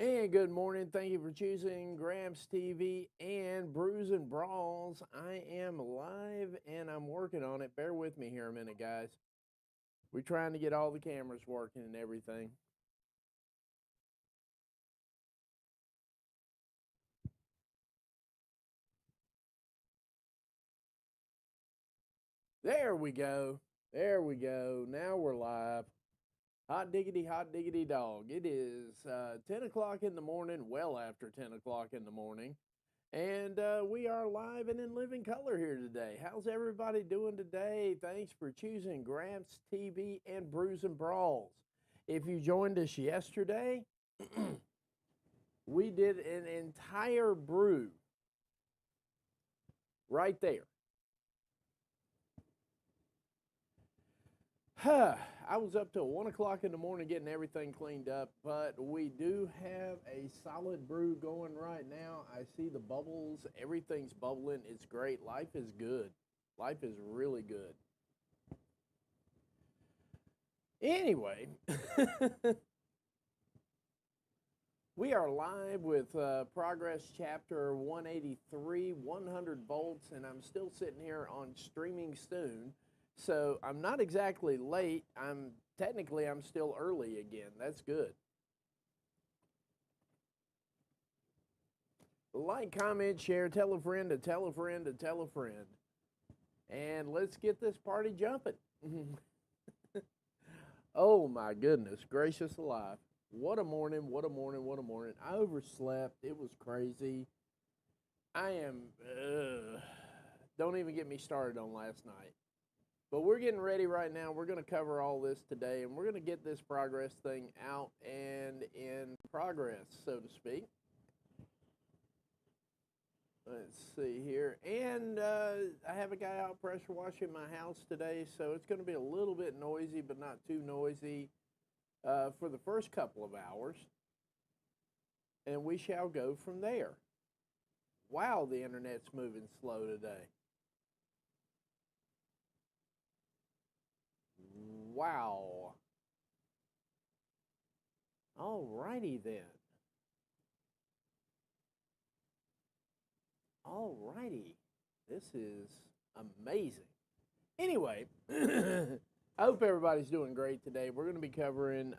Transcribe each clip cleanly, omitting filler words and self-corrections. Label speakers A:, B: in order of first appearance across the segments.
A: And good morning. Thank you for choosing GrapsTV and Brews and Brawls. I am live and I'm working on it. Bear with me here a minute, guys. We're trying to get all the cameras working and everything. There we go. There we go. Now we're live. Hot diggity dog. It is 10 o'clock in the morning, well after 10 o'clock in the morning. And we are live and in living color here today. How's everybody doing today? Thanks for choosing Graps TV and Brews and Brawls. If you joined us yesterday, we did an entire brew right there. I was up till 1 o'clock in the morning getting everything cleaned up, but we do have a solid brew going right now. I see the bubbles. Everything's bubbling. It's great. Life is good. Life is really good. Anyway, we are live with Progress Chapter 183, 100 volts, and I'm still sitting here on streaming soon. So I'm not exactly late. I'm still early again. That's good. Like, comment, share, tell a friend to tell a friend to tell a friend. And let's get this party jumping. Oh my goodness, gracious alive. What a morning, what a morning, what a morning. I overslept. It was crazy. Don't even get me started on last night. But we're getting ready right now. We're going to cover all this today, and we're going to get this progress thing out and in progress, so to speak. Let's see here. And I have a guy out pressure washing my house today, so it's going to be a little bit noisy, but not too noisy for the first couple of hours. And we shall go from there. Wow, the internet's moving slow today. Wow. All righty then. All righty. This is amazing. Anyway, I hope everybody's doing great today. We're going to be covering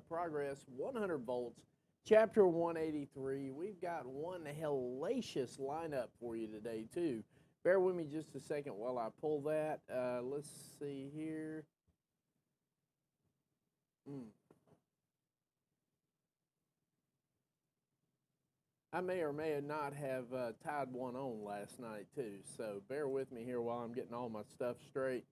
A: Progress 100 Volts, Chapter 183. We've got one hellacious lineup for you today, too. Bear with me just a second while I pull that. Let's see here. I may or may not have tied one on last night, too. So bear with me here while I'm getting all my stuff straight.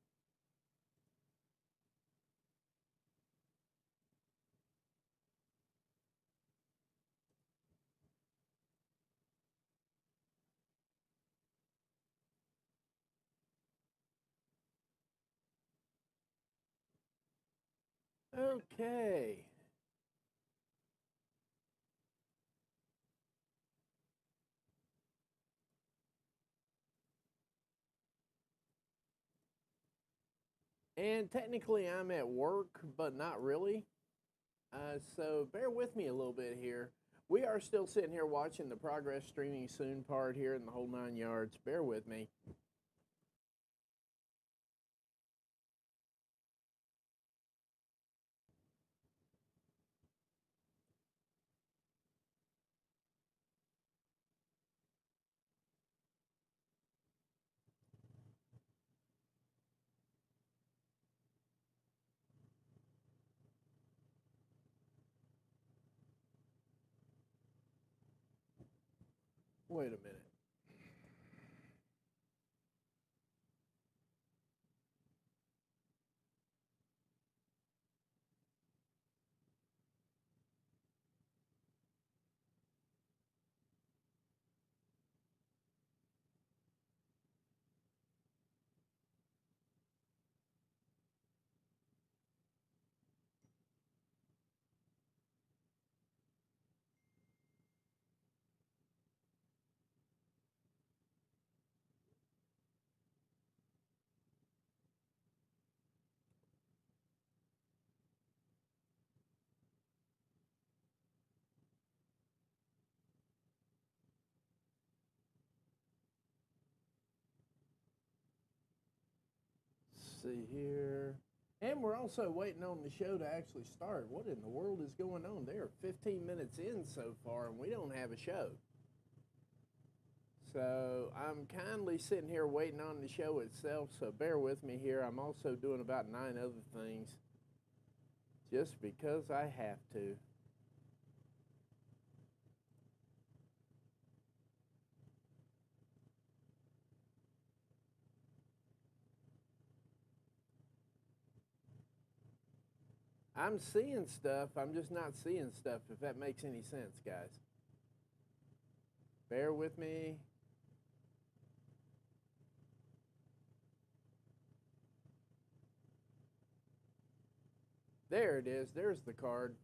A: Okay. And technically, I'm at work, but not really. So bear with me a little bit here. We are still sitting here watching the Progress Streaming Soon part here in the whole 9 yards. Bear with me. Wait a minute. see here. And we're also waiting on the show to actually start. What in the world is going on? They are 15 minutes in so far, and we don't have a show. So I'm kindly sitting here waiting on the show itself, so bear with me here. I'm also doing about 9 other things just because I have to. I'm seeing stuff, I'm just not seeing stuff, if that makes any sense, guys. Bear with me. There it is. There's the card.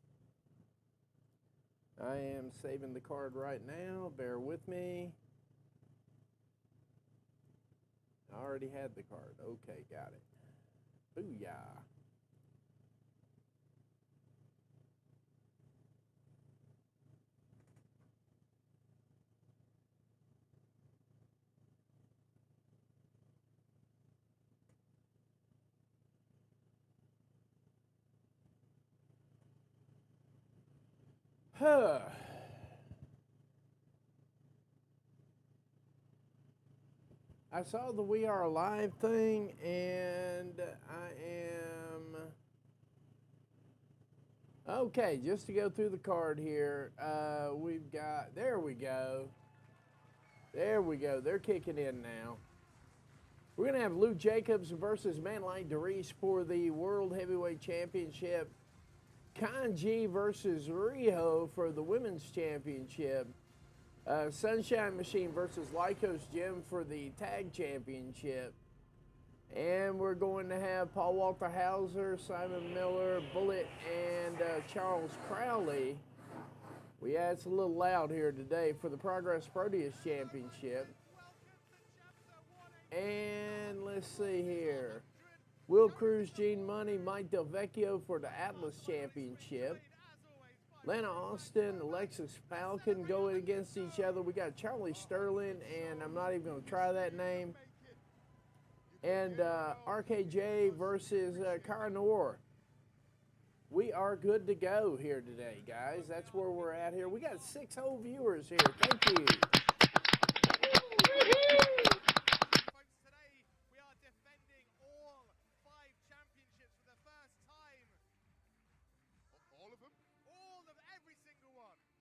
A: I am saving the card right now. Bear with me. I already had the card. Okay, got it. Booyah. Huh. I saw the We Are Alive thing, and I am... Okay, just to go through the card here, we've got... There we go. There we go. They're kicking in now. We're going to have Luke Jacobs versus Manlike Darice for the World Heavyweight Championship. Kanji versus Riho for the Women's Championship. Sunshine Machine versus Lycos Jim for the Tag Championship. And we're going to have Paul Walter Hauser, Simon Miller, Bullet, and Charles Crowley. Yeah, it's a little loud here today for the Progress Proteus Championship. And let's see here. Will Cruz, Gene Money, Mike Del Vecchio for the Atlas Championship. Lana Austin, Alexis Falcon going against each other. We got Charlie Sterling, and I'm not even going to try that name. And RKJ versus Cara Noir. We are good to go here today, guys. That's where we're at here. We got 6 whole viewers here. Thank you.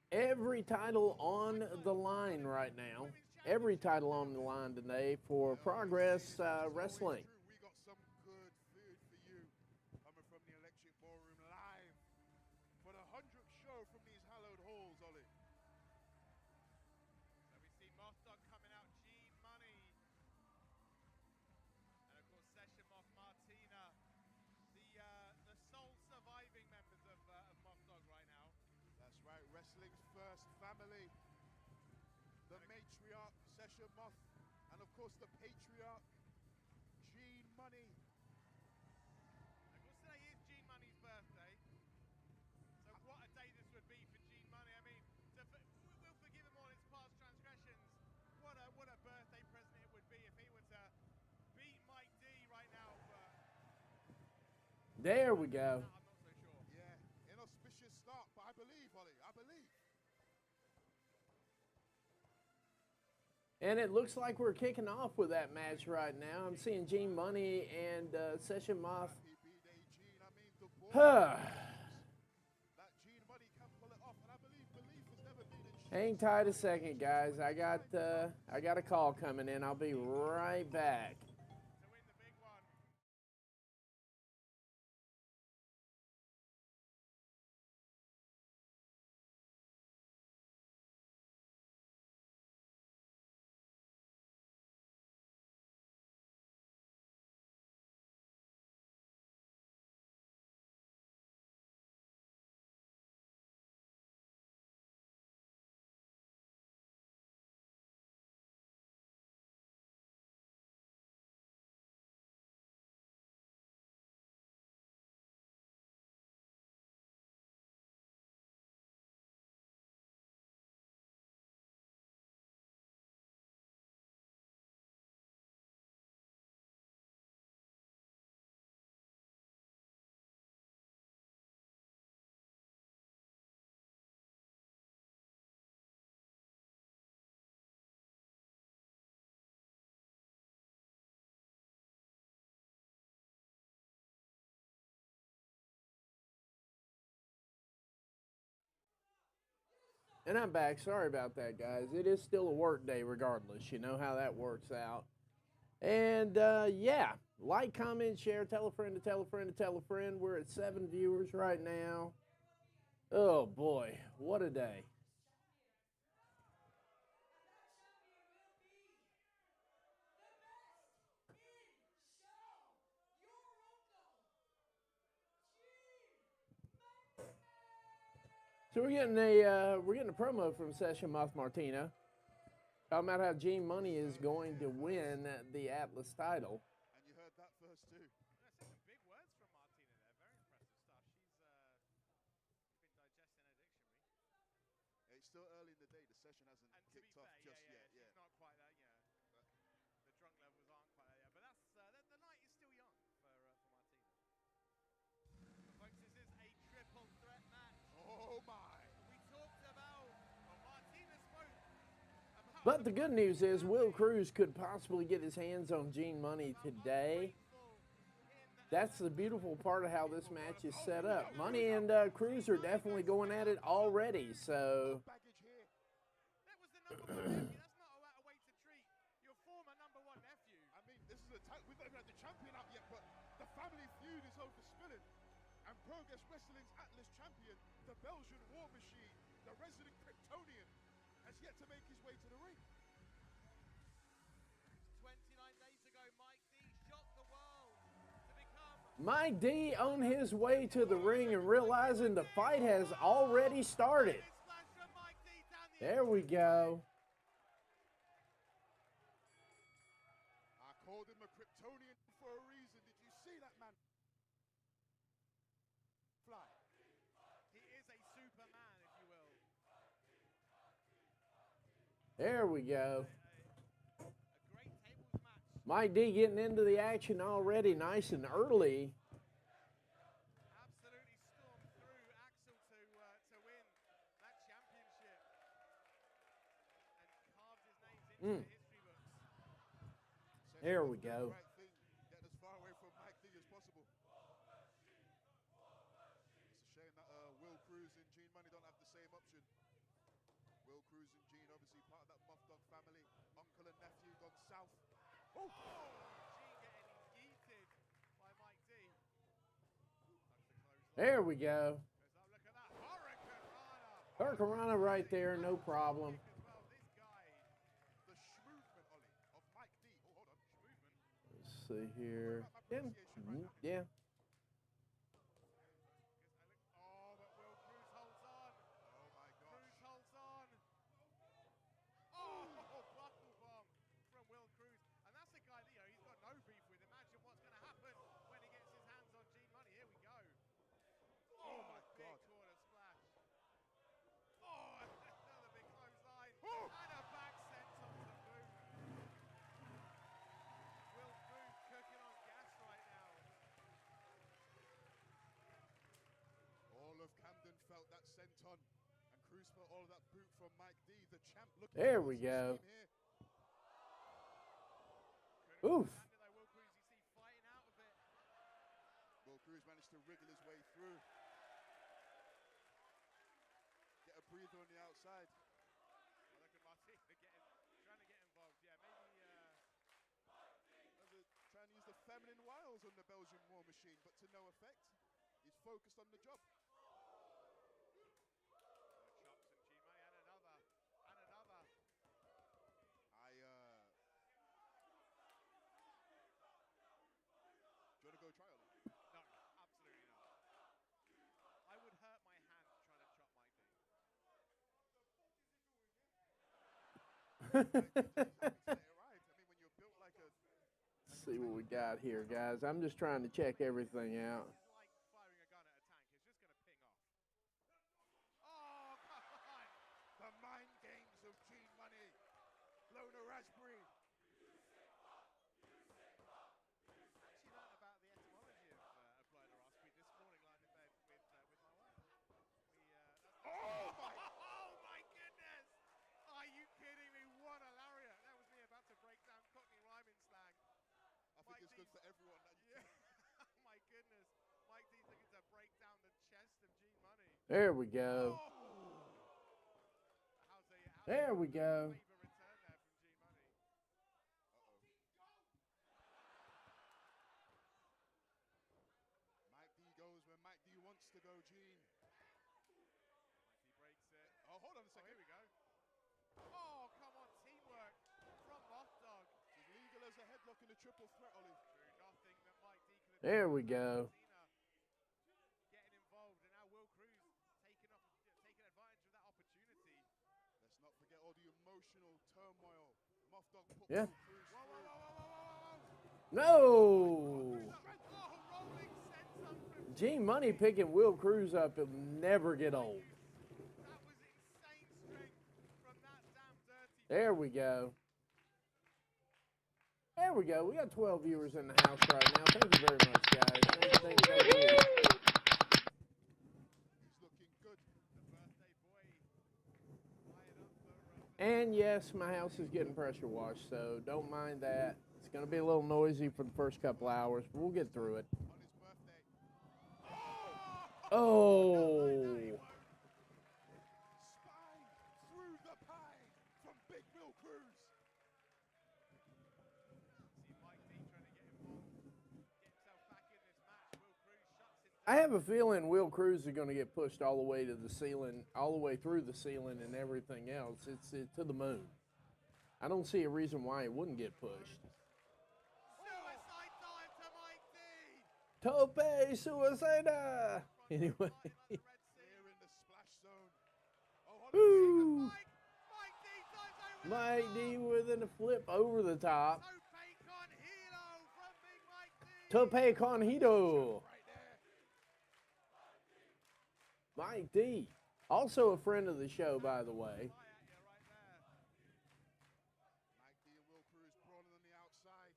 A: Every title on the line right now. Every title on the line today for Progress Wrestling.
B: We got some good food for you coming from the Electric Ballroom live for the 100th show from these hallowed halls, Ollie. So we see Moth Dog coming out, Gene Money, and of course Session Moth Martina, the sole surviving members of Moth Dog right now. That's right, wrestling's first family. The matriarch, Session Moth, and of course the patriarch, Gene Money. Of course today is Gene Money's birthday. So what a day this would be for Gene Money. I mean, we'll forgive him all his past transgressions. What a birthday present it would be if he were to beat Mike D right now.
A: There we go.
B: I'm not so sure. Yeah, inauspicious start, but I believe, Ollie, I believe.
A: And it looks like we're kicking off with that match right now. I'm seeing Gene Money and Session Moth. Hang tight a second, guys. I got a call coming in. I'll be right back. And I'm back. Sorry about that, guys. It is still a work day regardless. You know how that works out. And yeah, like, comment, share, tell a friend to tell a friend to tell a friend. We're at 7 viewers right now. Oh boy, what a day. So we're getting a promo from Session Moth Martina talking about how Gene Money is going to win the Atlas title.
B: And you heard that first too.
C: I said some big words from Martina there. Very impressive stuff. She's been digesting her dictionary.
B: It's still early in the day. The session hasn't kicked off just yet.
C: She's not quite that. But the drunk levels aren't quite there yet. But that's the night is still young for Martina. But folks, this is a triple threat match.
B: Oh my!
C: We talked about Martina spoke about.
A: But the good news is Will Cruz could possibly get his hands on Gene Money today. That's the beautiful part of how this match is set up. Money and Cruz are definitely going at it already, so.
B: Baggage here.
C: That was the number one nephew. That's not a way to treat your former number one nephew.
B: I mean, this is a title. We've not even had the champion out yet, but the family feud is overspilling. And Progress Wrestling's Atlas champion, the Belgian War Machine, the resident Kryptonian, has yet to make his way to the ring.
C: 29 days ago, Mike D shocked the world to become
A: Mike D on his way to the ring and realizing the fight has already started. There we go.
B: I called him a Kryptonian for a reason. Did you see that man fly?
C: He is a Superman, if you will.
A: There we go.
C: A great tables match.
A: Mike D getting into the action already nice and early.
C: Absolutely stormed through Axel to win that championship and carved his name into the history books.
A: There we go.
B: Right thing, get as far away from Mike D as possible. It's a shame that Will Cruz and Gene Money don't have the same option. Will Cruz and Gene, obviously part of that Muff Dog family, uncle and nephew gone south.
C: Oh, Gene getting yeeted by Mike D.
A: There we go.
C: Look at that Hurricane
A: Hurricane right there, no problem.
C: Well, this guy,
B: The Schmoovement, Ollie, of Mike D. Oh, hold on. Schmoovement.
A: Let's see here. Yeah.
C: Oh, but Will Cruz holds on.
B: Oh my gosh.
C: Cruz holds on. Oh, buckle bomb from Will Cruz. And that's a guy that, he's got no beef with. Imagine what's going to happen when he gets his hands on Gene Money. Here we go.
B: Oh my
C: big
B: God.
C: corner splash. Oh, another big clothesline.
B: Oh.
C: And a back senton to boot. Will Cruz cooking on gas right now.
B: All of Camden felt that senton, and Cruz felt all of that boot from Mike D. The champ looking.
A: There we go. Oof.
C: Will Cruz, you see, fighting out of it.
B: Will Cruz managed to wriggle his way through. Get a breather on the outside.
C: I look at Martina trying to get involved. Yeah, maybe.
B: Trying to use the feminine wiles on the Belgian War Machine, but to no effect. He's focused on the job.
C: Chops and Gene Money and another.
B: Do you want to go try on it?
C: No, absolutely not. I would hurt my hand trying to chop Mike D.
B: I mean, when you're built like a.
A: Let's see what we got here, guys. I'm just trying to check everything out.
C: It's like firing a gun at a tank. It's just going to ping off. Oh, come on.
B: The mind games of Gene Money. Blown a raspberry.
C: Actually learned about the etymology of blowing a raspberry this morning, lying in bed with my wife. Oh my goodness! Are you kidding me? What a lariat! That was me about to break down Cockney rhyming slang.
B: I think it's good for everyone.
C: Yeah. Oh my goodness. Mike D's looking to break down the chest of Gene Money.
A: There we go.
C: Oh.
A: There we go.
C: Favor return there from G Money.
B: Mike D goes where Mike D wants to go, Gene.
C: He breaks it.
B: Oh, hold on a
C: Oh,
B: second.
C: here we go. Oh, come on, teamwork from Moth Dog.
B: It's legal as a headlock in a triple threat, Ollie.
C: True, nothing that Mike D could have
A: There
C: done
A: we
C: without
A: go.
C: Martina getting involved, and now Will Cruz taking advantage of that opportunity.
B: Let's not forget all the emotional turmoil. Moth Dog put
A: Yeah.
B: Will Cruz
C: Whoa, whoa,
B: through.
C: whoa, whoa, whoa, whoa, whoa.
A: No.
C: Oh, rolling senton from
A: G Money picking Will Cruz up will never get old.
C: That was insane strength from that damn dirty.
A: There we go. There we go. We got 12 viewers in the house right now. Thank you very much, guys. Thank you.
B: He's looking good.
C: The birthday boy fired up for
A: And yes, my house is getting pressure washed, so don't mind that. It's going to be a little noisy for the first couple hours, but we'll get through it.
B: On his birthday.
A: Oh.
B: Spine through the pine from Big Will Cruz.
C: See Mike D trying to get involved, get himself back in this match. Will Cruz shuts him
A: I
C: down.
A: have a feeling Will Cruz is going to get pushed all the way to the ceiling, all the way through the ceiling and everything else. It's to the moon. I don't see a reason why it wouldn't get pushed.
C: Suicide dive to Mike D.
A: Tope suicida. Anyway.
C: Right at the Red Sea.
B: Here in the splash zone. Oh, hold on.
A: Woo.
C: Mike D dives over
A: Mike
C: the
A: D with a flip over the top.
C: top. Tope con hilo from Big Mike D.
A: Tope Conjito.
B: Right there.
A: Mike D. Also a friend of the show, by the way.
C: Fly at you right there.
B: Mike D and Will Cruz brawling on the outside.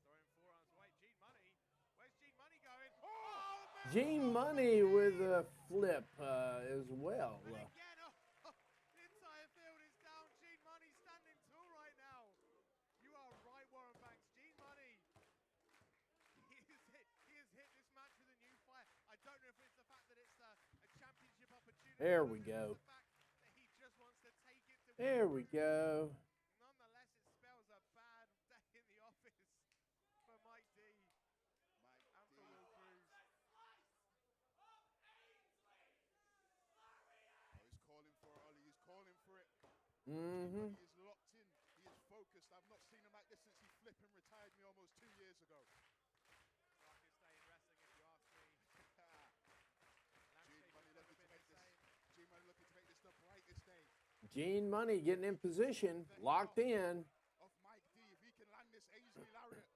C: Throwing forearms away. Gene Money. Where's Gene Money going? Oh, man.
A: Gene Money with a flip as well.
C: And again, the entire field is down. Gene Money standing tall right now. You are right, Warren Banks. Gene Money. He has hit this match with a new fire. I don't know if it's the fact that it's a championship opportunity.
A: There
C: or
A: we
C: if
A: go.
C: It's the fact that he just wants to take it to
A: There
C: Will
A: we
C: Cruz.
A: go.
C: Nonetheless, it spells a bad day in the office for Mike D
B: Mike
C: and
B: D.
C: for Will Cruz.
B: Oh, he's calling for it, Ollie. He's calling for it.
A: Mm-hmm.
B: He is locked in. He is focused. I've not seen him like this since he flipped and retired me almost 2 years ago.
C: Darkest day in wrestling, if you ask me.
B: Gene Money looking to make this. Gene Money looking to make this the brightest day
A: Gene Money getting in position, locked in.
B: of Mike D. If he can land this Ainsley Lariat,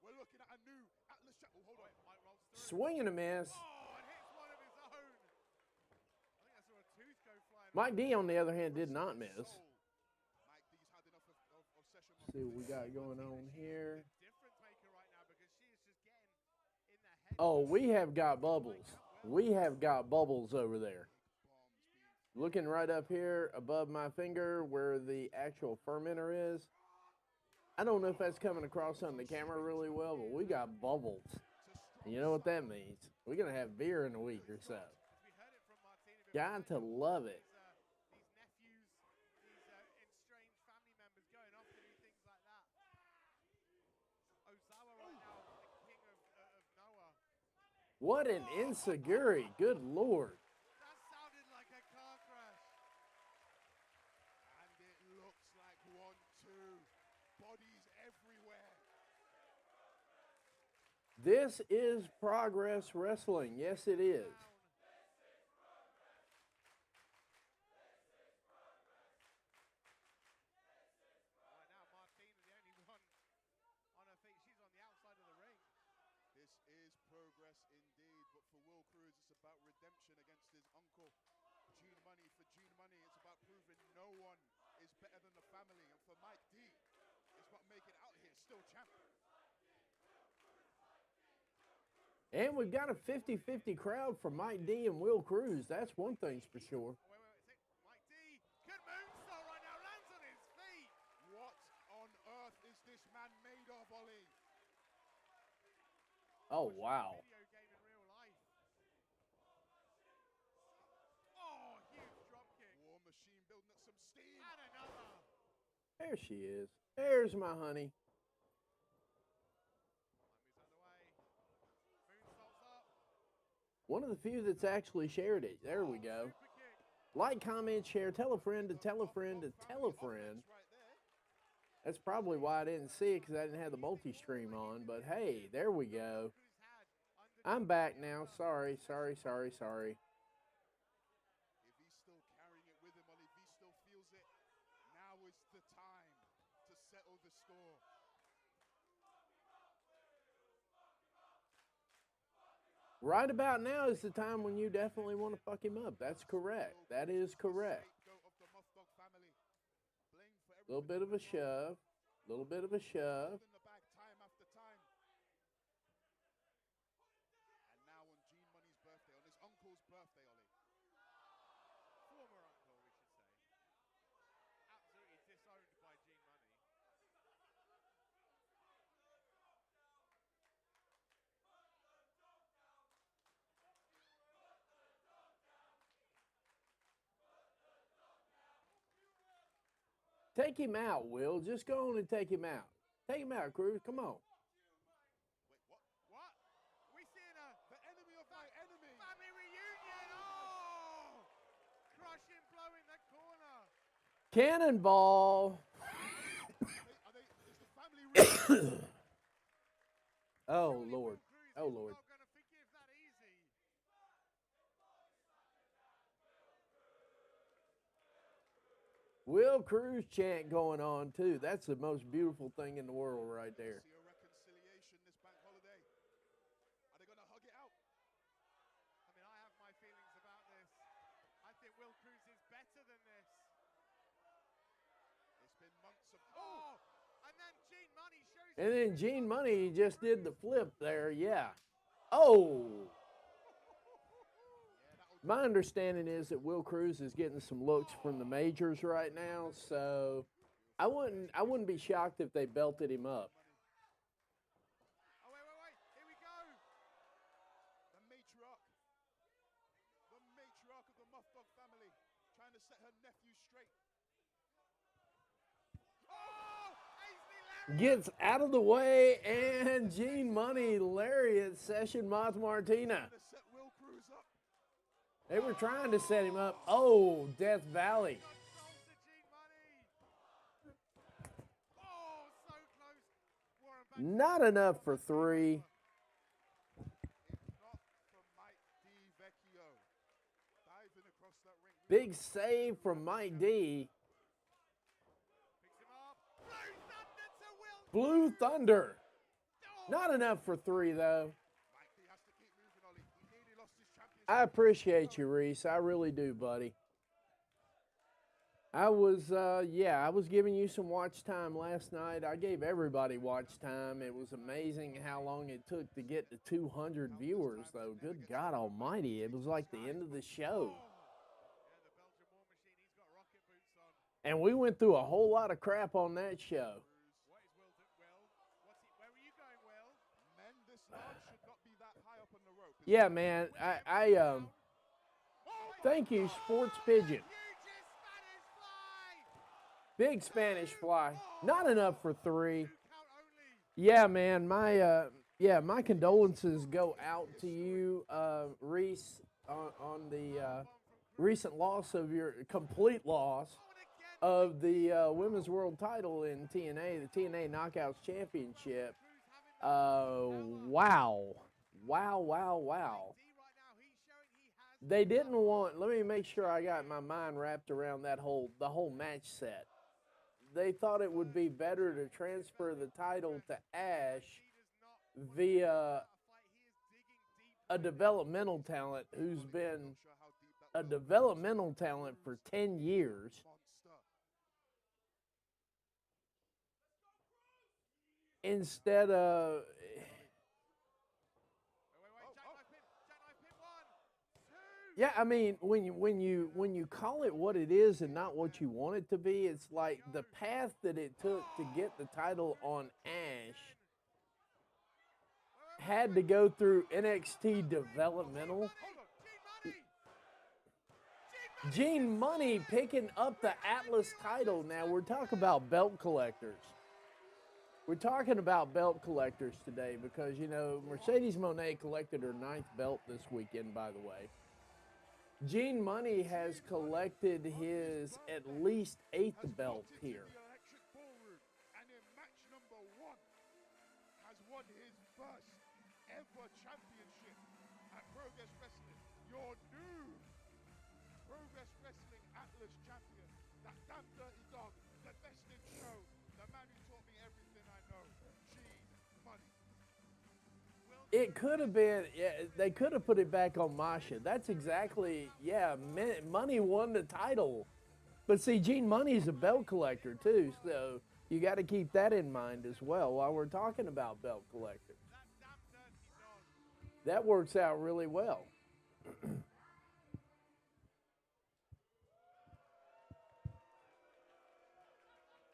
B: we're looking at a new Atlas Chapel. Oh, hold on.
C: Mike rolls through.
A: Swing and a miss.
C: Oh, and hits one of his own. I think I saw a tooth go flying.
A: Mike D, on the other hand, did not miss.
B: Soul. Mike D's had enough of session.
A: See what we got going on here.
C: Difference maker right now because she is just getting in the head.
A: Oh, we have got bubbles. We have got bubbles over there.
B: Bombs being
A: Looking right up here above my finger where the actual fermenter is. I don't know if that's coming across on the camera really well, but we got bubbles. And you know what that means? We're going to have beer in a week or so.
C: We heard it from Martina before.
A: Got to love it.
C: These nephews, these estranged family members going off to do things like that. Ozawa right now, the king of Noah.
A: What an insecurity. Good Lord.
C: That sounded like a car crash.
B: And it looks like 1-2. Bodies everywhere.
A: This is Progress Wrestling. Yes, it is.
C: Right now, Martina, the only one on her feet. She's on the outside of the ring.
B: This is progress indeed, but for Will Cruz, it's about redemption against his uncle. Gene Money, for Gene Money, it's about proving no one is better than the family. And for Mike D, it's about making out here still champion.
A: And we've got a 50-50 crowd for Mike D and Will Cruz. That's one thing's for sure.
C: Wait. Mike D. Good moonsault right now. Lands on his feet.
B: What on earth is this man made of, Ollie?
A: Oh, wow.
C: Video game in real life. Oh, huge drop kick.
B: War Machine building up some steam.
C: And another.
A: There she is. There's my honey.
C: Moves out the way. Moonsaults up.
A: One of the few that's actually shared it. There we go.
C: Super kick.
A: Like, comment, share, tell a friend to tell a friend to tell a friend.
B: Right there.
A: That's probably why I didn't see it, because I didn't have the multi-stream on. But hey, there we go.
C: Cruz had under
A: I'm back now. Sorry, sorry, sorry, sorry.
B: If he's still carrying it with him, or if he still feels it, now is the time to settle the score.
A: Right about now is the time when you definitely want to fuck him up. That's correct. That is correct.
B: Scapegoat of the Muff Dog family. Blamed for
A: A little bit of a shove. A little bit of a shove.
B: in the bag time after time. And now on Gene Money's birthday, on his uncle's birthday, Ollie.
C: former uncle, we should say. Absolutely disowned by Gene Money.
A: Take him out, Will. Just go on and take him out. Take him out, Cruz. Come on.
B: Wait, what?
C: What? We seeing a
B: The enemy of my enemy.
C: family reunion? Oh! Crushing blow in the corner.
A: Cannonball.
B: Is the family reunion?
A: Oh,
C: Surely
A: Lord.
C: Will Cruz
A: Oh,
C: is
A: Lord.
C: not going to forgive that easy.
A: Will Cruz chant going on, too. That's the most beautiful thing in the world right there.
B: See a reconciliation this bank holiday. Are they going to hug it out?
C: I mean, I have my feelings about this. I think Will Cruz is better than this.
B: It's been months of...
C: Oh! And then Gene Money shows
A: And
C: his
A: then
C: true
A: Gene
C: colours.
A: Money just did the flip there. Yeah. Oh. My understanding is that Will Cruz is getting some looks from the majors right now, so I wouldn't be shocked if they belted him up.
C: Oh, wait. Here we go.
B: The matriarch of the Muff Dog family, trying to set her nephew straight.
C: Oh! Ainsley Larry.
A: Gets out of the way, and Gene Money lariat session Moth Martina.
B: To set Will Cruz up.
A: They were trying to set him up. Oh, Death Valley.
C: Got sold to Gene Money. Oh, so close. Warren back.
A: Not enough for three.
B: If not for Mike DiVecchio. Diving across that ring.
A: Big save from Mike D.
C: Picks him up. Blue Thunder to Will.
A: Blue Thunder.
C: Oh,
A: Not enough for three, though.
B: Mike D has to keep moving, Ollie. He nearly lost his championship.
A: I appreciate you, Reese. I really do, buddy. I was giving you some watch time last night. I gave everybody watch time. It was amazing how long it took to get to 200 viewers, though. Good God Almighty. It was like the end of the show.
C: yeah, the Belgian War Machine. He's got rocket boots on.
A: And we went through a whole lot of crap on that show.
C: What is Will do? Will? Where were you going, Will?
B: Men this large should not be that high up on the rope.
A: Yeah, man. Thank you, Sports Pigeon.
C: Hugest Spanish fly.
A: Big Spanish fly. Not enough for three.
C: 2 count only.
A: Yeah, man. My condolences go out to you, Reese, on the recent loss of your complete loss
C: Oh, and again.
A: of the Women's World Title in TNA, the TNA Knockouts Championship.
C: Cruz having
A: Wow.
C: D right now. He's showing he has.
A: They didn't want. Let me make sure I got my mind wrapped around the whole match set. They thought it would be better to transfer the title to Ash
C: He does not
A: via
C: fight. He is digging deep.
A: a developmental talent who's been a developmental talent for 10 years
B: Monster.
A: instead of.
C: Wait. Jackknife pin 1, 2.
A: Yeah, I mean, when you call it what it is and not what you want it to be, it's like the path that it took to get the title on Ash had to go through NXT developmental.
C: Gene Money.
A: Gene Money picking up the Atlas title. Now, we're talking about belt collectors. We're talking about belt collectors today because, you know, Mercedes Moné collected her 9th belt this weekend, by the way. Gene Money has collected his at least 8th belt here.
B: Electric Ballroom, and in match number 1 has won his first ever championship at Progress Wrestling. Your new Progress Wrestling Atlas champion, that damn dirty dog, the best in show, the man who taught me everything I know, Gene Money.
A: It could have been, yeah, they could have put it back on Masha. That's exactly, yeah, Money won the title. But see, Gene Money's a belt collector too, so you got to keep that in mind as well while we're talking about belt collectors. That works out really well.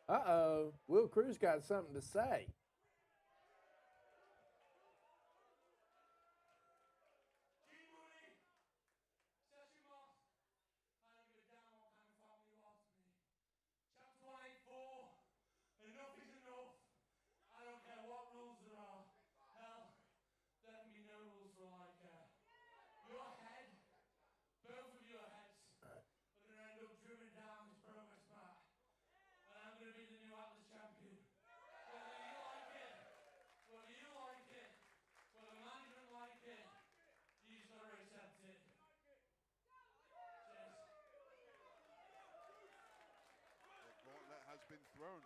A: Uh-oh, Will Cruz got something to say.
D: Enough is enough. I don't care what rules there are. Hell, there can be no rules for all I care. Your head, both of your heads, are going to end up driven down this progress mat. And I'm going to be the new Atlas champion. Whether you like it, whether you like it, whether management like it, you just got to accept it. Cheers.
B: The gauntlet has been thrown.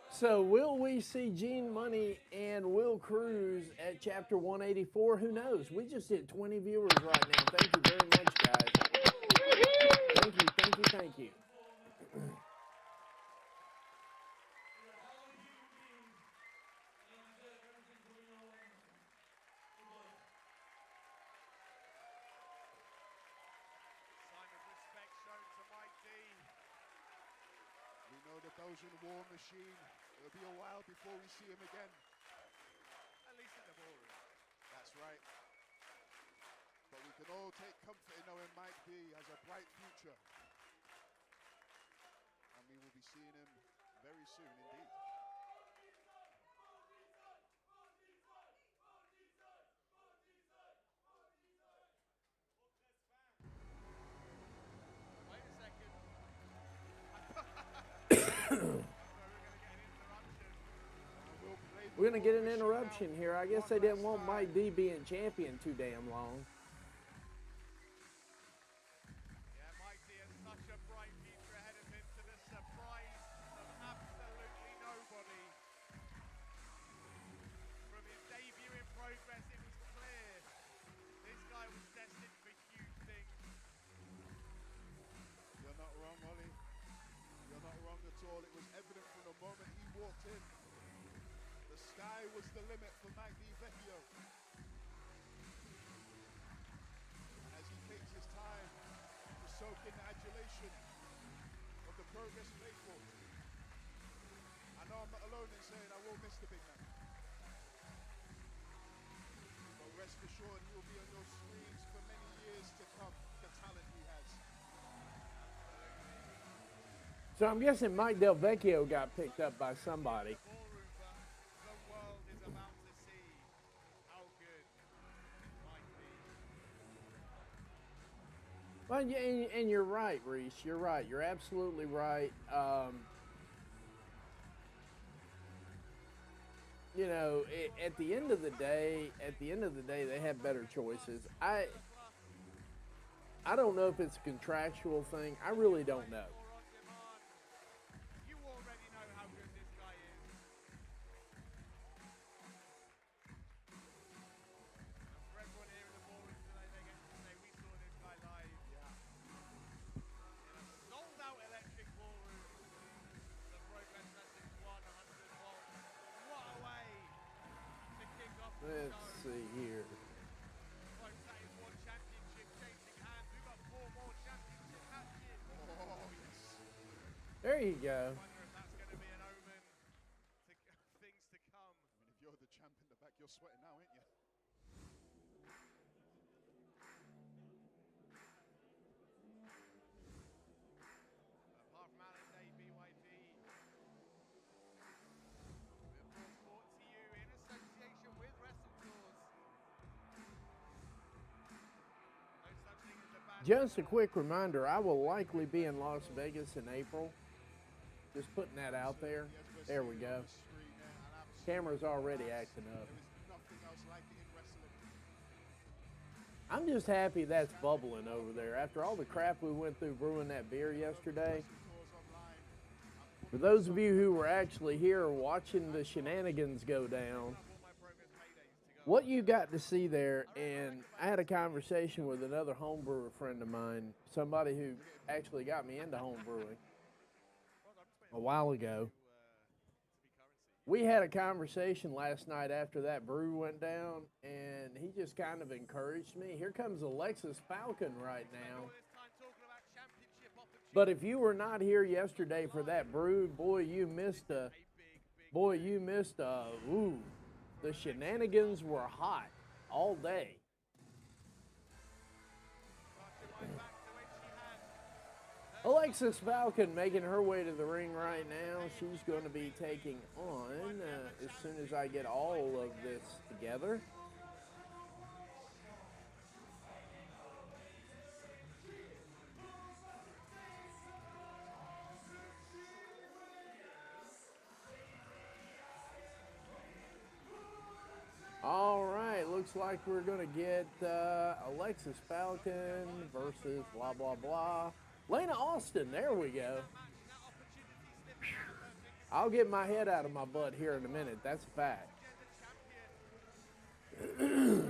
A: So will we see Gene Money and Will Cruz at Chapter 184? Who knows? We just hit 20 viewers right now. Thank you very much, guys. Thank you, thank you, thank you.
B: We know the Belgian war machine. It'll be a while before we see him again.
C: At least in the ballroom.
B: That's right. But we can all take comfort in knowing Mike B has a bright future. And we will be seeing him very soon indeed.
C: Wait a second.
A: We're going to get an interruption here. I guess they didn't want Mike D being champion too damn long.
C: Yeah, Mike D has such a bright future ahead of him, to the surprise of absolutely nobody. From his debut in Progress, it was clear this guy was destined for huge things.
B: You're not wrong, Ollie. You're not wrong at all. It was evident from the moment he walked in. The sky was the limit for Mike D Vecchio. And as he takes his time to soak in the adulation of the Progress faithful, I know I'm not alone in saying I will miss the big man. But rest assured, he will be on your screens for many years to come, the talent he has.
A: So I'm guessing Mike Del Vecchio got picked up by somebody.
C: The world is about to see how good Mike D.
A: Well, and you're right, Reese. You're right. You're absolutely right. You know, at the end of the day, they have better choices. I don't know if it's a contractual thing. I really don't know.
C: You already know how good this guy is. And for everyone here in the ballroom tonight, they get to say we saw this guy live. In a sold-out electric ballroom. The Progress Wrestling's 100 volts. What a way to kick off the show.
A: Let's see here.
C: Folks, that is one championship changing hands. We've got 4 more championship matches.
B: Oh, yes.
A: There you go.
C: I wonder if that's going to be an omen to things to come.
B: I mean, if you're the champ in the back, you're sweating now, ain't you?
A: Just a quick reminder, I will likely be in Las Vegas in April. Just putting that out there. There we go. Camera's already acting up. I'm just happy that's bubbling over there. After all the crap we went through brewing that beer yesterday, for those of you who were actually here watching the shenanigans go down, what you got to see there, and I had a conversation with another homebrewer friend of mine, somebody who actually got me into homebrewing a while ago. We had a conversation last night after that brew went down, and he just kind of encouraged me. Here comes Alexis Falcon right now. But if you were not here yesterday for that brew, boy, you missed a, ooh, the shenanigans were hot all day. Alexis Falcon making her way to the ring right now. She's going to be taking on, as soon as I get all of this together. All right, looks like we're going to get Alexis Falcon versus blah, blah, blah. Lena Austin, there we go. I'll get my head out of my butt here in a minute. That's a fact.
B: Absolutely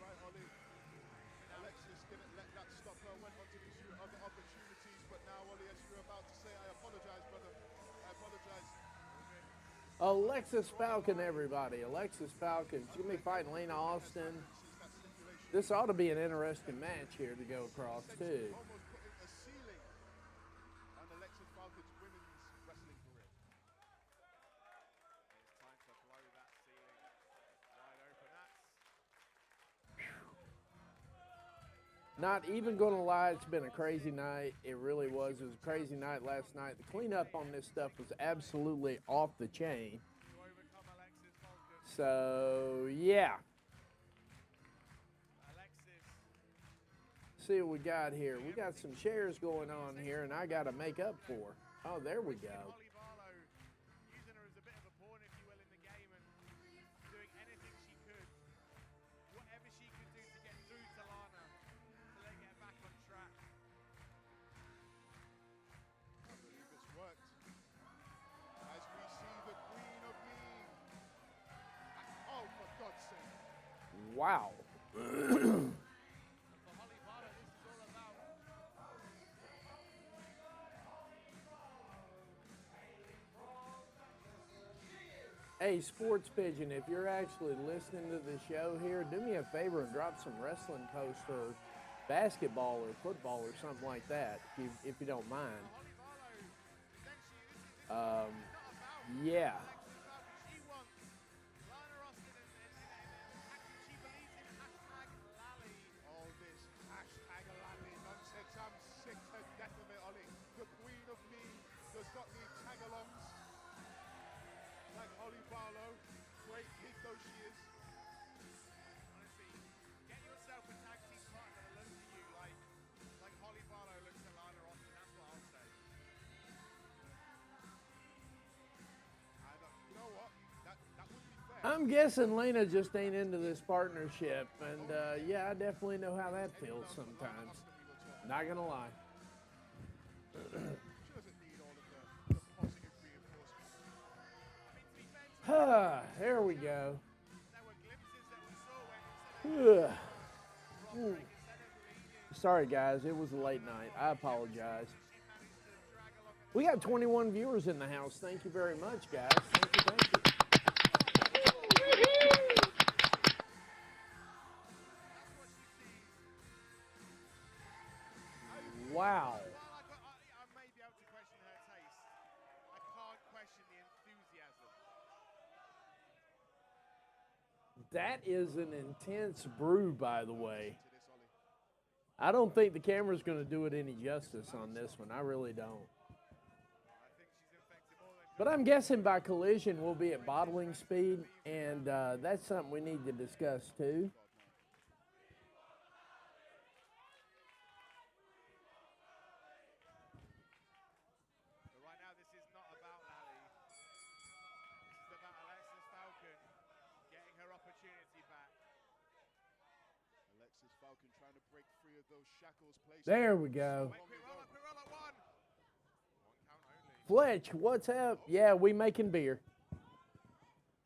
B: right, Ollie. Alexis didn't let that stop her, went on to pursue other opportunities, but now, Ollie, as you were about to say, I apologize, brother. I apologize.
A: Alexis Falcon, everybody. Alexis Falcon. She's going to be fighting Lena Austin. This ought to be an interesting match here to go across, too.
B: Almost putting a ceiling on Alexis Falcon's women's wrestling career.
C: It's time to blow that ceiling wide open.
A: Not even going to lie, it's been a crazy night. It really was. It was a crazy night last night. The cleanup on this stuff was absolutely off the chain. So, yeah. See what we got here. We got some shares going on here, and I got to make up for. Oh, there we go.
C: Using her as a bit of a pawn, if you will, in the game and doing anything she could, whatever she could do to get through to Lana, to let get back on track.
B: I believe it's worked. As we see the Queen of Mean. Oh, for God's sake.
A: Wow. Hey, Sports Pigeon, if you're actually listening to the show here, do me a favor and drop some wrestling posts or basketball or football or something like that, if you don't mind. Yeah.
B: All this hashtag Lally nonsense, I'm sick to death of it, Ollie. The Queen of Mean does not need tag-alongs like Holly Barlow. Great kid though she is.
C: Honestly, get yourself a tag team partner that looks at you like Holly Barlow looks at Lana Austin. That's what I'll say.
B: And you know what? That would be fair.
A: I'm guessing Lena just ain't into this partnership, and yeah, I definitely know how that feels sometimes. Not gonna lie.
B: She doesn't need all of the positive reinforcement.
A: There we go.
C: There were glimpses that we saw when
A: Ugh. Sorry, guys. It was a late night. I apologize. We got 21 viewers in the house. Thank you very much, guys. Thank you, thank you. Wow.
C: I may be able to question her taste. I can't question the enthusiasm.
A: That is an intense brew, by the way. I don't think the camera's going to do it any justice on this one. I really don't.
C: I think she's infected more than
A: But I'm guessing by collision we'll be at bottling speed, and that's something we need to discuss too.
B: But right now, this is not about Lally. This is about Alexis Falcon getting her opportunity back. Alexis Falcon trying to break free of those shackles placed.
A: There we go.
B: Wait, quick roll up, one. One count only.
A: Fletch, what's up? Yeah, we making beer.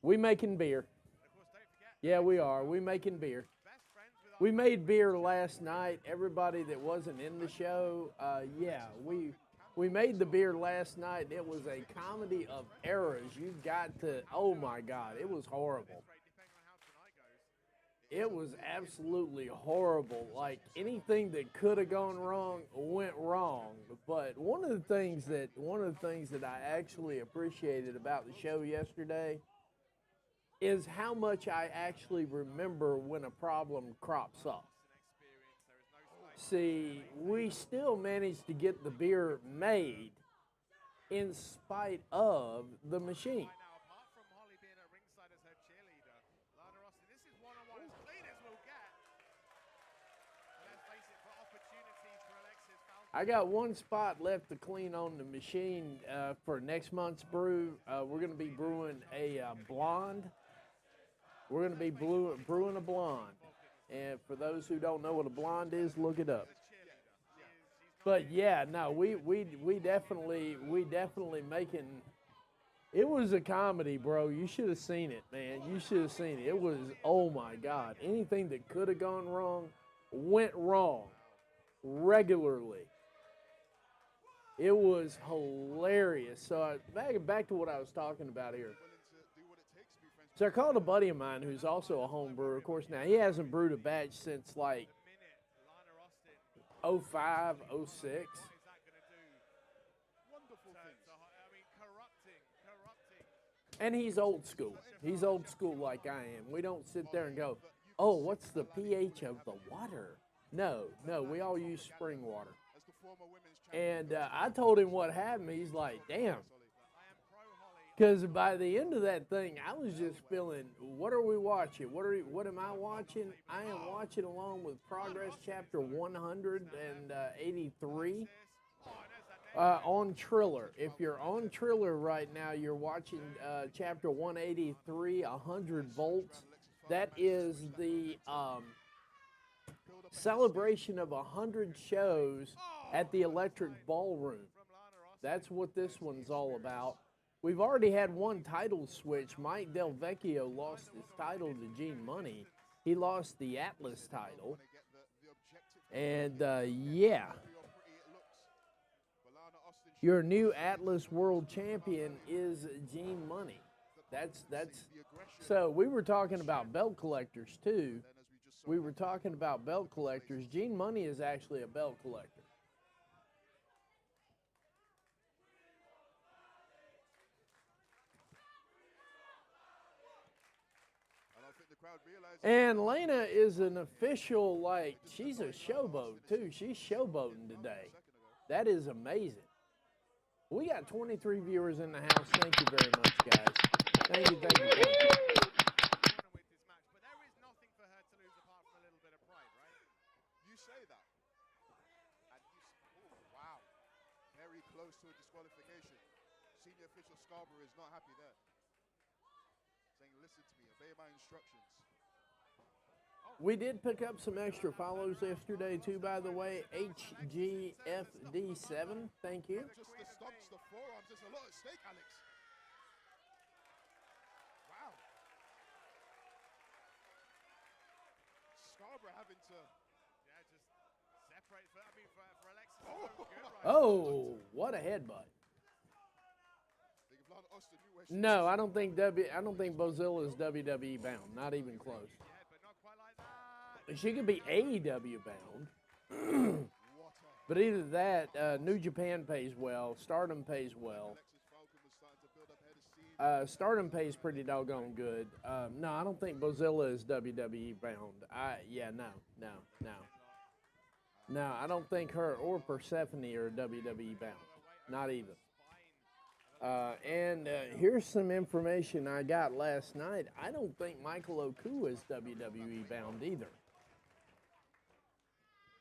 A: We making beer.
B: And of course, don't forget.
A: Yeah, we are. We making beer.
B: Best friends with
A: We made beer last night. Everybody that wasn't in the show, yeah, we made the beer last night. It was a comedy of errors. You got to, oh my God, it was horrible.
B: depending on how tonight goes.
A: It was absolutely horrible. Like anything that could have gone wrong went wrong. But one of the things that I actually appreciated about the show yesterday is how much I actually remember when a problem crops up. See, we still managed to get the beer made in spite of the machine.
B: Right now, apart from Holly being at ringside as her cheerleader, Lana Austin, this is one-on-one as clean as we'll get. And let's face it, for opportunities for Alexis Falcon.
A: I got one spot left to clean on the machine for next month's brew. We're going to be brewing a blonde. We're going to be brewing a blonde. And for those who don't know what a blonde is, look it up. But yeah, no, we definitely making. It was a comedy, bro. You should have seen it, man. You should have seen it. It was, oh my God. Anything that could have gone wrong went wrong regularly. It was hilarious. So back to what I was talking about here. So I called a buddy of mine who's also a home brewer. Of course, now he hasn't brewed a batch since like 05, 06.
B: Wonderful things. Corrupting.
A: And he's old school. He's old school like I am. We don't sit there and go, oh, what's the pH of the water? No, we all use spring water. And I told him what happened. He's like, damn. Because by the end of that thing, I was just feeling, what are we watching? What am I watching? I am watching along with Progress Chapter 183 on Triller. If you're on Triller right now, you're watching Chapter 183, 100 volts. That is the celebration of 100 shows at the Electric Ballroom. That's what this one's all about. We've already had one title switch. Mike Del Vecchio lost his title to Gene Money. He lost the Atlas title. And, yeah. Your new Atlas World Champion is Gene Money. That's. So we were talking about belt collectors, too. We were talking about belt collectors. Gene Money is actually a belt collector. And Lena is an official, like, she's a showboat, too. She's showboating today. That is amazing. We got 23 viewers in the house. Thank you very much, guys. Thank you.
B: But there is nothing for her to lose apart from a little bit of pride, right? You say that. And wow. Very close to a disqualification. Senior official Scarborough is not happy there. Saying, listen to me, obey my instructions.
A: We did pick up some extra follows yesterday, too, by the way. HGFD7, thank you.
B: Just the stumps, the forearms, there's a lot at stake, Alex. Wow. Scarborough having to, just separate. For Alexis, so good right now.
A: Oh, what a headbutt. No, I don't think Bozilla is WWE bound. Not even close. She could be AEW bound. But either that, New Japan pays well, Stardom pays well. Stardom pays pretty doggone good. No, I don't think Bozilla is WWE bound. No, I don't think her or Persephone are WWE bound. Not even. And here's some information I got last night. I don't think Michael Oku is WWE bound either.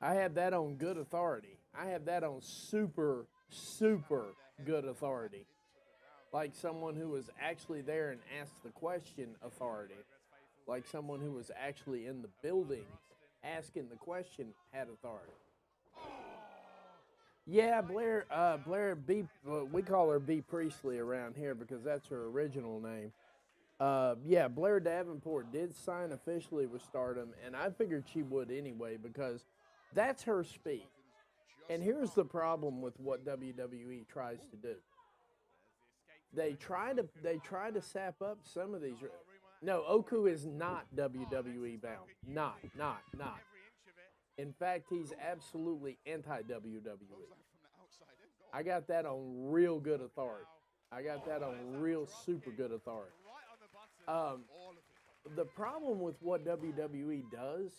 A: I have that on good authority. I have that on super, super good authority. Like someone who was actually there and asked the question authority. Like someone who was actually in the building asking the question had authority. Yeah, Blair. Blair B. We call her B. Priestley around here because that's her original name. Yeah, Blair Davenport did sign officially with Stardom, and I figured she would anyway because that's her speed. And here's the problem with what WWE tries to do. They try to sap up some of these. No, Oku is not WWE bound. Not. In fact, he's absolutely anti-WWE. I got that on real good authority. I got that on real super good authority. The problem with what WWE does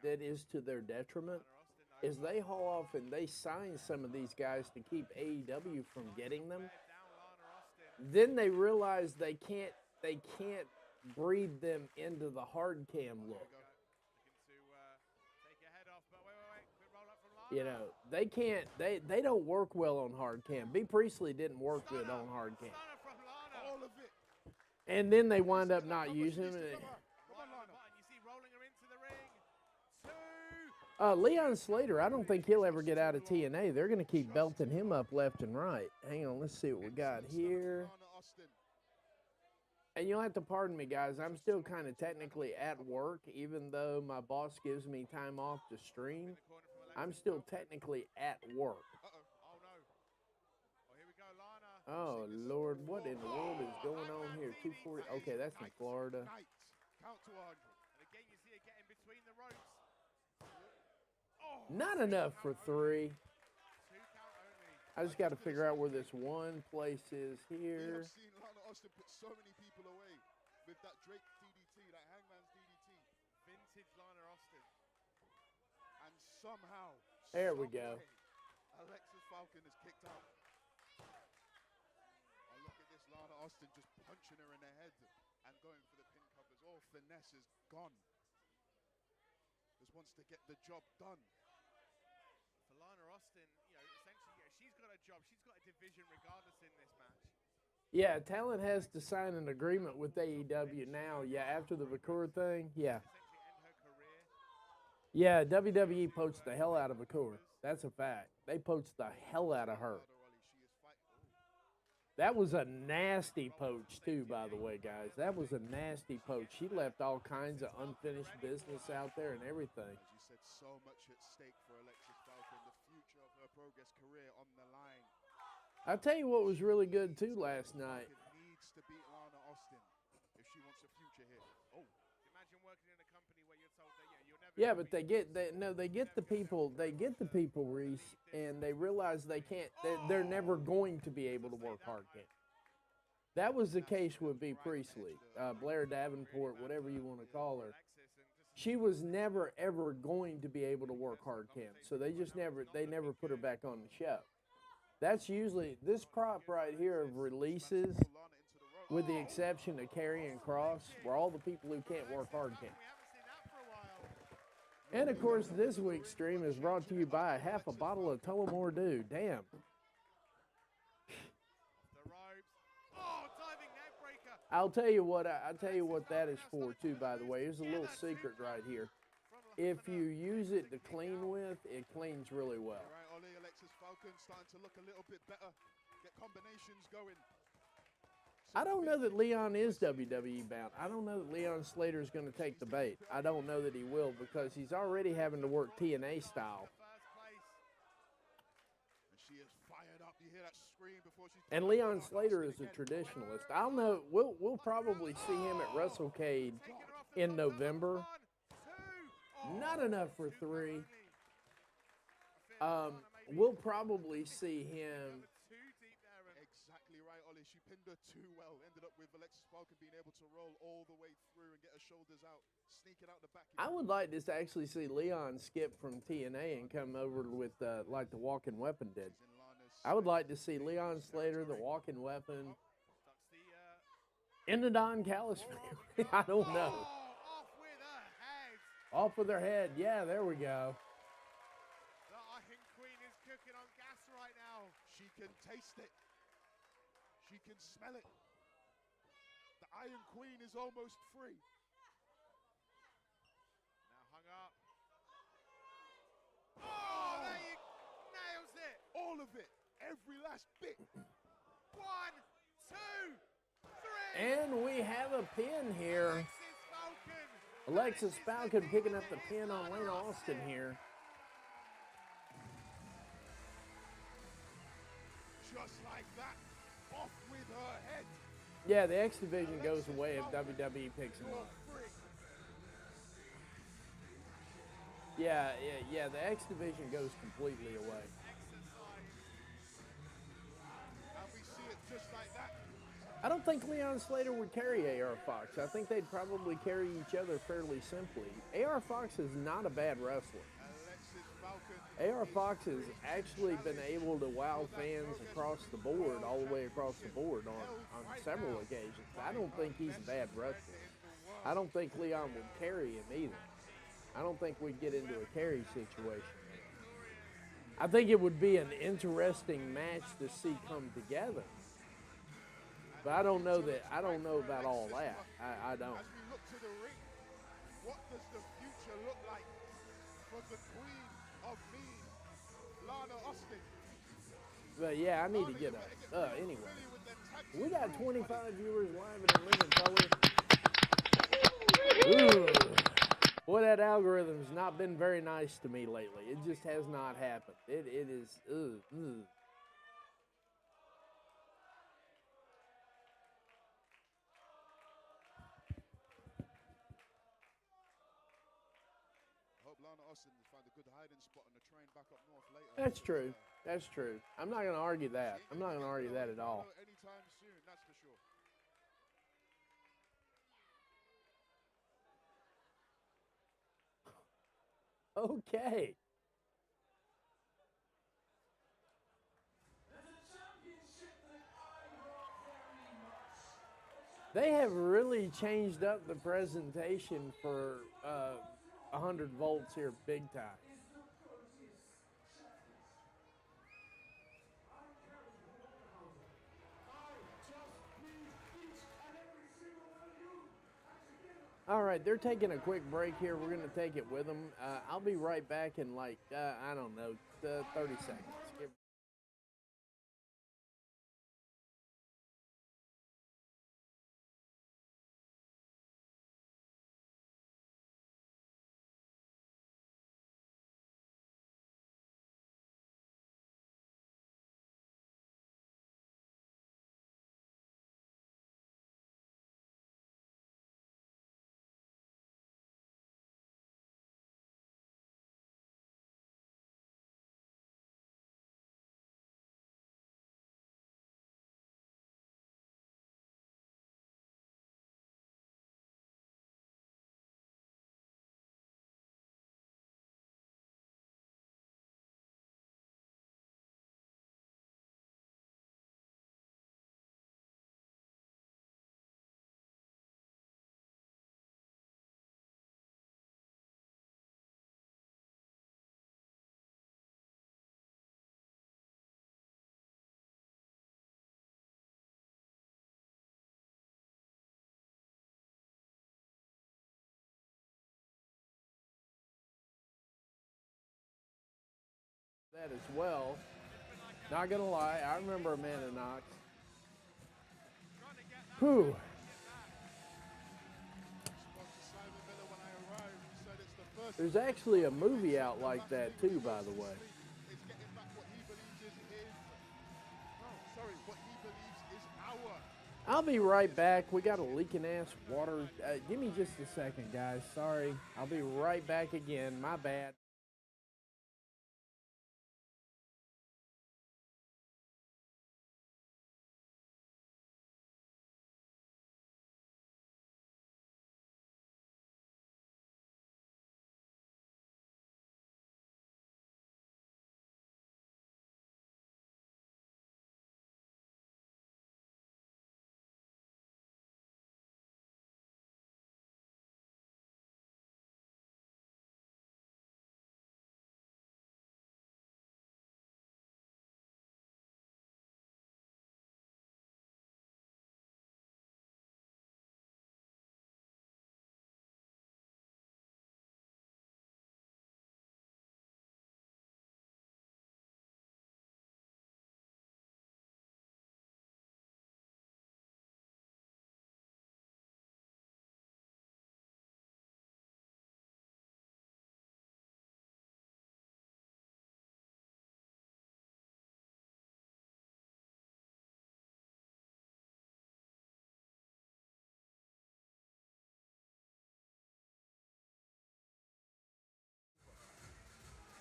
A: that is to their detriment is they haul off and they sign some of these guys to keep AEW from getting them. Then they realize they can't breed them into the hard cam look. You know, they can't, they don't work well on hard cam. B. Priestley didn't work good on hard cam. And then they wind up not using him. Leon Slater, I don't think he'll ever get out of TNA. They're going to keep belting him up left and right. Hang on, let's see what we got here. And you'll have to pardon me, guys. I'm still kind of technically at work, even though my boss gives me time off to stream. I'm still technically at work. Oh, Lord, what in the world is going on here? 240. Okay, that's in Florida. Not enough for 3. I just got to figure out where this one place is here.
B: I've seen Lana Austin put so many people away with that Drake DDT, that Hangman's DDT. Vintage Lana Austin. And somehow,
A: there we go.
B: Alexis Falcon is kicked out. Oh, look at this, Lana Austin just punching her in the head and going for the pin covers. All finesse is gone. Just wants to get the job done.
C: For Lana Austin, you know, essentially, she's got a job. She's got a division regardless in this match.
A: Yeah, talent has to sign an agreement with AEW now. Yeah, after the Vakur thing, yeah. Yeah, WWE poached the hell out of Vakur. That's a fact. They poached the hell out of her. That was a nasty poach, too, by the way, guys. That was a nasty poach. She left all kinds of unfinished business out there and everything.
B: As you said, so much at stake for Alexis Falcon. The future of her Progress career on the line.
A: I'll tell you what was really good, too, last night.
B: Needs to beat Lana Austin if she wants a future here. Oh.
C: Imagine working in a company where you're told that, yeah, you'll never.
A: Yeah, but they get the people, Reese, and they realize they can't. They're never going to be able to work hard cam. That was the case with B. Priestley, Blair Davenport, whatever you want to call her. She was never ever going to be able to work hard cam, so they never put her back on the show. That's usually this prop right here of releases, with the exception of Karrion Kross, were all the people who can't work hard cam. And of course, this week's stream is brought to you by half a bottle of Tullamore Dew. Damn. I'll tell you what that is for too. By the way, here's a little secret right here. If you use it to clean with, it cleans really well.
B: All right, Ollie, Alexis Falcon starting to look a little bit better. Get combinations going.
A: I don't know that Leon is WWE bound. I don't know that Leon Slater is going to take the bait. I don't know that he will because he's already having to work TNA style.
B: She is fired up. You hear that scream before she's.
A: And Leon Slater is a traditionalist. I'll know. We'll probably see him at WrestleCade in November. Not enough for 3. We'll probably see him.
B: Exactly right, Ollie. She pinned her too well. Ended up with Alexis Falcon being able to roll all the way through and get her shoulders out, sneaking out the back.
A: I would like to actually see Leon skip from TNA and come over with like the Walking Weapon did.
B: In Lana's
A: I would like to see Leon Slater, the walking weapon,
C: Ducks the
A: in the Don Callis family. I don't know.
C: off with her head.
A: Off with their head. Yeah, there we go.
C: The Iron Queen is cooking on gas right now.
B: She can taste it. She can smell it. The Iron Queen is almost free.
C: Now hung up. Oh, there you nails it.
B: All of it. Every last bit.
C: 1, 2, 3.
A: And we have a pin here.
C: Falcon.
A: Alexis Falcon picking up the pin on Lena Austin here.
B: Just like that. Off with her head.
A: Yeah, the X Division goes away if WWE picks him up. Yeah, the X Division goes completely away.
B: And we see it just like that.
A: I don't think Leon Slater would carry AR Fox. I think they'd probably carry each other fairly simply. AR Fox is not a bad wrestler.
B: Alexis Falcon.
A: AR Fox has actually been able to wow fans across the board, all the way across the board on several occasions. I don't think he's a bad wrestler. I don't think Leon would carry him either. I don't think we'd get into a carry situation. I think it would be an interesting match to see come together. But I don't know about all that. I don't.
B: As we look to the ring, what does the future look like for the Queen of Mean, Lana Austin?
A: But yeah, I need to get a anyway. We got 25 viewers live and in living color. Ooh. Boy, that algorithm's not been very nice to me lately. It just has not happened. It is, ugh.
B: I hope Lana Austin find a good hiding spot on the train back up north later.
A: That's true. That's true. I'm not going to argue that. I'm not going to argue that at all.
B: Anytime soon, that's for sure.
A: Okay. They have really changed up the presentation for 100 volts here big time. All right, they're taking a quick break here. We're going to take it with them. I'll be right back in like, I don't know, 30 seconds. That as well. Not gonna lie, I remember Amanda Knox. Whew. There's actually a movie out like that too, by the way. I'll be right back. We got a leaking ass water. Give me just a second, guys. Sorry. I'll be right back again. My bad.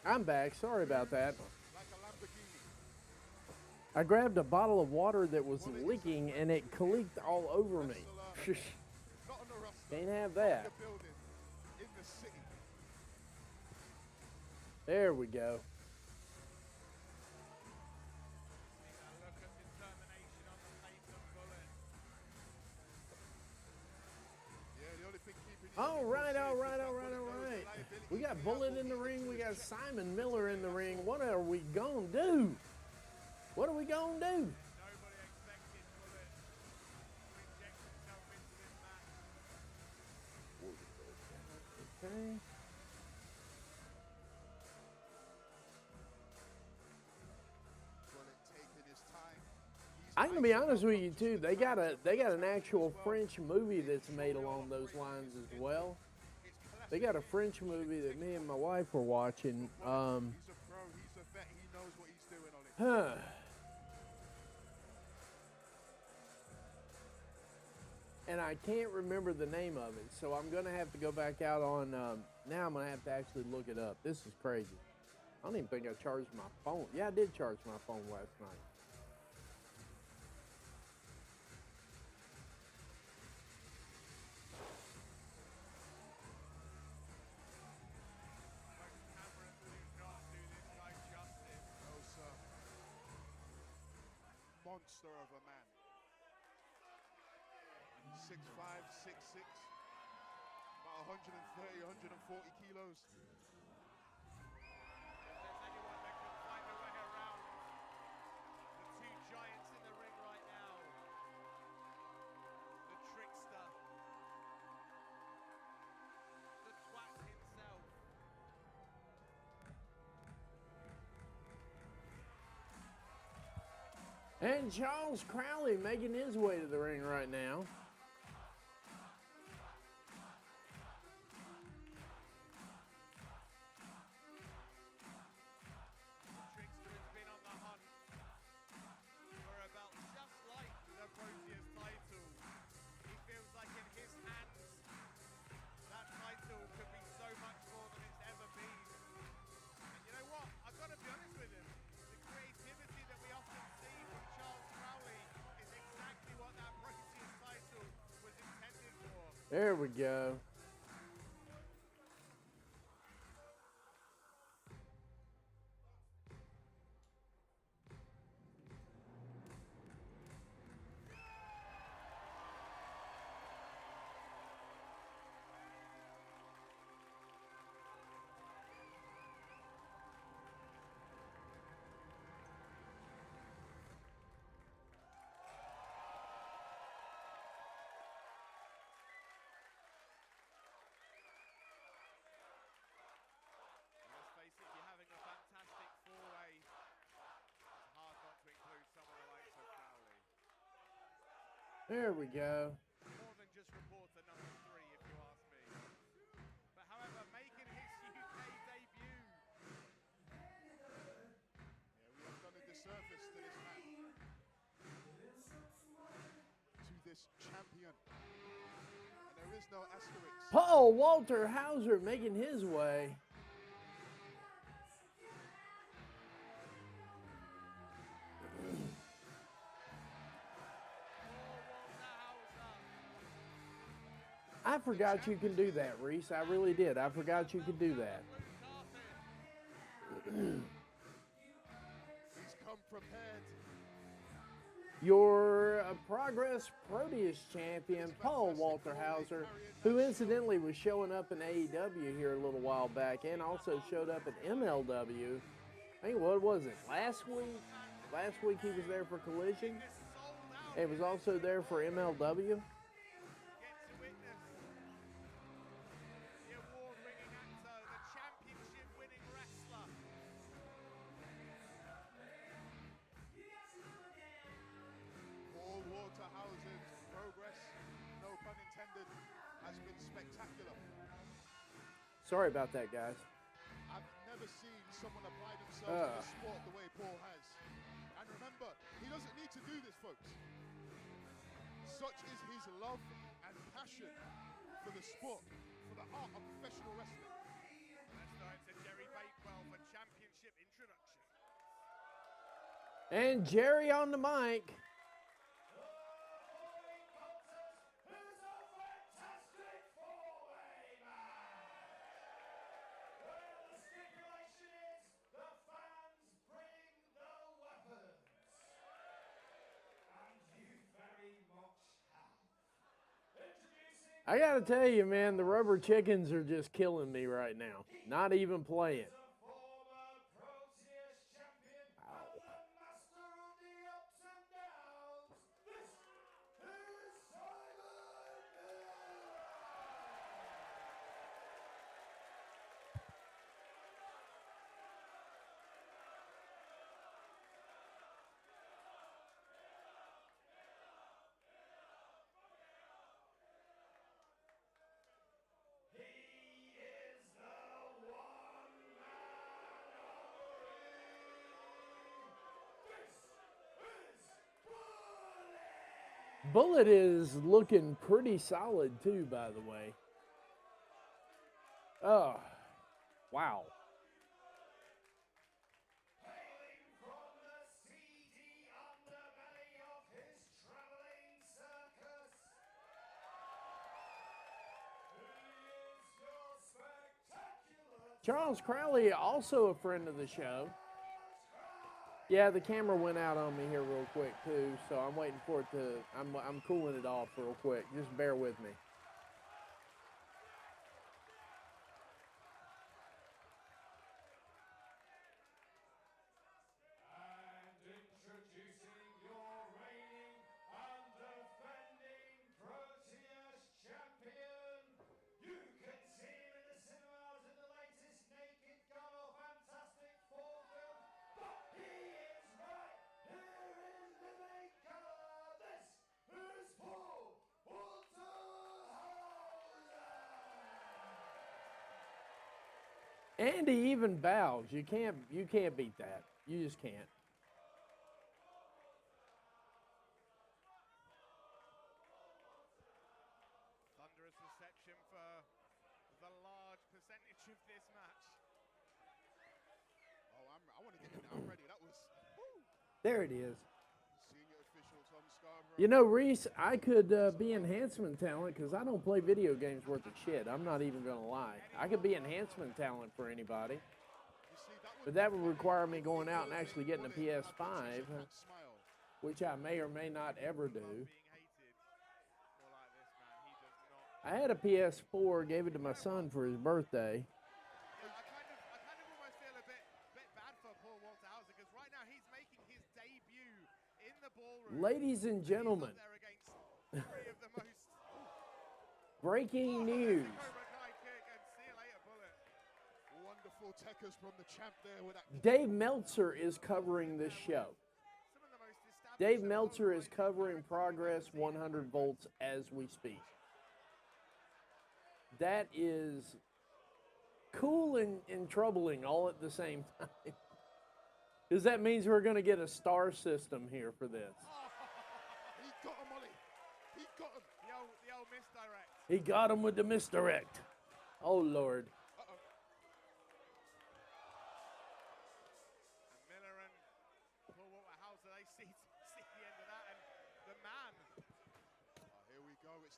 A: I'm back. Sorry about that.
B: Like a Lamborghini.
A: I grabbed a bottle of water that was leaking and it leaked all over me.
B: Not on the roster.
A: Can't have
B: Not in
A: that.
B: the building. In the city.
A: There we go.
C: See that look of determination on the face of Bullet.
B: Yeah, the only thing keeping you
A: All
B: people
A: right,
B: safe
A: all
B: is
A: right,
B: that
A: all right,
B: Bullet
A: all
B: knows the
A: right.
B: liability
A: We got
B: he
A: Bullet
B: has
A: in the
B: will
A: ring.
B: get
A: We
B: to
A: got
B: his chest.
A: Simon Miller in the ring. What are we gonna do? What are we gonna do?
C: Nobody expected Bullet to inject himself into this match.
A: Okay.
B: Bullet taking his time. He's
A: I'm gonna be
B: icing
A: honest
B: out
A: with
B: not
A: you
B: just
A: too.
B: the
A: They got
B: crowds,
A: they got an
B: but the
A: actual
B: tactics as well.
A: French movie that's
B: Making
A: made
B: sure
A: along
B: you're
A: those
B: operating
A: lines
B: his
A: as
B: engine.
A: well.
B: It's
A: They
B: classic
A: got a
B: in
A: French
B: Bullet
A: movie that me and my
B: Sicko.
A: wife were watching.
B: Bullet, he's a pro, he's a vet, he knows what he's doing on it.
A: Huh. And I can't remember the name of it, so I'm gonna have to go back out on. Now I'm gonna have to actually look it up. This is crazy. I don't even think I charged my phone. Yeah, I did charge my phone last night.
C: Most cameras do not do this guy justice.
B: No, sir. Monster of a man. 6'5", 6'6", about 130, 140 kilos.
C: If there's anyone that can find a way around the two giants in the ring right now, the trickster, the twat himself.
A: And Charles Crowley making his way to the ring right now.
C: The trickster has been on the hunt for a belt just like the Proteus title. He feels like in his hands that title could be so much more than it's ever been. And you know what? I've got to be honest with him. The creativity that we often see from Charles Crowley is exactly what that Proteus title was intended for.
A: There we go.
C: Let's face it, you're having a fantastic four-way. It's hard not to include someone the likes of Crowley.
A: There we go.
C: More than just reporter number 3, if you ask me. But however, making his UK debut.
B: Yeah, we have done a disservice to this man. To this champion. And there is no asterisk.
A: Paul Walter Hauser making his way. I forgot you can do that, Reese. I really did. I forgot you could do that.
B: He's come prepared.
A: Your Progress Proteus champion, Paul Walter Hauser, who incidentally was showing up in AEW here a little while back and also showed up at MLW. I think, what was it, last week? Last week he was there for Collision. He was also there for MLW.
C: Get to witness the award-winning actor, the championship-winning wrestler.
B: Paul Waterhausen's progress, no pun intended, has been spectacular.
A: Sorry about that, guys.
B: I've never seen someone apply themselves to the sport the way Paul has. And remember, he doesn't need to do this, folks. Such is his love and passion for the sport, for the art of professional wrestling.
C: Let's throw it to Jerry Bakewell for
A: And Jerry on the mic. I gotta tell you, man, the rubber chickens are just killing me right now. Not even playing. Bullet is looking pretty solid too, by the way. Oh, wow. Charles Crowley, also a friend of the show. Yeah, the camera went out on me here real quick too, so I'm waiting for it to. I'm cooling it off real quick. Just bear with me. And he even bows. You can't beat that. You just can't.
C: Thunderous reception for the large percentage of this match.
B: Oh, I want to get in there. I'm ready. That was. Woo.
A: There it is.
B: Senior official Tom Scarborough.
A: You know, Reese, I could be enhancement talent because I don't play video games worth of shit. I'm not even going to lie. I could be enhancement talent for anybody. But that would require me going out and actually getting a PS5, which I may or may not ever do. I had a PS4, gave it to my son for his birthday.
C: I kind of almost feel a bit bad for Paul Walter Hauser because right now he's making his debut in the ballroom.
A: Ladies and gentlemen, breaking news.
B: Wonderful techers from the champ there with that.
A: Dave Meltzer is covering this show. Dave Meltzer is covering Progress 100 volts as we speak. That is cool and troubling all at the same time. Because that means we're going to get a star system here for this.
B: He got him, Ollie. He got him.
C: The old misdirect.
A: He got him with the misdirect. Oh, Lord.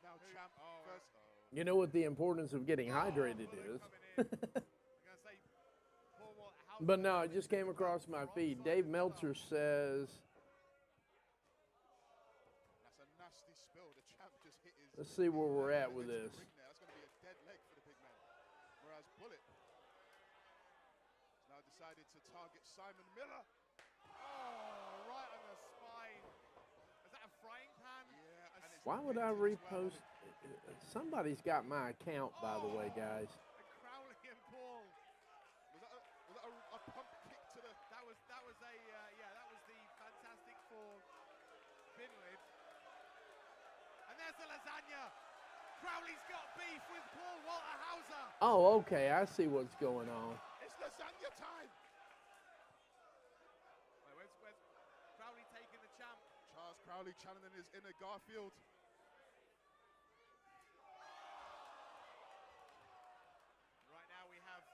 B: Now champ first.
A: You know what the importance of getting hydrated is. But no, it just came across my feed. Dave Meltzer says.
B: That's a nasty spill. The champ just hit his.
A: Let's see where we're at with this.
B: That's going to be a dead leg for the big man. Whereas Bullet has now decided to target Simon Miller.
C: Oh, right on the spine. Is that a frying pan?
B: Yeah.
A: Why would I repost? Somebody's got my account, by the way, guys.
C: Crowley and Paul.
B: Was that a pump kick to the?
C: That was the Fantastic Four Binlid. And there's the lasagna. Crowley's got beef with Paul Walter Hauser.
A: Oh, okay. I see what's going on.
B: It's lasagna time.
C: Wait, where's Crowley taking the champ?
B: Charles Crowley channeling his inner Garfield.
C: Right now we have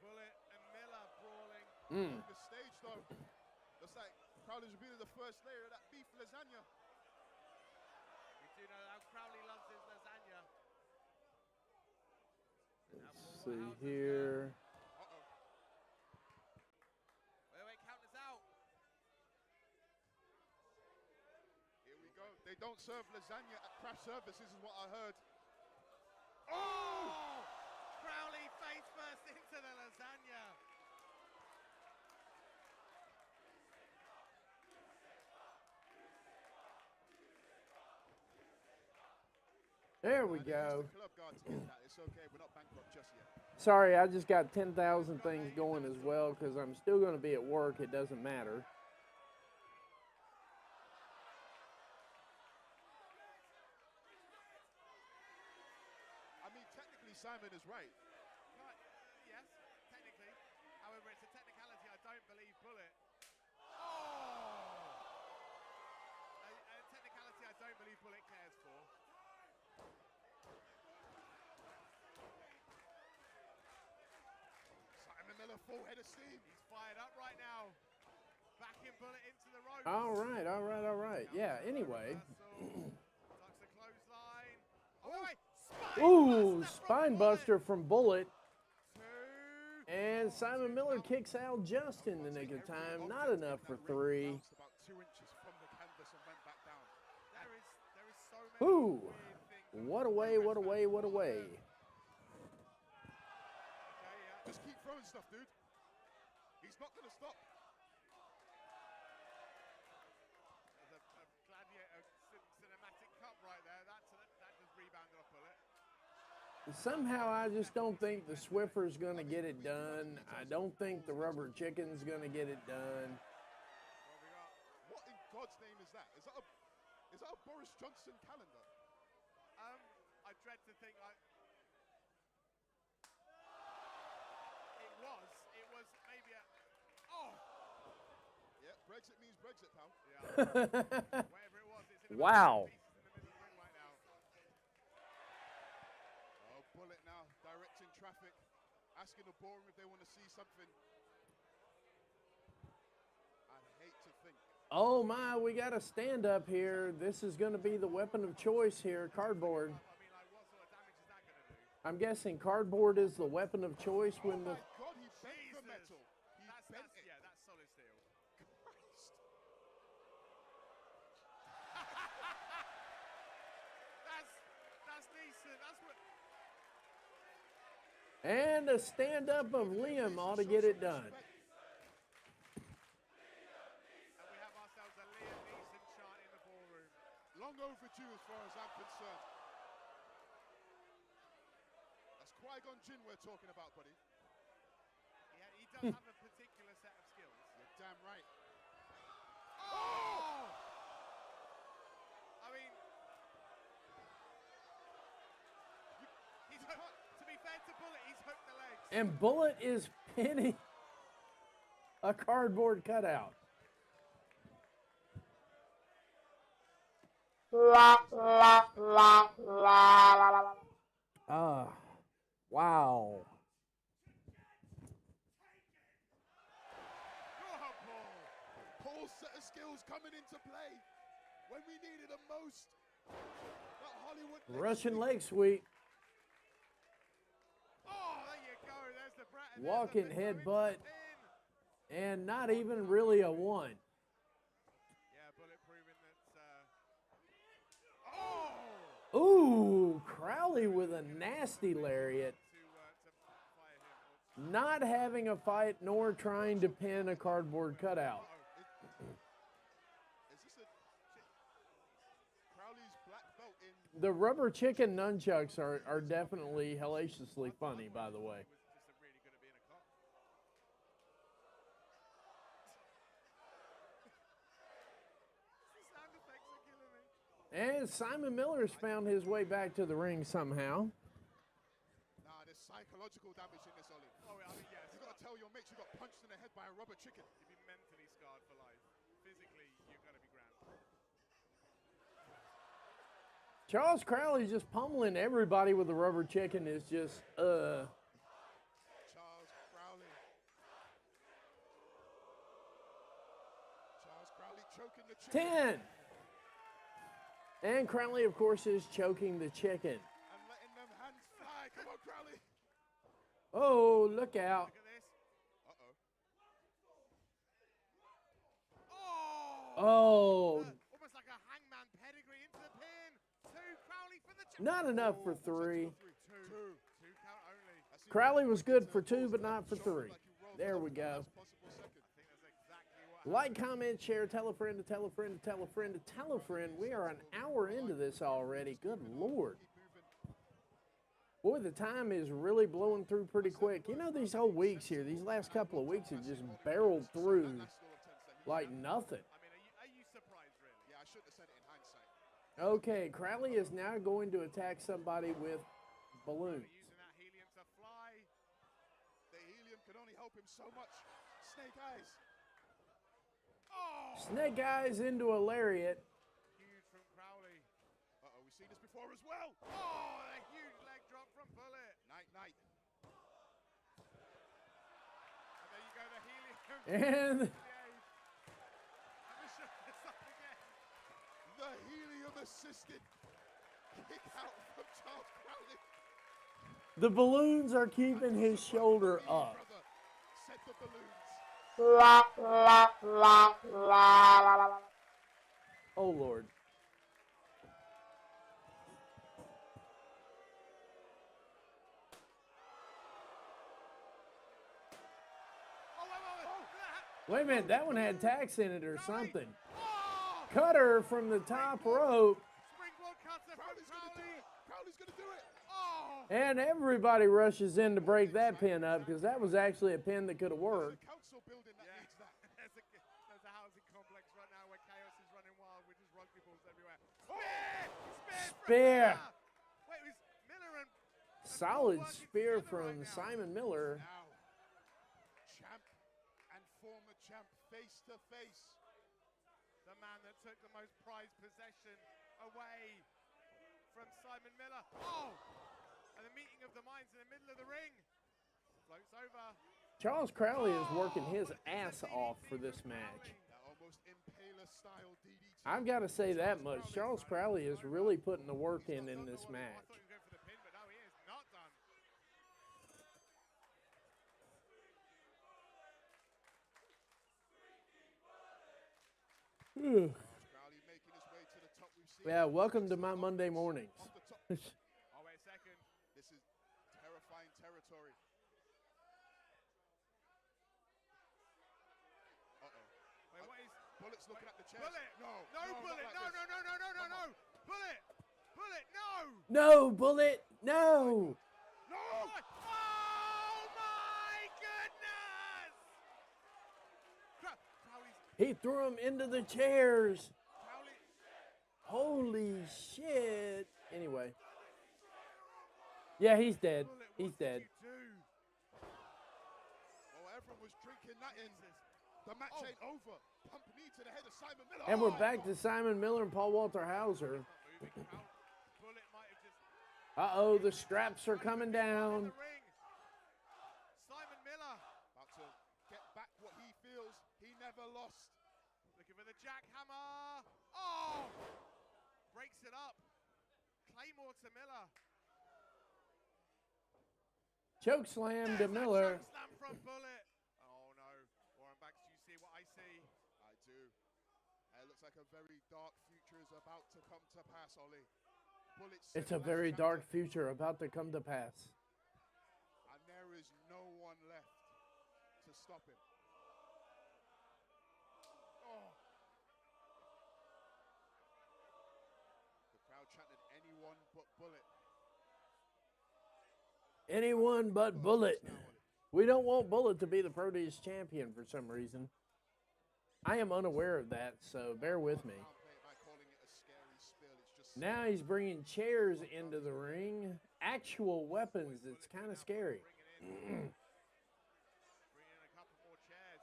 C: Bullet and Miller brawling.
B: On the stage though, looks like Crowley's revealing the first layer of that beef lasagna.
C: We do know how Crowley loves his lasagna.
A: Let's see here.
B: Uh-oh.
C: Wait, count us out.
B: Here we go. They don't serve lasagna at craft services, is what I heard. Oh!
C: Crowley face first into the lasagna.
A: There we
B: They
A: go.
B: used the club guard to get that. It's okay. We're not bankrupt just yet.
A: Sorry, I just got 10,000 things going as well because I'm still going to be at work. It doesn't matter.
B: I mean, technically, Simon is right.
C: Right, yes, technically. However, it's a technicality I don't believe Bullet. Oh! A technicality I don't believe Bullet cares for.
B: Simon Miller, full head of steam.
C: He's fired up right now. Backing Bullet into the ropes.
A: All right, all right, all right. Yeah, anyway.
C: Tucks the clothesline. Oh, wait.
A: Ooh, spine buster from Bullet. And Simon Miller kicks out just in the nick of time. Not enough for 3.
B: About 2 inches from the canvas and went back down.
C: There is so many
A: Ooh,
C: weird things.
A: what a way, what a way, what a way.
C: Okay, yeah.
B: Just keep throwing stuff, dude. He's not going to stop.
C: There's a gladiator cinematic cup right there. That just rebounded off Bullet.
A: Somehow I just don't think the Swiffer's going to get it done. I don't think the Rubber Chicken's going to get it done.
C: What we got?
B: What in God's name is that? Is that a Boris Johnson calendar?
C: I dread to think It was maybe a. Oh!
B: Yeah, Brexit means Brexit, pal.
C: Yeah. Whatever it was, it's in the
A: Wow.
C: pieces in the middle of the ring right now.
B: Oh, Bullet now, directing traffic, asking the ballroom if they want to see something. I hate to think.
A: Oh my, we got a stand up here. This is going to be the weapon of choice here, cardboard.
C: I mean, like, what sort of damage is that going to do?
A: I'm guessing cardboard is the weapon of choice when
B: Oh
A: the...
B: my God, he bent the metal. He bent it.
C: Yeah, that's solid steel.
B: Christ.
C: That's decent. That's what.
A: And a stand up of Liam ought to get it done.
C: And we have ourselves a Liam Neeson chant in the ballroom.
B: Long overdue as far as I'm concerned. That's Qui-Gon Jinn we're talking about, buddy.
C: Yeah, he does have a particular set of skills.
B: You're damn right.
C: Oh! I mean, he's hooked, to be fair to Bullet, he's hooked the legs.
A: And Bullet is pinning a cardboard cutout. Wow.
C: Oh, Paul.
B: Paul's set of skills coming into play when we needed them most. That Hollywood
A: Russian leg sweep.
C: Oh, there you go. There's the brat.
A: Walking
C: there's the
A: headbutt. And not even really a 1.
C: Yeah, Bullet proving that. Oh!
A: Ooh, Crowley with a nasty lariat.
C: To fire him.
A: Not having a fight nor trying to pin a cardboard cutout.
B: Is this a Crowley's black belt in?
A: The Rubber Chicken nunchucks are definitely hellaciously funny, by the way.
C: He was just really good at being a cop. The sound effects are killing me.
A: And Simon Miller's found his way back to the ring somehow.
B: Nah, there's psychological damage in this, Ollie.
C: Oh, I mean, yes.
B: You got to tell your mates you got punched in the head by a rubber chicken.
C: You'd be mentally scarred for life. Physically, you're going to be grand.
A: Charles Crowley just pummeling everybody with the Rubber Chicken is just,
B: Charles Crowley. Charles Choking the chicken.
A: 10. And Crowley, of course, is choking the chicken.
B: And letting them hands fly. Come on, Crowley.
A: Oh, look out.
C: Look at this.
B: Uh-oh.
C: Oh!
A: Oh,
C: Almost like a hangman pedigree into the pin. 2, Crowley for the
A: not enough for 3.
C: 2 count only.
A: Crowley was good for 2, but not for 3. There we go.
C: I think that's exactly what
A: Like, comment, share, tell a friend to tell a friend to tell a friend to tell a friend. We are an hour into this already. Good Lord. Boy, the time is really blowing through pretty quick. You know, these whole weeks here, these last couple of weeks have just barreled through like nothing.
C: I mean, are you surprised, really?
B: Yeah, I shouldn't have said it in hindsight.
A: Okay, Crowley is now going to attack somebody with balloons.
C: Using that helium to fly.
B: The helium can only help him so much. Snake eyes. Oh!
A: Snake eyes into a lariat.
C: Huge from Crowley.
B: Uh-oh, we've seen this before as well.
C: Oh, a huge leg drop from Bullet.
B: Night, night.
C: And there you go, the helium.
A: And
C: And the shoulders up again.
B: The helium-assisted kick out from Charles Crowley.
A: the balloons are keeping his shoulder up.
B: Brother, set the balloons.
A: Oh, Lord. Wait a minute, that one had tax in it or something.
C: Oh!
A: Cutter from the top rope,
C: Springboard cutter from
B: Crowley's gonna do
C: Crowley.
B: it. Crowley's gonna do it.
C: Oh!
A: and everybody rushes in to break that pin up because that was actually a pin that could have
B: There's
A: worked.
B: a council building that needs that.
C: There's a housing complex right now where chaos is running wild with just rugby balls everywhere.
B: Oh!
A: Spear.
C: Spear! Wait, it was Miller and
A: Solid
C: working
A: spear
C: together
A: from
C: right now.
A: Simon Miller.
B: Now, champ and former champ face to face.
C: the man that took the most prized possession away from Simon Miller. Oh! And the meeting of the minds in the middle of the ring. Floats over.
A: Charles Crowley is working his ass off for this match.
B: That almost impaler style DDT.
A: I've got to say that much. Charles Crowley is really putting the work in this
C: I
A: match.
C: thought he was going for the pin, but no, he is not done.
B: Crowley making his way to the top. We've seen
A: Yeah, welcome to my Monday mornings.
B: off the top.
C: Oh, wait a second.
B: This is terrifying territory. Uh-oh.
C: Wait, what is...
B: Bullet's looking at the chest.
C: Bullet!
B: No,
C: No, Bullet!
B: not like
C: No,
B: this.
C: no, no, no, no, no, no! Bullet! Bullet, no!
A: No, Bullet, no.
B: No!
C: Oh, my goodness! Crowley's...
A: He threw him into the chairs.
C: Crowley...
A: Holy shit. Anyway. Yeah, he's dead.
C: Bullet,
A: He's
C: what did
A: dead.
C: you do?
B: Oh, everyone was drinking that in. The match ain't over. Pump knee to the head of Simon Miller.
A: And we're
B: Oh!
A: back to Simon Miller and Paul Walter Hauser.
C: Not moving. Bullet might have just...
A: Uh-oh, the straps are coming down.
C: The ring. Simon Miller
B: About to get back what he feels he never lost.
C: looking for the jackhammer. Oh! Breaks it up. Claymore to Miller.
A: Choke slam to
C: There's that
A: Miller.
C: choke slam from Bullet. Oh no. Warren Banks, do you see what I see?
B: I do. It looks like a very dark future is about to come to pass, Ollie. Bullets.
A: It's a very dark future about to come to pass.
B: And there is no one left to stop him. Oh. The crowd chanted anyone but Bullet.
A: Anyone but Bullet. We don't want Bullet to be the Proteus champion for some reason. I am unaware of that, so bear with me.
B: Downplay it by calling it a scary spill. It's just
A: Now he's bringing chairs into the ring. Actual weapons. It's kind of scary.
C: Bringing in a couple more chairs.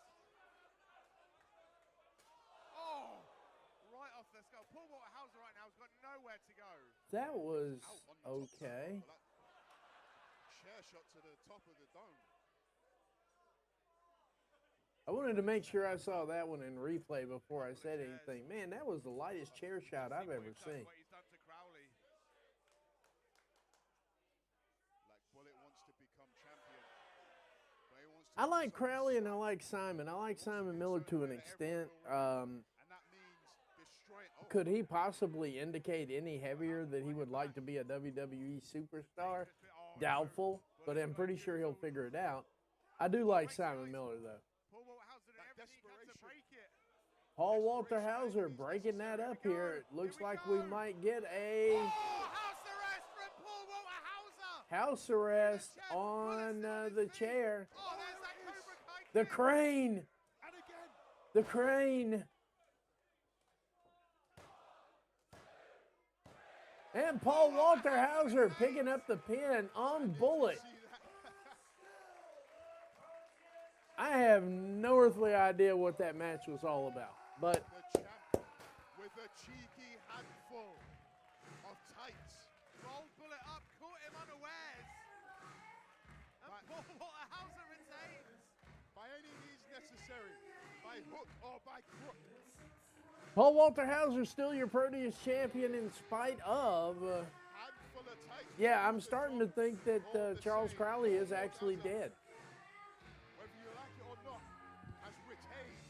C: Oh! Right off the skull. Paul Walter Hauser right now has got nowhere to go.
A: That was
B: out on the top
A: okay.
B: side. Chair shot to the top of the dome.
A: I wanted to make sure I saw that one in replay before I said anything. Man, that was the lightest chair shot I've ever seen.
B: What he's done to Crowley. Like Bullet wants to become champion. But he wants to
A: I like
B: do so
A: Crowley and I
B: slow.
A: like Simon. I like Simon Miller to an extent.
B: And that means destroying.
A: Could he possibly indicate any heavier that he would like to be a WWE superstar? Doubtful, but I'm pretty sure he'll figure it out. I do like Simon Miller, though.
B: Paul Walter Hauser and everything he can to break it.
A: Paul Walter Hauser breaking that up here. It looks like we might get a
B: House arrest from Paul Walter Hauser.
A: house arrest on the chair.
B: Oh, there's that Cobra Kai
A: The
B: kick.
A: crane.
B: And again.
A: The crane. And Paul Walter Hauser picking up the pin on Bullet.
B: See that?
A: I have no earthly idea what that match was all about. But
B: The champ with a cheeky handful of tights.
C: Rolled Bullet up, caught him unawares. And Paul Walter Hauser retains.
B: By any means necessary. By hook or by crook.
A: Paul Walter Hauser still your Proteus champion in spite of...
B: Handful of tights.
A: yeah, I'm starting to think that Charles Crowley is actually dead.
B: Whether you like it or not, has retained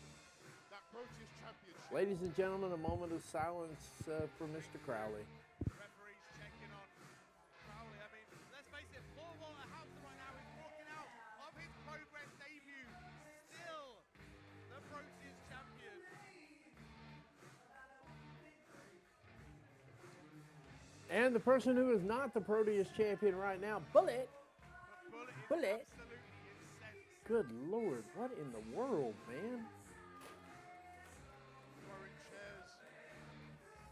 B: that Proteus championship.
A: Ladies and gentlemen, a moment of silence for Mr. Crowley.
C: Referees checking on Crowley. I mean, let's face it, Paul Walter Hauser right now is walking out of his Progress debut. Still the Proteus champion.
A: And the person who is not the Proteus champion right now, Bullet.
C: But Bullet is
A: Bullet.
C: absolutely incensed.
A: Good Lord, what in the world, man?
B: Throwing chairs,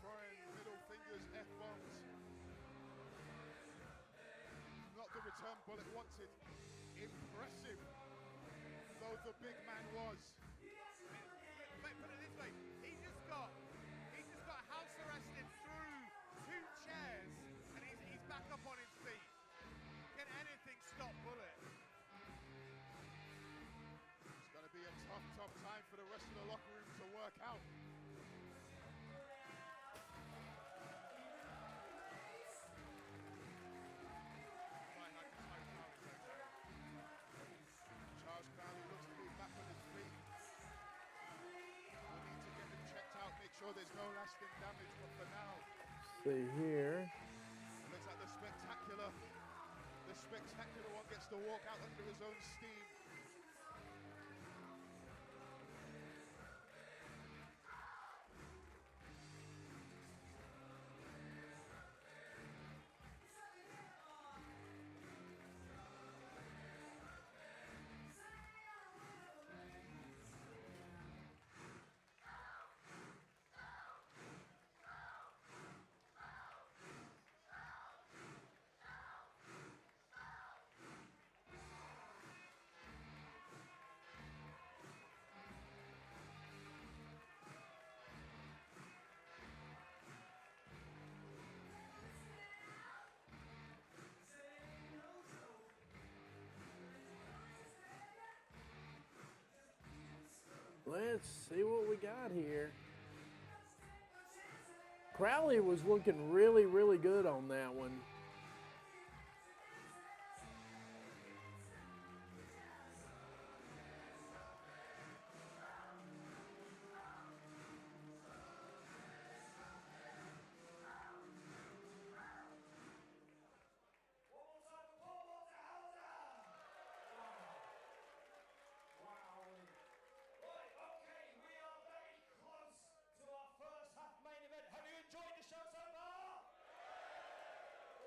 B: throwing middle fingers, F-bombs. Not the return Bullet wanted. Impressive, though the big man was.
C: Put it this way, he just got house arrested through 2 chairs, and he's back up on his feet. Can anything stop Bullet?
B: It's going to be a tough, tough time for the rest of the locker room to work out. Charles Crowley looks to be back on his feet. We need to get him checked out, make sure there's no lasting damage, but for now,
A: See here.
B: it looks like the spectacular one gets to walk out under his own steam.
A: Let's see what we got here. Crowley was looking really, really good on that one.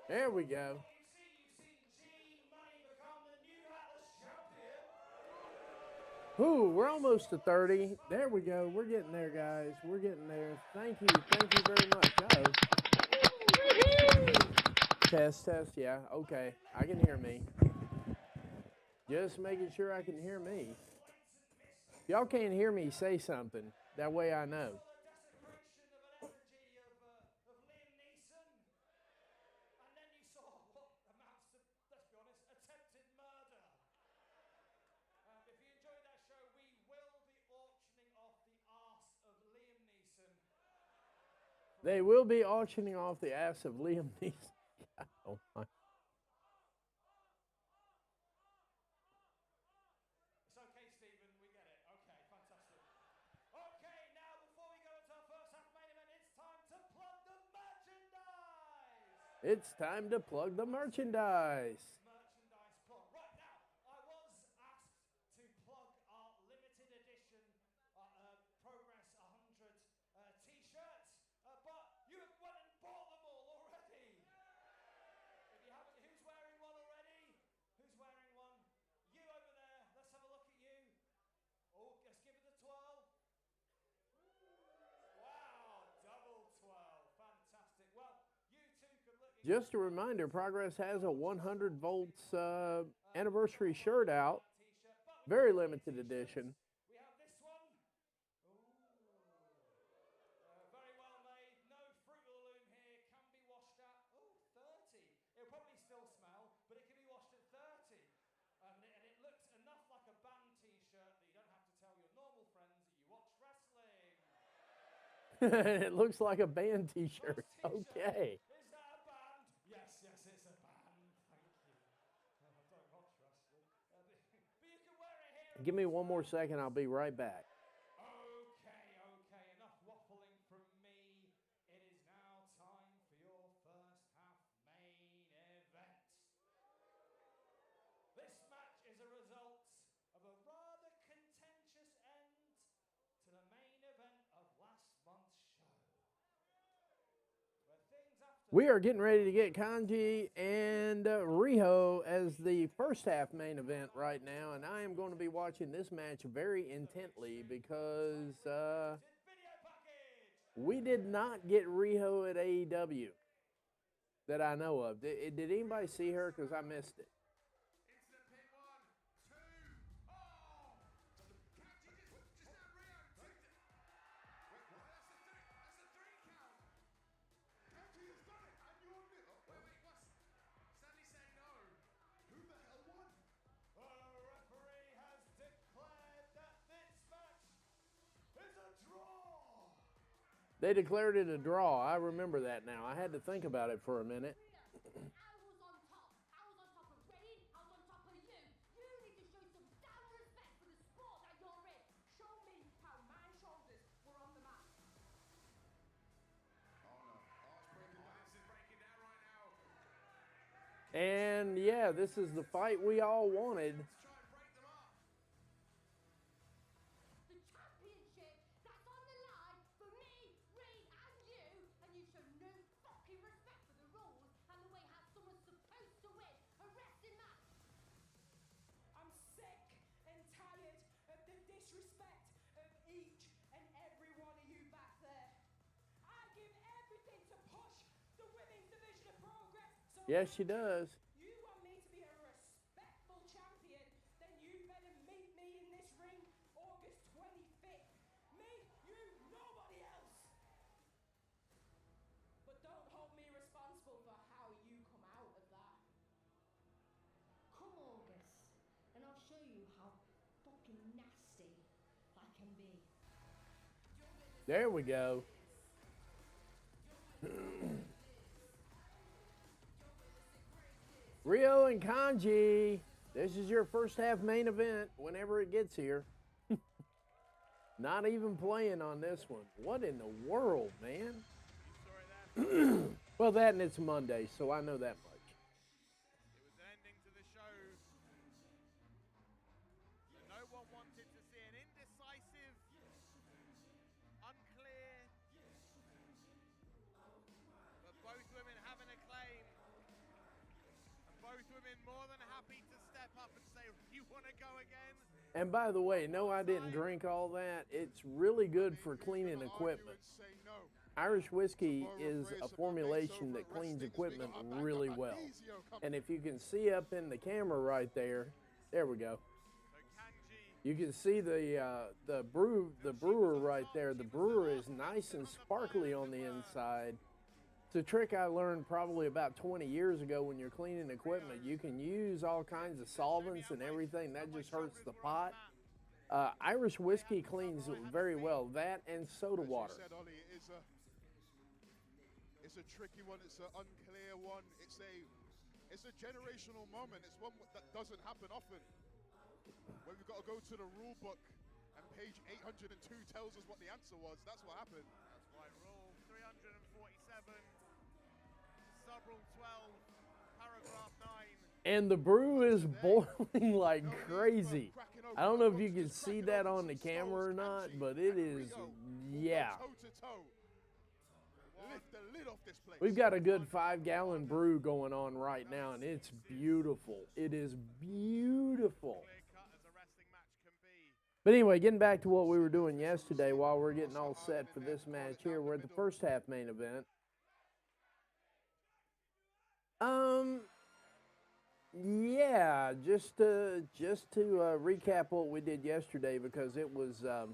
A: There we go. Ooh, we're almost to 30. There we go. We're getting there, guys. We're getting there. Thank you. Thank you very much. Uh-oh. Test, test. Yeah, okay. I can hear me. Just making sure I can hear me. If y'all can't hear me, say something. That way I know.
D: If you enjoyed that show, we will
A: They will be auctioning off the ass of Liam Neeson. Oh my.
D: It's okay, Stephen. We get it. Okay, fantastic. Okay, now before we go into our first half main event, it's time to plug the merchandise.
A: It's time to plug the merchandise.
D: Merchandise plug. Right now, I was asked to plug our limited edition Progress 100 t-shirts, but you have went and bought them all already. If you haven't, who's wearing one already? Who's wearing one? You over there. Let's have a look at you. Oh, let's give it a twirl. Wow, double twirl. Fantastic. Well, you two could look.
A: Just a reminder, Progress has a 100 volts anniversary shirt out. Very limited edition.
D: We have this one. Very well made. No Fruit of the Loom here. Can be washed at 30. It'll probably still smell, but it can be washed at 30. And it looks enough like a band t-shirt that you don't have to tell your normal friends that you watch wrestling.
A: It looks like a band t-shirt. Okay.
D: Is that a band? Yes, it's a band. Thank you. I don't watch wrestling. But you can wear it here.
A: Give me one more second. I'll be right back.
D: Okay. Enough waffling from me. It is now time for your first half main event. This match is a result of a rather contentious end to the main event of last month's show. Where things after
A: We are getting ready to get Kanji and Riho as the first half main event right now, and I am going to be watching this match very intently because
D: video package.
A: we did not get Riho at AEW that I know of. Did anybody see her? Because I missed it.
B: Into the pin, 1, 2. Oh! Kanji just now Rio took the... Wait, what? That's a three count. Kanji has done it, and you're... Oh, wait, what's... Stanley saying no. Who the hell won?
D: The referee has declared that this match is a draw.
A: They declared it a draw. I remember that now. I had to think about it for a minute.
E: I was on top. I was on top of Reign. I was on top of you. You need to show some damn respect for the sport that you're in. Show me how my shoulders were on the mat.
B: Oh, no. Oh, it's breaking down. This is breaking down right now.
A: And yeah, this is the fight we all wanted.
B: Let's try and break them up.
E: The championship that's on the line for me, Reign, and you show no fucking respect for the rules and the way how someone's supposed to win a wrestling match.
F: I'm sick and tired of the disrespect of each and every one of you back there. I give everything to push the women's division of Progress. So
A: Yes, she does.
F: you want me to be a respectful champion, then you better meet me in this ring August 25th. Me, you, nobody else. But don't hold me responsible for how you come out of that.
E: Come August, and I'll show you how fucking nasty I can be.
A: There we go. Rio and Kanji, this is your first half main event whenever it gets here. Not even playing on this one. What in the world, man?
C: You saw it there.
A: Well, that and it's Monday, so I know that much.
C: It was an ending to the show that no one wanted to see. An indecisive, unclear, but both women having a claim. And both women more than happy to step up and say, you want to go again?
A: And by the way, no, I didn't drink all that. It's really good for cleaning equipment. Irish whiskey is a formulation that cleans equipment really well. And if you can see up in the camera right there, there we go.
C: So Kanji,
A: You can see the brewer right there. The brewer is nice and sparkly on the inside. It's a trick I learned probably about 20 years ago when you're cleaning equipment. You can use all kinds of solvents and everything. That just hurts the pot. Irish whiskey cleans very well. That and soda water.
B: Said, Ollie, it is It's a tricky one. It's an unclear one. It's a generational moment. It's one that doesn't happen often. When we've got to go to the rule book and page 802 tells us what the answer was. That's what happened.
C: That's right, rule 347, sub-rule 12, paragraph 9.
A: And the brew is boiling like crazy. I don't know if you can see that on the camera or not, but it is, yeah.
B: Lift the lid off this place.
A: We've got a good 5-gallon brew going on right now, and it's beautiful. It is beautiful.
C: Clear-cut as a wrestling match can be.
A: But anyway, getting back to what we were doing yesterday while we're getting all set for this match here. We're at the first half main event. Yeah, just to recap what we did yesterday, because it was
C: Currently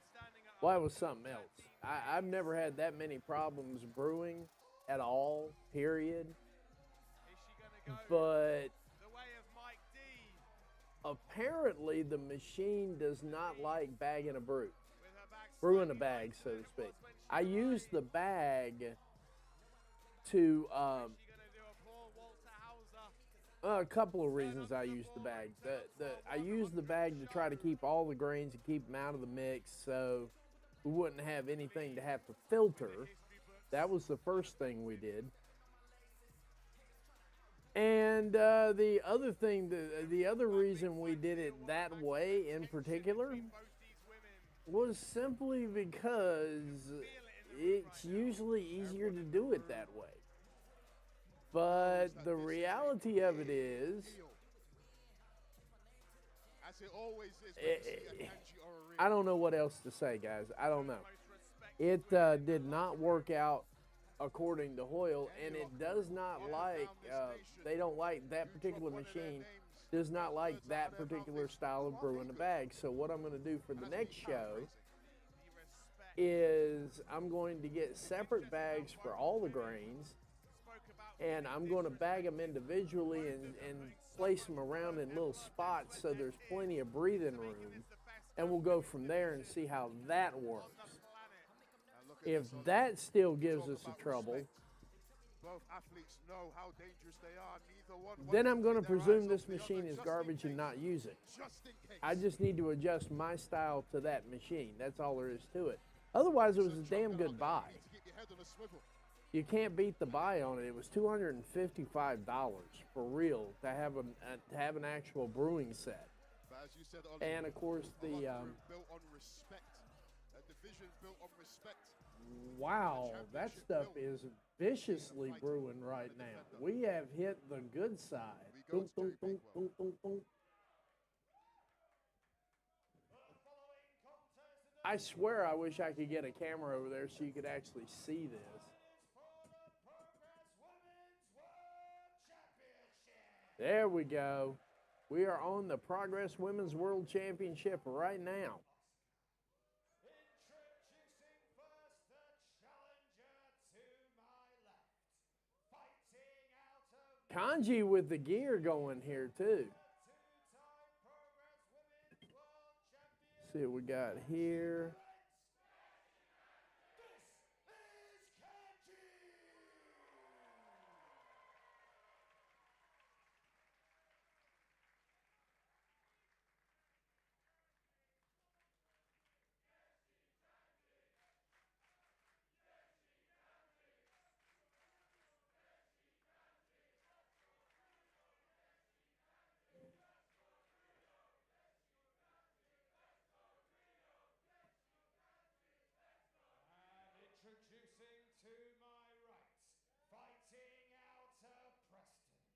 C: standing at
A: well, it was something else. I've never had that many problems brewing at all, period.
C: Is she going to go
A: But
C: the way of Mike D?
A: apparently the machine does not like bagging a brew.
C: With her back
A: Brewing a
C: slightly
A: bag,
C: wider
A: so
C: than
A: to
C: it
A: speak.
C: was when she
A: I used the
C: arrived.
A: bag to
C: Is she going to do a poor Walter Hauser?
A: a couple of reasons I used the bag. I used the bag to try to keep all the grains and keep them out of the mix, so we wouldn't have anything to have to filter. That was the first thing we did. And the other thing, the other reason we did it that way in particular
C: Both these women
A: was simply because it's usually easier to do it that way. But the reality of it is,
B: as it always is when you see a Kanji or a ring.
A: I don't know what else to say, guys. I don't know.
C: most respect
A: It did not work out according to Hoyle, and it does not like, they don't like that particular machine, does not like that particular style of brew in the bag. So what I'm going to do for the next show is I'm going to get separate bags for all the grains, and I'm going to bag them individually and place them around in little spots so there's plenty of breathing room, and we'll go from there and see how that works. If that still gives us a trouble,
B: Both athletes know how dangerous they are. Neither one
A: then
B: wants
A: I'm going to
B: take their
A: presume
B: eyes
A: this
B: off the other,
A: machine is
B: just in
A: garbage and
B: case.
A: not use it.
B: Just in case.
A: I just need to adjust my style to that machine. That's all there is to it. Otherwise, it was a damn good buy.
B: You need to keep your head on a swivel.
A: You can't beat the buy on it. It was $255 for real to have an actual brewing set.
B: But as you said, Ollie,
A: And of course,
B: a
A: the
B: locker room built on respect. A division built on respect.
A: wow, that stuff is viciously brewing right now. We have hit the good side. Boom, boom, boom, boom, boom, boom. I swear I wish I could get a camera over there so you could actually see this. There we go. We are on the Progress Women's World Championship right now.
D: Introducing first the challenger to my left. Fighting out of
A: Kanji with the gear going here too.
D: two-time Progress Women's World Champion.
A: See what we got here.
D: This is Kanji. And introducing to my right, fighting out of Preston.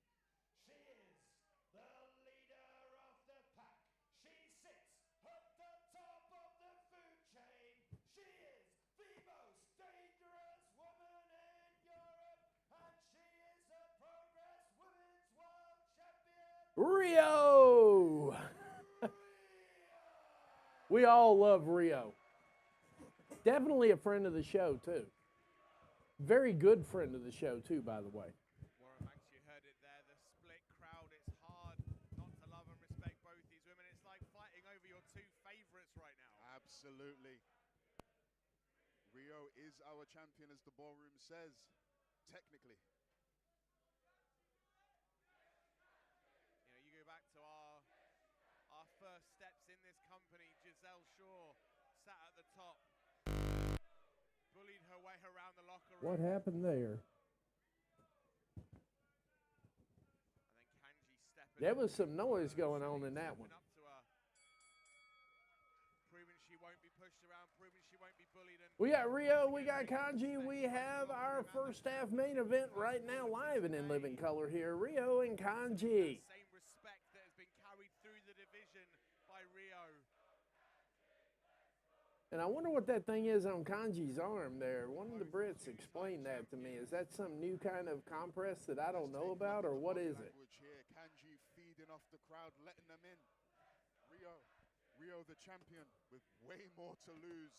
D: She is the leader of the pack. She sits at the top of the food chain. She is the most dangerous woman in Europe, and she is a Progress Women's World Champion.
A: Rio! We all love Rio. Definitely a friend of the show, too. Very good friend of the show, too, by the way.
C: Warren Banks, you heard it there, the split crowd. It's hard not to love and respect both these women. It's like fighting over your two favorites right now.
B: Absolutely. Rio is our champion, as the ballroom says, technically.
C: You know, you go back to our first steps in this company. Giselle Shaw sat at the top, bullied her way around the locker room.
A: What happened there?
C: And then Kanji stepping
A: There
C: up,
A: was some noise going on in that
C: stepping
A: one.
C: up to her, proving she won't be pushed around, proving she won't be bullied. And
A: We got Rio, we got Kanji, we have our first half main event right now live and in living color here. Rio and Kanji.
C: same respect that has been carried through the division by Rio.
A: And I wonder what that thing is on Kanji's arm there. One of the Brits explained that to me. Is that some new kind of compress that I don't know about, or what is it?
B: Here. Kanji feeding off the crowd, letting them in. Rio the champion with way more to lose.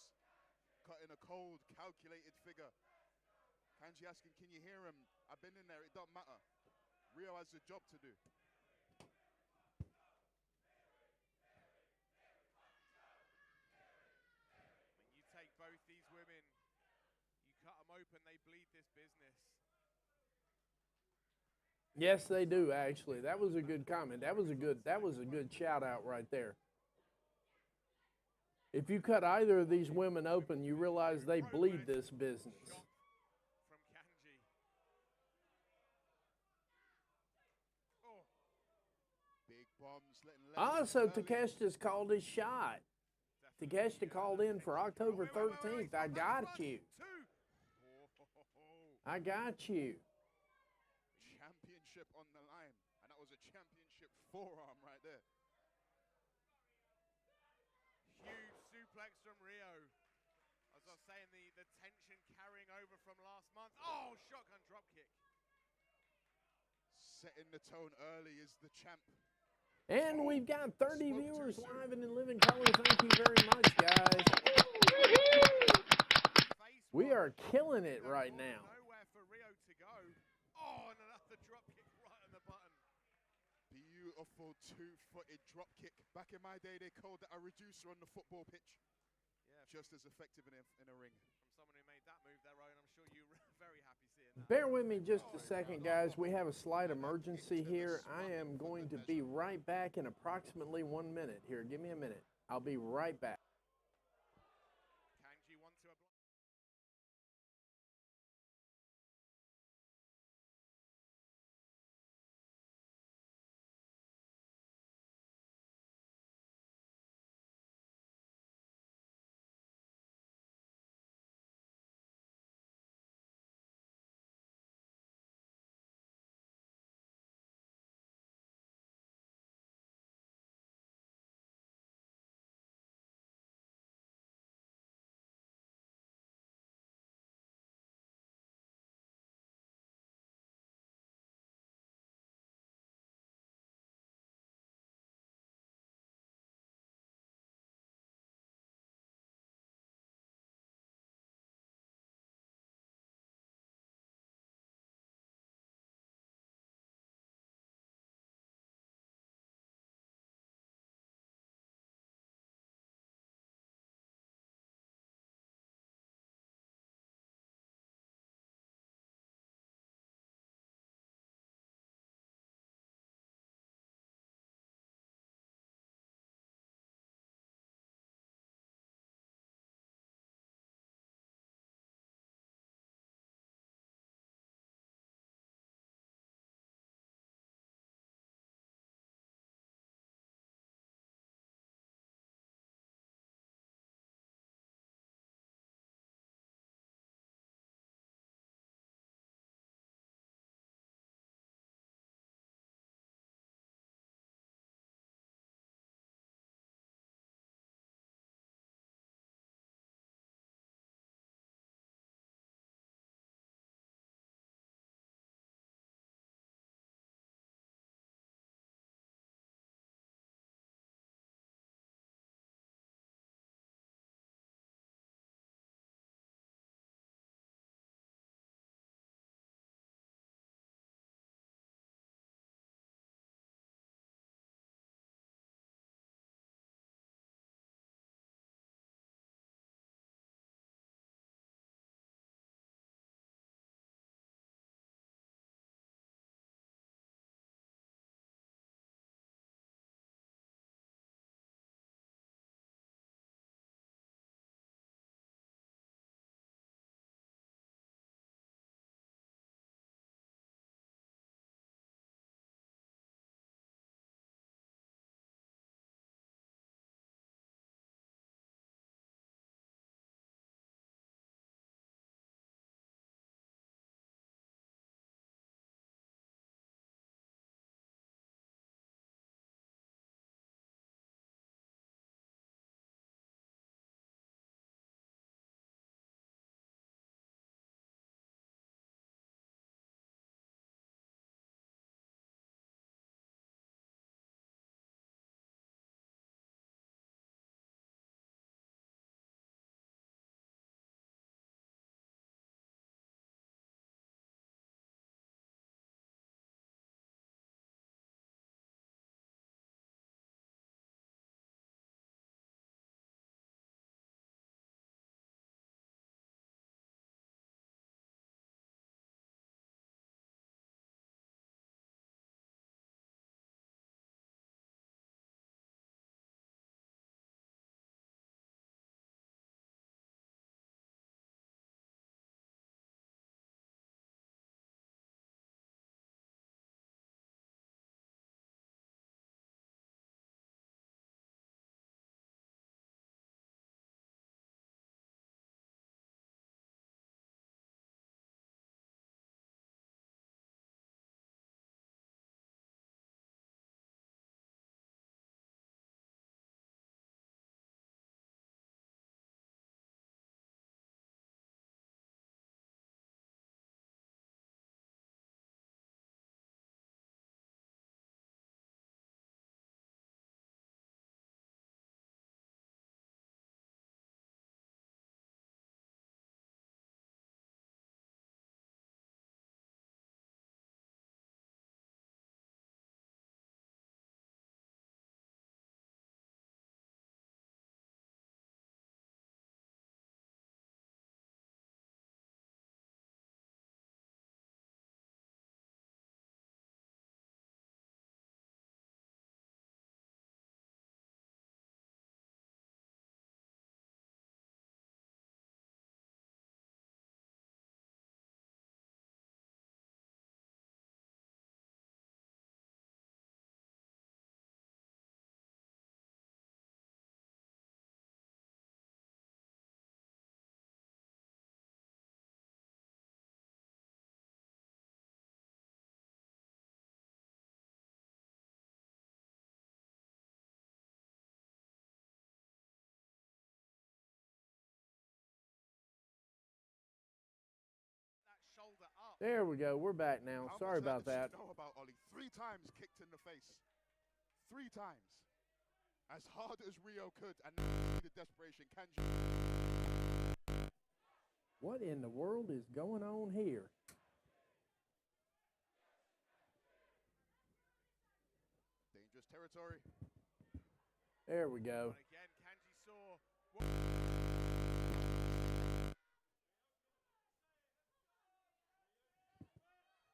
B: Cutting a cold, calculated figure. Kanji asking, can you hear him? I've been in there, it don't matter. Rio has a job to do.
C: You take both these women, you cut them open, they bleed this business.
A: Yes, they do, actually. That was a good comment. That was a good shout out right there. If you cut either of these women open, you realize they bleed this business.
C: From Kanji.
B: Oh. Big bombs letting
A: Also, Takeshita's called his shot. Takeshita called in for October 13th. I got you. I got you.
B: Championship on the line. And that was a championship forearm right there.
C: Huge suplex from Rio. As I was saying, the tension carrying over from last month. Oh, shotgun drop kick.
B: Setting the tone early is the champ.
A: And we've got 30 viewers live and in living color. Thank you very much, guys. We are killing it right now.
C: Nowhere for Rio to go. Oh, and another drop kick right on the button.
B: Beautiful two-footed drop kick. Back in my day, they called that a reducer on the football pitch.
C: Yeah,
B: just as effective in a ring.
C: From someone who made that move there, Ryan, I'm sure you're very happy seeing that.
A: Bear with me just a second, guys. We have a slight emergency here. I am going to be right back in approximately 1 minute here. Give me a minute. I'll be right back.
C: Kanji wants to
A: There we go. We're back now.
B: How
A: Sorry
B: much
A: about
B: did
A: that.
B: she know about Ollie? 3 times kicked in the face. 3 times. As hard as Rio could, and now the desperation. Kanji.
A: What in the world is going on here?
B: Dangerous territory.
A: There we go.
C: And again, Kanji saw.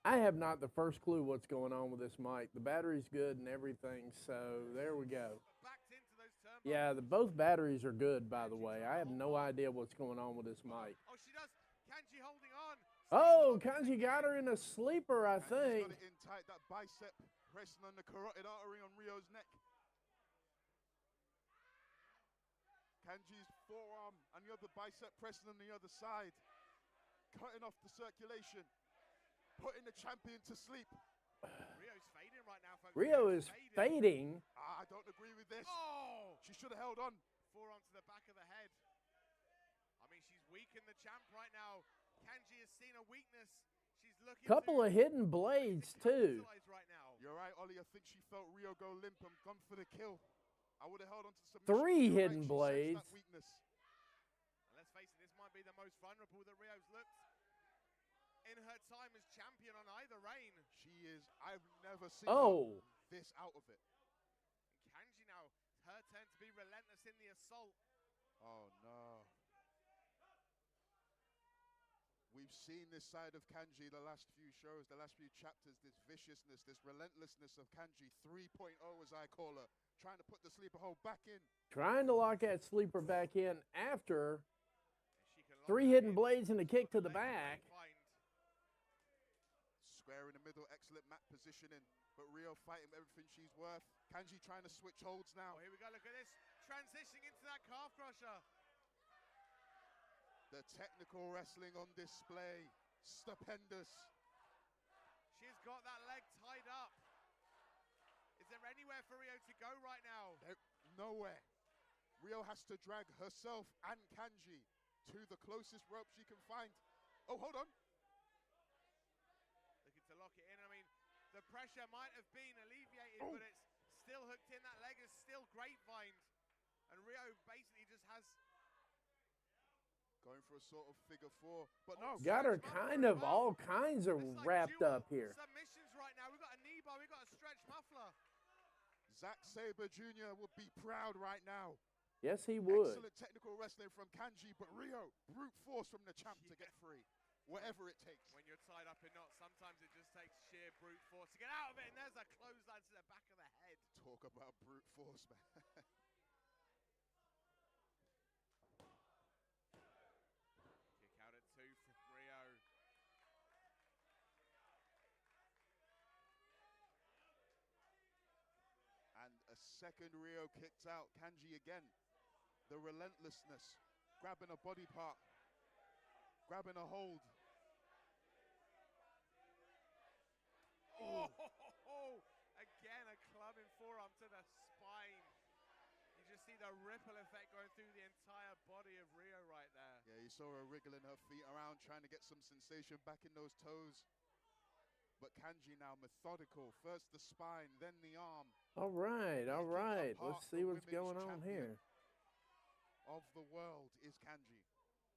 A: I have not the first clue what's going on with this mic. The battery's good and everything, so there we go.
C: Backed into those turnbuckles.
A: Yeah, both batteries are good, by the way. I have no idea what's going on with this mic.
C: Oh, she does. Kanji holding on.
A: Oh, Kanji got her in a sleeper, I
B: And
A: think.
B: he's got it in tight, that bicep pressing on the carotid artery on Rio's neck. Kanji's forearm and the other bicep pressing on the other side. Cutting off the circulation. Putting the champion to sleep.
C: Rio's fading right now, folks.
A: Rio is fading.
B: I don't agree with this.
C: Oh!
B: She should have held on.
C: Forearm to the back of the head. I mean, she's weakened the champ right now. Kanji has seen a weakness. She's looking
A: Couple
C: to
A: of hidden blades, too.
C: capitalize right now.
B: You're right, Ollie. I think she felt Rio go limp and gone for the kill. I would have held on to submission.
A: 3
B: You're
A: hidden
B: right, she
A: blades.
B: sensed that weakness.
C: And let's face it, this might be the most vulnerable that Rio's looked in her time as champion on either reign.
B: She is. I've never seen
A: Oh.
B: this out of it.
C: And Kanji now, it's her turn to be relentless in the assault.
B: Oh no. We've seen this side of Kanji the last few shows, the last few chapters, this viciousness, this relentlessness of Kanji 3.0 as I call her, trying to put the sleeper hold back in.
A: Trying to lock that sleeper back in after
C: And she can lock
A: 3
C: that
A: hidden
C: in.
A: blades and a kick to the
C: Leg
A: back.
C: find.
B: Square in the middle, excellent mat positioning, but Rio fighting everything she's worth. Kanji trying to switch holds now.
C: Oh, here we go, look at this. Transitioning into that calf crusher.
B: The technical wrestling on display, stupendous.
C: She's got that leg tied up. Is there anywhere for Rio to go right now?
B: Nowhere. Rio has to drag herself and Kanji to the closest rope she can find. Oh, hold on.
C: Looking to lock it in. I mean, the pressure might have been alleviated,
B: Oh.
C: but it's still hooked in. That leg is still grapevined. And Rio basically just has...
B: Going for a sort of figure 4, but no.
A: Got her kind of all kinds of
C: It's like
A: wrapped
C: dual
A: up here.
C: submissions right now. We've got a knee bar, we've got a stretch muffler.
B: Zack Sabre Jr. would be proud right now.
A: Yes, he would.
B: Excellent technical wrestling from Kanji, but Rio, brute force from the champ to get free, whatever it takes.
C: When you're tied up in knots, sometimes it just takes sheer brute force to get out of it, and there's a clothesline to the back of the head.
B: Talk about brute force, man.
C: Kick out at 2 from Rio.
B: And a second Rio kicked out. Kanji again. The relentlessness, grabbing a body part, grabbing a hold.
C: Oh, again, a clubbing forearm to the spine. You just see the ripple effect going through the entire body of Rio right there.
B: Yeah, you saw her wriggling her feet around, trying to get some sensation back in those toes. But Kanji now methodical. First the spine, then the arm.
A: All right, all
B: Picking
A: right.
B: apart
A: Let's see
B: the
A: what's
B: women's
A: going on
B: champion
A: here.
B: of the world is Kanji.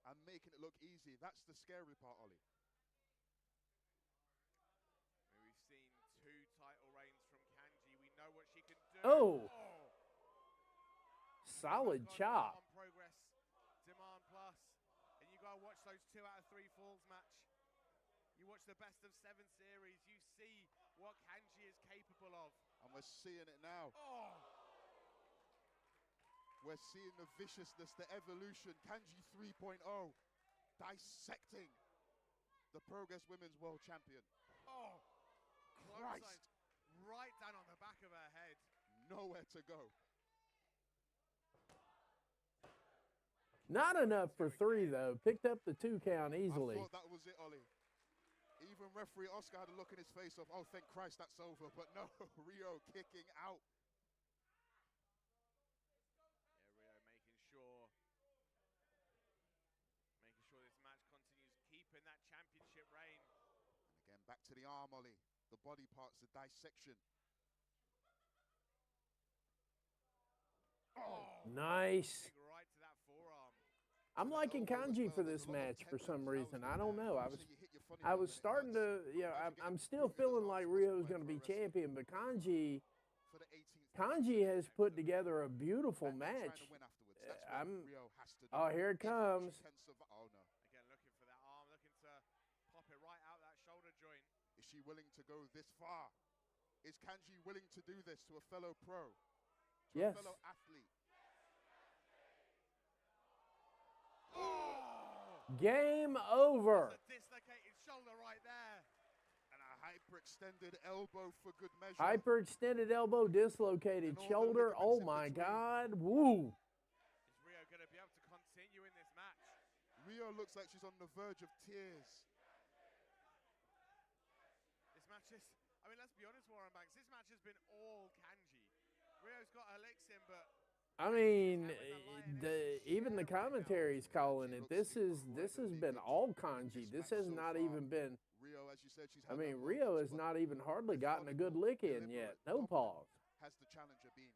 B: And making it look easy. That's the scary part, Ollie.
C: We've seen 2 title reigns from Kanji. We know what she can do.
A: Oh. Solid
C: Back on
A: chop.
C: On progress, Demand Plus, and you gotta watch those 2 out of 3 falls match. You watch the best of 7 series. You see what Kanji is capable of.
B: And we're seeing it now.
C: Oh,
B: We're seeing the viciousness, the evolution. Kanji 3.0 dissecting the Progress Women's World Champion.
C: oh,
B: Christ.
C: clothesline right down on the back of her head.
B: Nowhere to go.
A: Not enough for 3, though. Picked up the 2 count easily.
B: I thought that was it, Ollie. Even referee Oscar had a look in his face of, oh, thank Christ that's over. But no, Rio kicking out.
C: Yeah, Rio making sure this match continues, keeping that championship reign.
B: Back to the arm, Ollie. The body parts, the dissection. Oh,
A: Nice.
C: kick right to that forearm.
A: I'm
B: To the
A: liking
B: elbow as
A: Kanji
B: well.
A: for
B: There's
A: this
B: a lot of
A: match for some
B: tendons
A: reason.
B: housed
A: I
B: in
A: don't
B: there.
A: know.
B: Obviously, you hit your funny
A: I
B: bone
A: was
B: when it
A: starting
B: hurts.
A: to, you know,
B: Imagine
A: I'm
B: getting
A: still
B: bruises as
A: feeling
B: hard
A: like
B: as
A: Rio's
B: possible
A: going to
B: for a
A: be
B: wrestler.
A: champion, but Kanji
B: For the 18th time.
A: has put together a beautiful
B: And then
A: match.
B: trying to win afterwards. That's what Rio has to do.
A: Oh, here it
B: If she
A: comes.
B: can survive. Oh, no.
C: Again, looking for that arm, looking to pop it right out that shoulder joint.
B: Is she willing to go this far? Is Kanji willing to do this to a fellow pro? To
A: Yes.
B: a fellow athlete?
C: Oh!
A: Game over.
C: That's a dislocated shoulder right there.
B: And a hyperextended elbow for good measure.
A: Hyperextended elbow, dislocated
B: And all the
A: shoulder.
B: ligaments
A: Oh
B: in
A: my
B: between.
A: God. Woo.
C: Is Rio going to be able to continue in this match?
B: Rio looks like she's on the verge of tears.
C: This match is, I mean, let's be honest, Warren Banks, this match has been all Kanji. Rio's got her licks in, but
A: I mean, even the commentary's calling it. This has been all Kanji. This has not even been.
B: Rio, as you said, she's
A: I
B: had
A: mean,
B: her
A: Rio
B: moments,
A: has
B: but
A: not even hardly gotten a good
B: methodical,
A: lick in yet.
B: deliberate,
A: No
B: dominant
A: pause.
B: has the challenger been.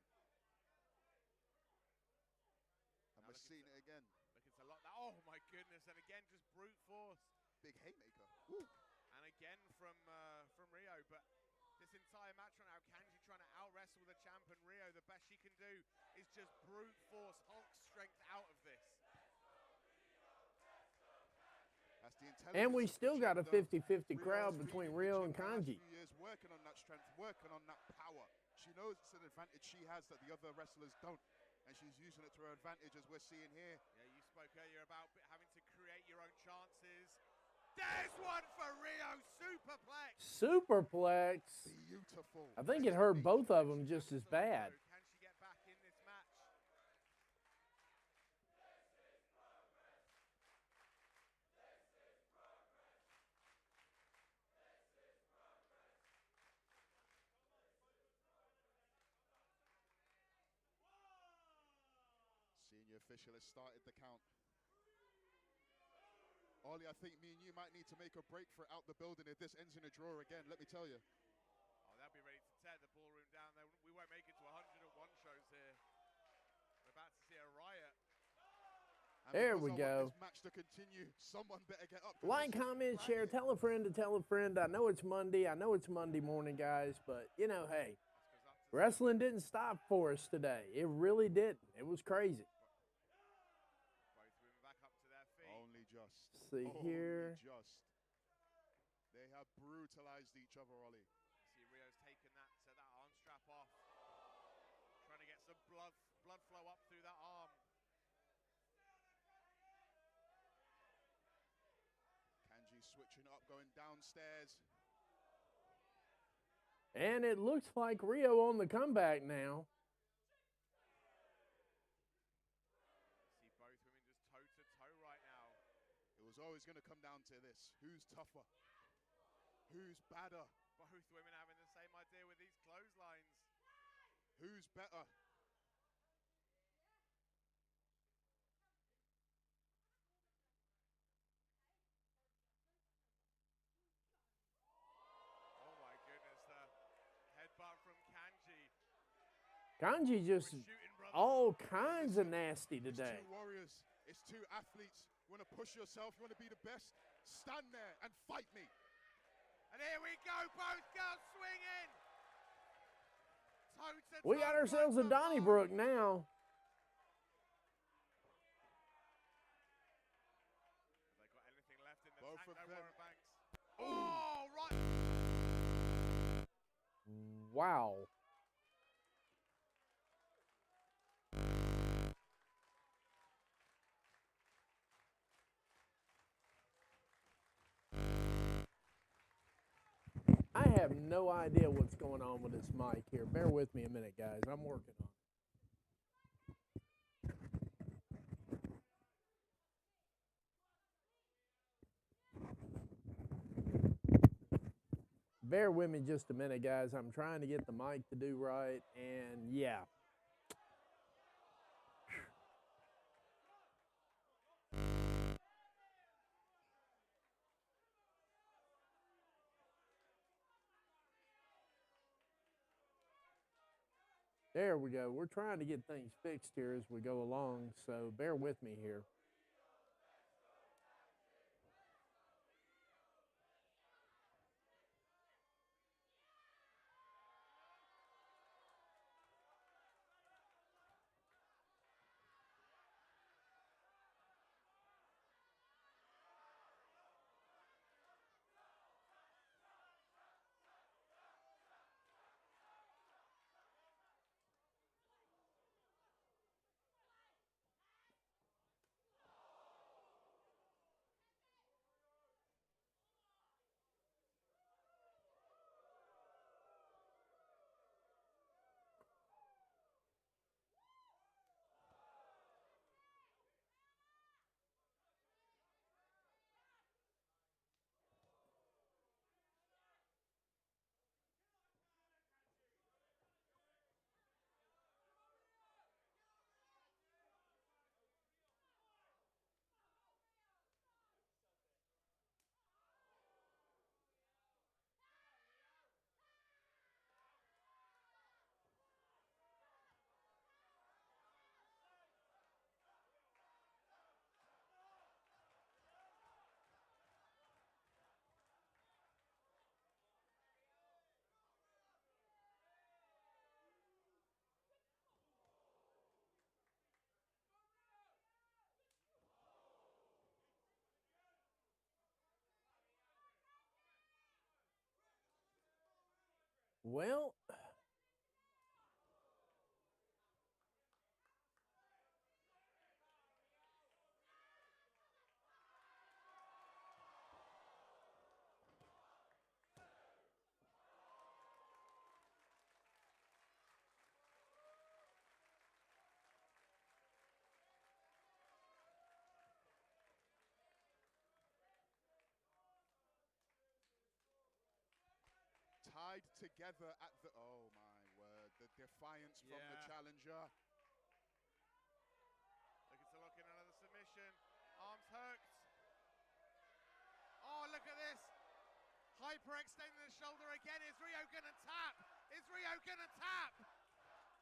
B: And we're seeing it again.
C: Looking to lock that. Oh my goodness! And again, just brute force.
B: Big haymaker. Woo.
C: And again from Rio, but this entire match right now, Kanji trying to out-wrestle the champ, and Rio, the best she can do is just brute force, Hulk strength out of this.
B: That's the
A: And we
B: intelligence of the
A: still got a
B: champ, though.
A: 50-50
B: Rio
A: crowd
B: has been
A: between
B: in the
A: Rio
B: gym
A: and
B: the last
A: Kanji.
B: few years working on that strength, working on that power. She knows it's an advantage she has that the other wrestlers don't. And she's using it to her advantage, as we're seeing here.
C: Yeah, you spoke earlier about having to create your own chances. There's one for Rio, superplex.
A: Superplex.
B: Beautiful.
A: I think it hurt both of them just as bad.
C: Can she get back in this match?
B: Senior official has started the count. Ollie, I think me and you might need to make a break for out the building if this ends in a draw again, let me tell you.
C: Oh, they'll be ready to tear the ballroom down. We won't make it to 101 shows here. We're about to see a riot.
B: And
A: There
B: because
A: we
B: I
A: go.
B: want this match to continue, someone better get up.
A: Like, comment, share, tell a friend to tell a friend. I know it's Monday. I know it's Monday morning, guys, but, you know, hey, wrestling didn't stop for us today. It really didn't. It was crazy.
C: Both women back up to their feet.
B: Only just.
A: See here.
B: Only just. They have brutalized each other, Ollie.
C: See Rio's taken that arm strap off. Trying to get some blood flow up through that arm.
B: Kanji switching up, going downstairs.
A: And it looks like Rio on the comeback now.
C: See both women just toe-to-toe right now.
B: It was always going to come down to this. Who's tougher? Who's badder?
C: Both women having the same idea with these clotheslines.
B: Who's better?
C: Oh my goodness, the headbutt from Kanji.
A: Kanji just all kinds of nasty
B: It's
A: today.
B: two warriors. It's two athletes. You want to push yourself. You want to be the best. Stand there and fight me.
C: And here we go, both girls swinging. Toe-to-toe,
A: We got ourselves a
C: right to
A: Donnybrook now.
C: Have they got anything left in the
B: Both
C: tank,
B: of
C: though,
B: them.
C: Warren Banks? Oh, right.
A: Wow. I have no idea what's going on with this mic here. Bear with me a minute, guys. I'm working on it. Bear with me just a minute, guys. I'm trying to get the mic to do right, and yeah. There we go. We're trying to get things fixed here as we go along, so bear with me here. Well,
B: Tied together at the, oh my word, the defiance from the challenger.
C: Looking to lock in another submission. Arms hooked. Oh, look at this. Hyperextending the shoulder again. Is Rio going to tap? Is Rio going to tap?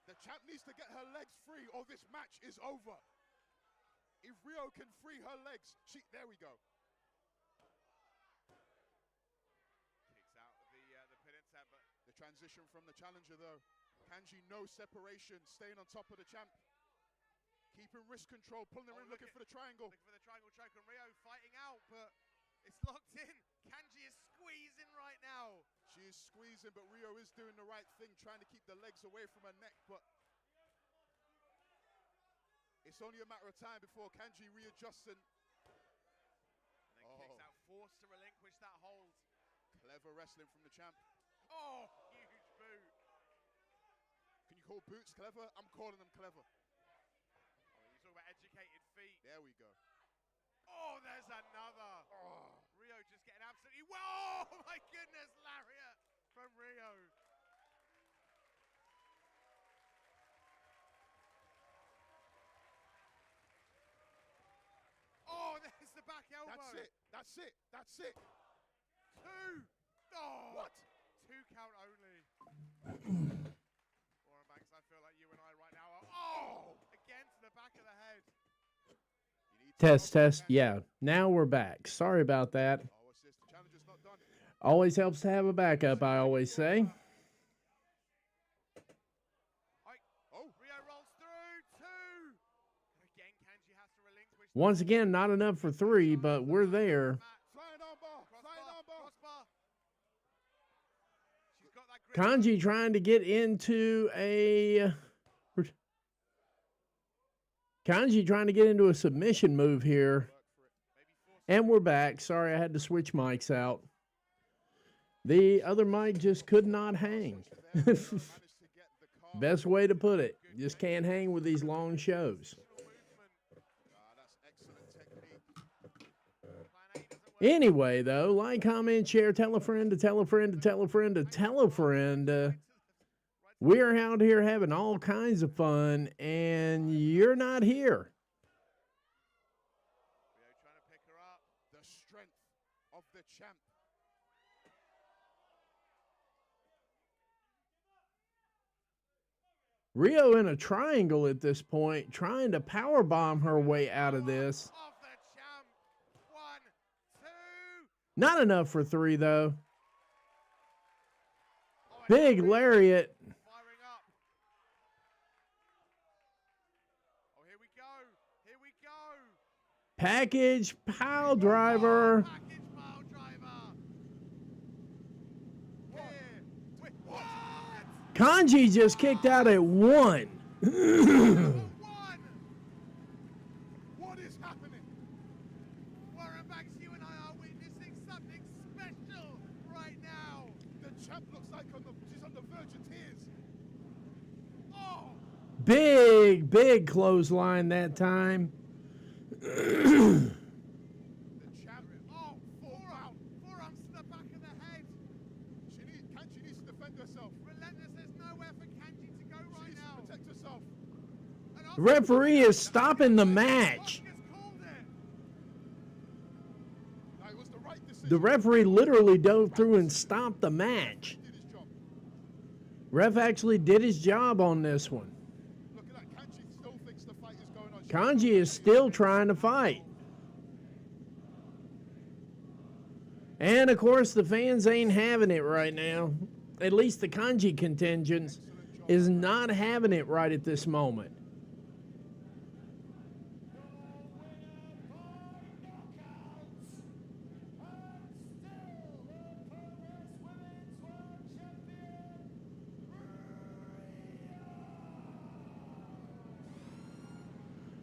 B: The champ needs to get her legs free or this match is over. If Rio can free her legs, there we go.
C: Kicks out the pin attempt, but
B: The transition from the challenger though. Kanji, no separation, staying on top of the champ. Keeping wrist control, pulling her in, looking for the triangle.
C: looking for the triangle choke, and Rio fighting out, but it's locked in. Kanji is squeezing right now.
B: She is squeezing, but Rio is doing the right thing, trying to keep the legs away from her neck, but it's only a matter of time before Kanji readjusts and
C: then kicks out, forced to relinquish that hold.
B: clever wrestling from the champ.
C: Oh, huge boot.
B: Can you call boots clever? I'm calling them clever.
C: Oh, you talk about educated feet.
B: There we go.
C: Oh, there's another. Oh. Rio just getting absolutely, whoa, oh my goodness, lariat from Rio. Oh, there's the back elbow.
B: That's it, that's it, that's it.
C: Two. Oh.
B: What?
C: 2 count only. Warren Banks, I feel like you and I right now are, oh, again to the back of the head.
A: test, test. Yeah, now we're back. Sorry about that.
B: Oh, what's this? The challenger's not done.
A: Always helps to have a backup, I always say.
B: Oh,
C: Rio rolls through, 2. Again, Kanji has to relinquish.
A: Once again, not enough for 3, but we're there.
B: flying armbar, flying armbar.
C: Crossbar. She's got that grip.
A: Kanji trying to get into a... Kanji trying to get into a submission move here. And we're back. Sorry, I had to switch mics out. The other mic just could not hang. Best way to put it. Just can't hang with these long shows. Anyway, though, like, comment, share, tell a friend to tell a friend to tell a friend to tell a friend. We're out here having all kinds of fun, and you're not here.
C: Rio trying to pick her up.
B: The strength of the champ.
A: Rio in a triangle at this point, trying to power bomb her way out of this.
B: Of the champ. 1, 2.
A: Not enough for 3, though.
B: Oh,
A: Big lariat.
B: firing up. Oh, here we go. Here we go.
A: Package pile driver.
B: Package pile driver. Here. Wait, what?
A: Kanji just kicked out at 1.
B: Number 1. What is happening?
C: Warren Banks, you and I are witnessing something special right now.
B: The champ looks like she's on the verge of tears. Oh,
A: Big clothesline that time.
B: the champ. Oh, forearm.
C: Forearms to the back of the head.
B: Kanji needs to defend herself.
C: Relentless, there's nowhere for Kanji to go
B: She
C: right
B: needs
C: now.
B: to protect herself.
C: And
A: The referee is stopping the match.
C: Oscar's called it.
B: No, it was the right decision.
A: The referee literally dove through and stopped the match.
B: Did his job.
A: Ref actually did his job on this one.
B: Look at that. Kanji still thinks the fight is going on.
A: Kanji is still trying to fight. And of course, the fans ain't having it right now. At least the Kanji contingent is not having it right at this moment.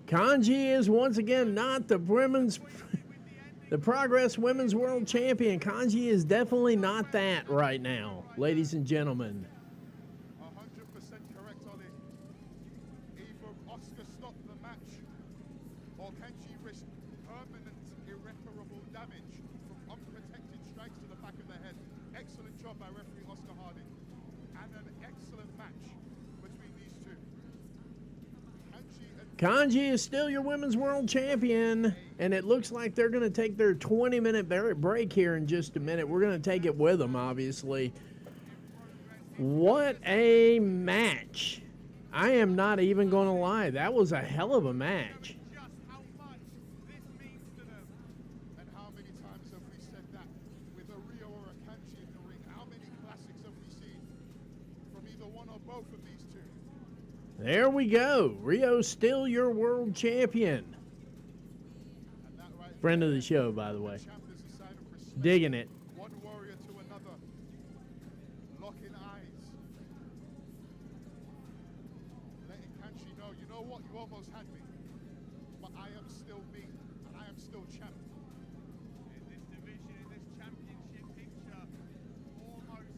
A: Kanji is once again not the Progress Women's World Champion. Kanji is definitely not that right now, ladies and gentlemen.
B: 100% correct, Ollie. Either Oscar stopped the match, or Kanji risked permanent, irreparable damage from unprotected strikes to the back of the head. Excellent job by referee Oscar Harding. And an excellent match between these two.
A: Kanji is still your Women's World Champion, and it looks like they're going to take their 20-minute break here in just a minute. We're going to take it with them, obviously. What a match. I am not even going to lie. That was a hell of a match.
C: Just how much this means to them.
B: And how many times have we said that with a Rio or a Kanji in the ring? How many classics have we seen from either one or both of these two?
A: There we go. Rio's still your world champion.
B: And that right
A: Friend of the show, by the way.
B: champ is a sign of respect.
A: Digging it.
B: One warrior to another. Locking eyes. Letting Kanji know, you know what, you almost had me. But I am still me, and I am still champ.
C: In this division, in this championship picture, almost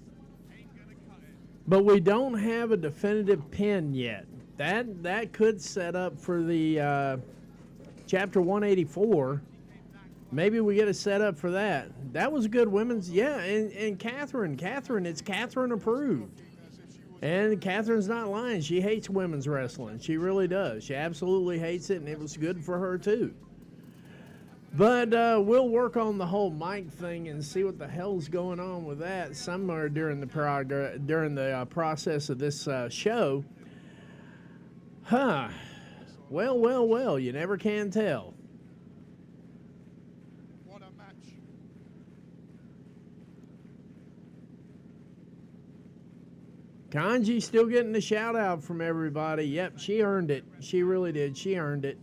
C: ain't gonna cut it.
A: But we don't have a definitive pin yet. That could set up for the Chapter 184. Maybe we get a setup for that. That was a good women's, yeah. And Catherine, it's Catherine approved. And Catherine's not lying. She hates women's wrestling. She really does. She absolutely hates it, and it was good for her too. But we'll work on the whole mic thing and see what the hell's going on with that somewhere during the process of this show. Huh. Well, you never can tell.
B: What a match.
A: Kanji still getting the shout out from everybody. Yep, she earned it. She really did. She earned it.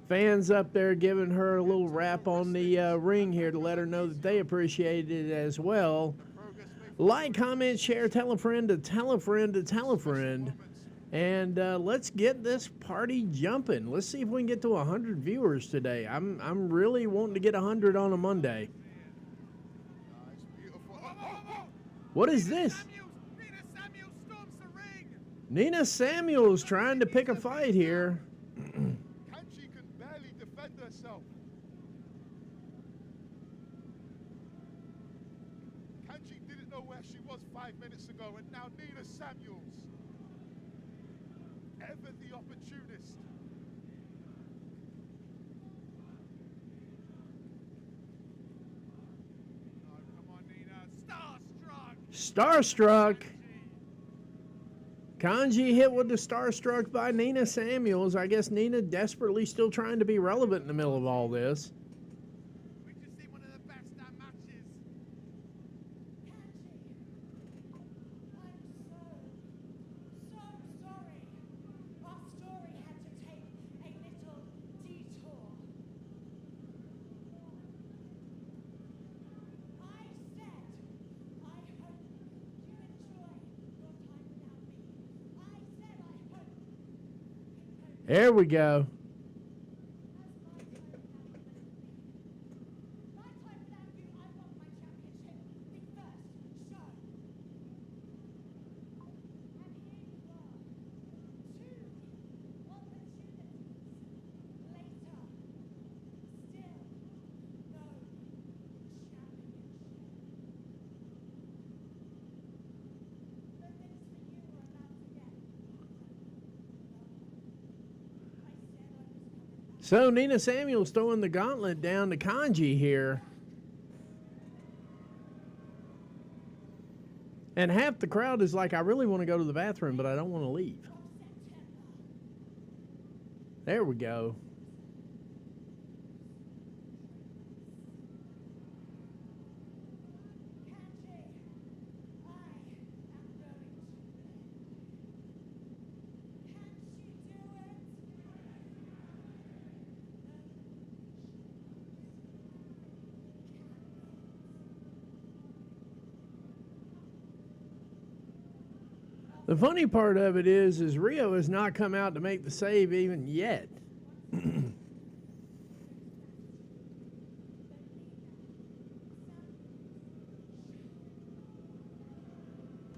A: Fans up there giving her a little rap on the ring here to let her know that they appreciate it as well. Like, comment, share, tell a friend to tell a friend to tell a friend. And let's get this party jumping. Let's see if we can get to 100 viewers today. I'm really wanting to get 100 on a Monday.
B: Nice, beautiful.
A: What is this?
C: Nina Samuels storms the ring.
A: Nina Samuels trying to pick a fight here.
B: Kanji can barely defend herself. Kanji didn't know where she was 5 minutes ago, and now Nina Samuels, ever the opportunist.
C: Oh, come on, Nina. Starstruck.
A: Starstruck. Kanji hit with the Starstruck by Nina Samuels. I guess Nina desperately still trying to be relevant in the middle of all this.
C: We just see one of the best matches.
F: I'm so sorry. Our story had to take a little detour. I said I hope you enjoy your time without me. I said I hope you
A: There we go.
F: my time without you, I want my championship the first show. And here you are. 2 opportunities later. Still no championship. The things for you are about to get I said I was coming back.
A: So Nina Samuels throwing the gauntlet down to Kanji here. And half the crowd is like, I really want to go to the bathroom, but I don't want to leave.
F: Of September.
A: There we go.
F: Kanji, I am going to win. Can she do it?
A: The funny part of it is Rio has not come out to make the save even yet.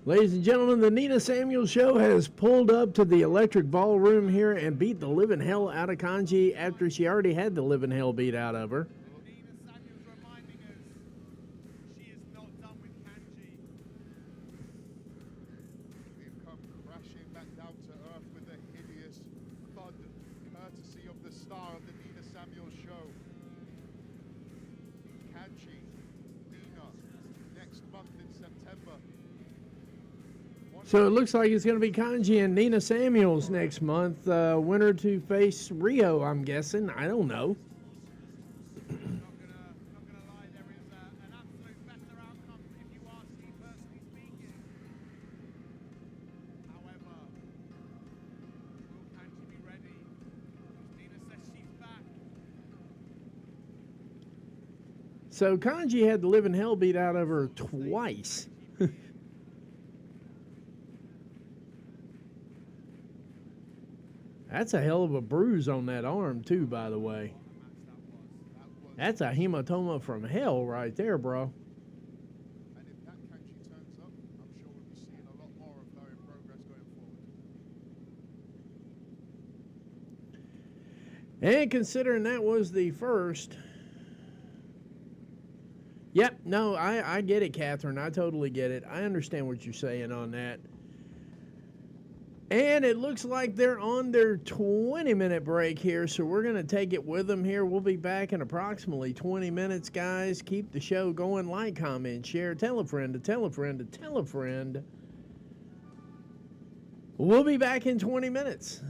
A: Ladies and gentlemen, the Nina Samuels show has pulled up to the electric ballroom here and beat the living hell out of Kanji after she already had the living hell beat out of her.
C: Nina Samuels reminding us she is not done with Kanji.
B: We've come crashing back down to earth with a hideous thud, courtesy of the star of the Nina Samuels show. Kanji, Nina, next month in September.
A: So it looks like it's going to be Kanji and Nina Samuels next month. Winner to face Rio, I'm guessing. I don't know.
C: Not gonna lie, there is an absolute better outcome if you ask me personally speaking. However, will Kanji be ready? Nina says she's back.
A: So Kanji had the living hell beat out of her twice. That's a hell of a bruise on that arm, too, by the way. That's a hematoma from hell right there, bro.
B: And if that Kanji turns up, I'm sure we'll be seeing a lot more of her in progress going forward.
A: And considering that was the first. Yep, no, I get it, Catherine. I totally get it. I understand what you're saying on that. And it looks like they're on their 20-minute break here, so we're going to take it with them here. We'll be back in approximately 20 minutes, guys. Keep the show going. Like, comment, share, tell a friend to tell a friend to tell a friend. We'll be back in 20 minutes.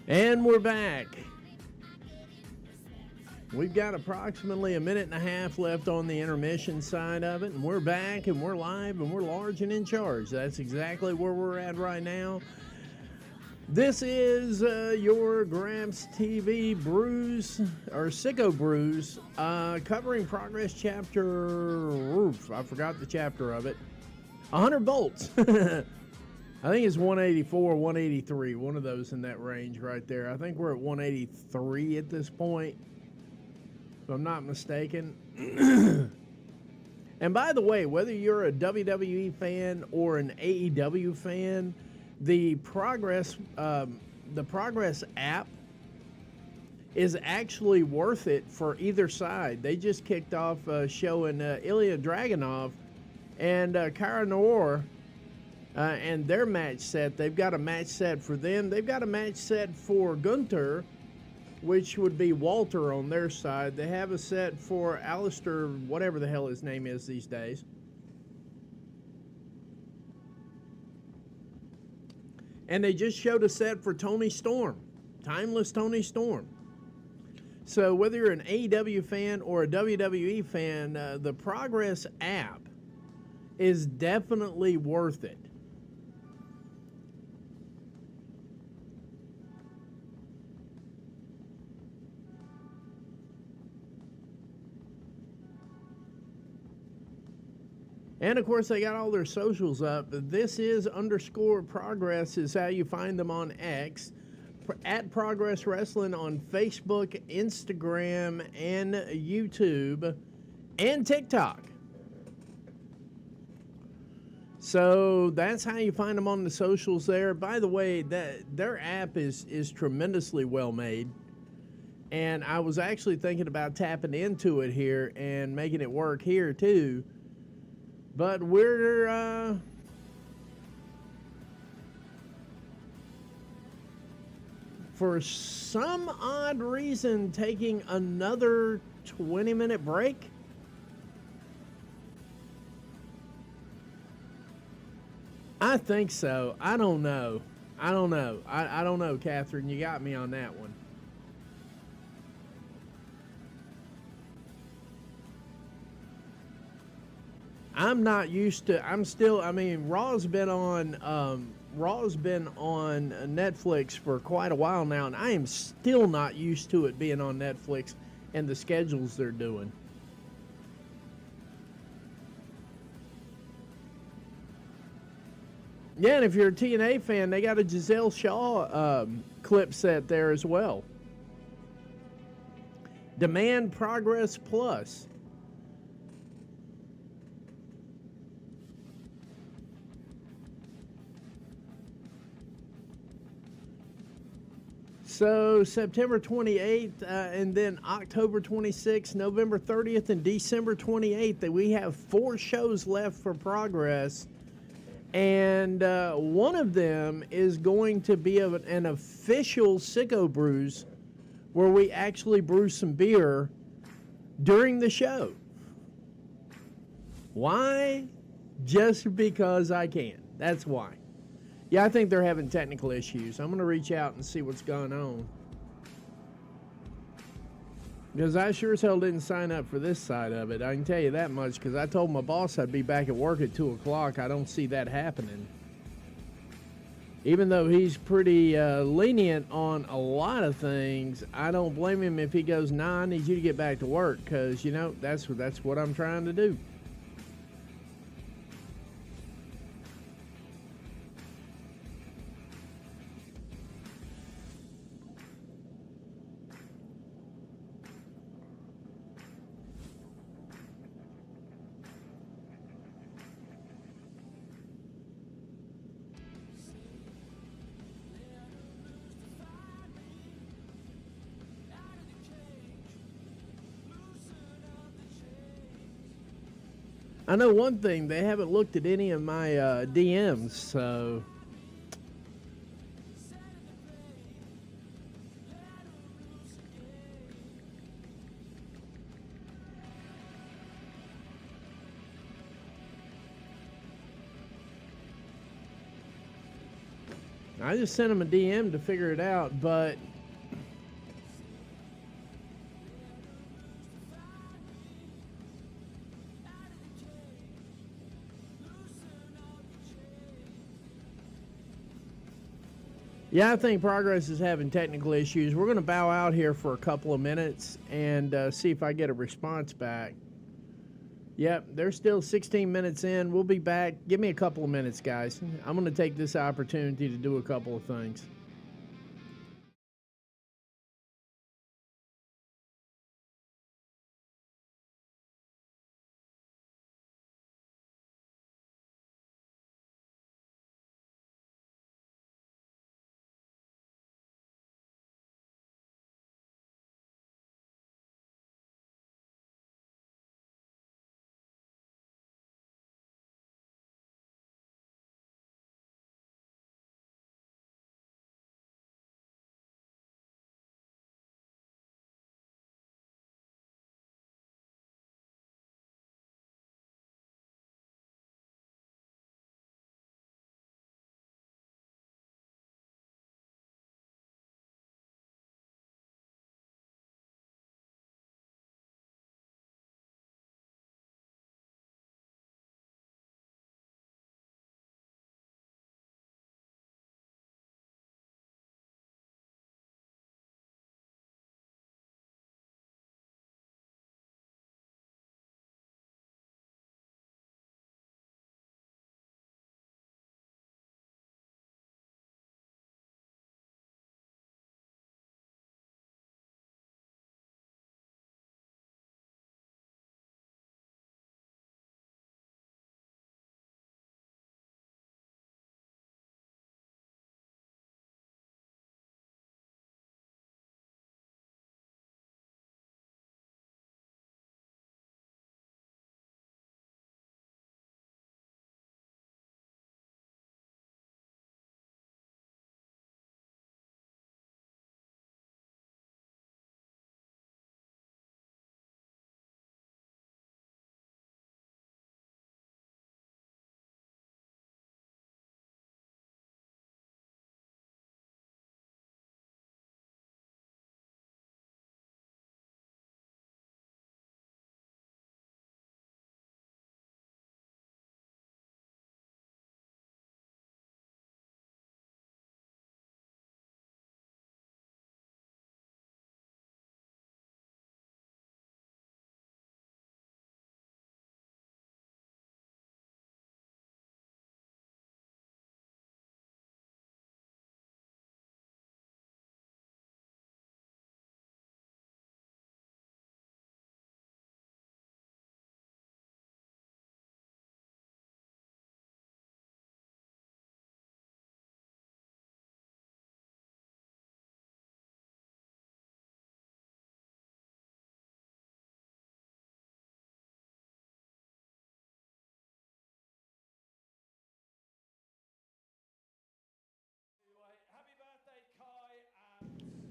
A: And we're back. We've got approximately a minute and a half left on the intermission side of it, and we're back, and we're live, and we're large and in charge. That's exactly where we're at right now. This is your GrapsTV Brews, or Sicko Brews, covering Progress Chapter, I forgot the chapter of it, 100 volts. I think it's 184, 183, one of those in that range right there. I think we're at 183 at this point, if I'm not mistaken. And by the way, whether you're a WWE fan or an AEW fan, the Progress app is actually worth it for either side. They just kicked off showing Ilya Dragunov and Kara Noor and their match set. They've got a match set for them. They've got a match set for Gunther, which would be Walter on their side. They have a set for Alistair, whatever the hell his name is these days. And they just showed a set for Tony Storm, Timeless Tony Storm. So whether you're an AEW fan or a WWE fan, the Progress app is definitely worth it. And, of course, they got all their socials up. This is _progress is how you find them on X. At Progress Wrestling on Facebook, Instagram, and YouTube, and TikTok. So that's how you find them on the socials there. By the way, their app is tremendously well made. And I was actually thinking about tapping into it here and making it work here, too. But we're, for some odd reason, taking another 20-minute break. I think so. I don't know. I don't know, Catherine. You got me on that one. I'm not used to. Raw's been on Netflix for quite a while now, and I am still not used to it being on Netflix and the schedules they're doing. Yeah, and if you're a TNA fan, they got a Giselle Shaw clip set there as well. Demand Progress Plus. So September 28th and then October 26th, November 30th, and December 28th. That we have 4 shows left for Progress. And one of them is going to be an official Sicko Brews where we actually brew some beer during the show. Why? Just because I can. That's why. Yeah, I think they're having technical issues. I'm going to reach out and see what's going on. Because I sure as hell didn't sign up for this side of it. I can tell you that much, because I told my boss I'd be back at work at 2 o'clock. I don't see that happening. Even though he's pretty lenient on a lot of things, I don't blame him if he goes, nah, I need you to get back to work, because, you know, that's what I'm trying to do. I know one thing, they haven't looked at any of my DMs, so... I just sent him a DM to figure it out, but yeah, I think Progress is having technical issues. We're going to bow out here for a couple of minutes and see if I get a response back. Yep, they're still 16 minutes in. We'll be back. Give me a couple of minutes, guys. I'm going to take this opportunity to do a couple of things.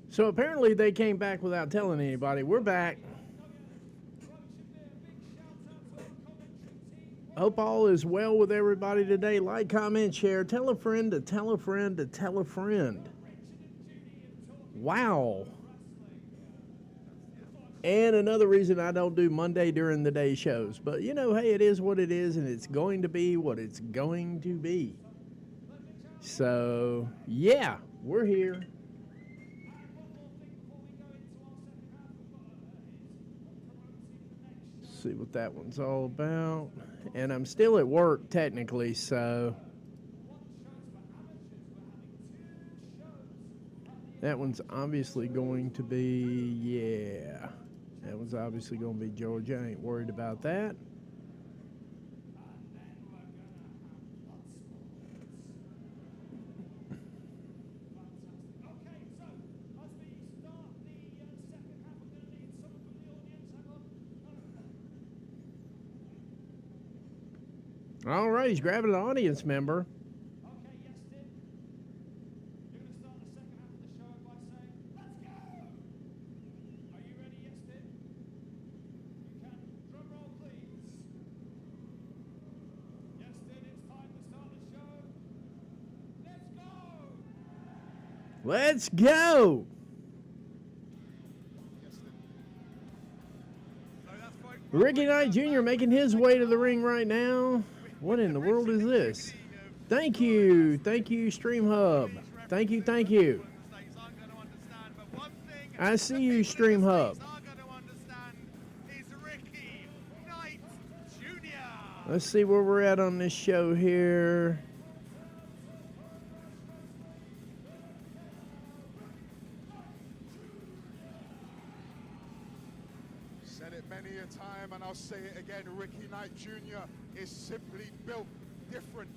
A: So apparently they came back without telling anybody. We're back. Hope all is well with everybody today. Like, comment, share. Tell a friend to tell a friend to tell a friend. Wow. And another reason I don't do Monday during the day shows. But, you know, hey, it is what it is, and it's going to be what it's going to be. So, yeah, we're here. See what that one's all about. And I'm still at work technically, so that one's obviously going to be, yeah, that one's obviously going to be Georgia. I ain't worried about that. All right, he's grabbing an audience member. Let's go. Ricky Knight Jr. making his way to the ring right now. What in the world is this? Thank you. Thank you, Stream Hub. Thank you. Thank you. I see you, Stream Hub. Let's see where we're at on this show here.
B: Said it many a time, and I'll say it again. Ricky Knight Jr. is simply built different.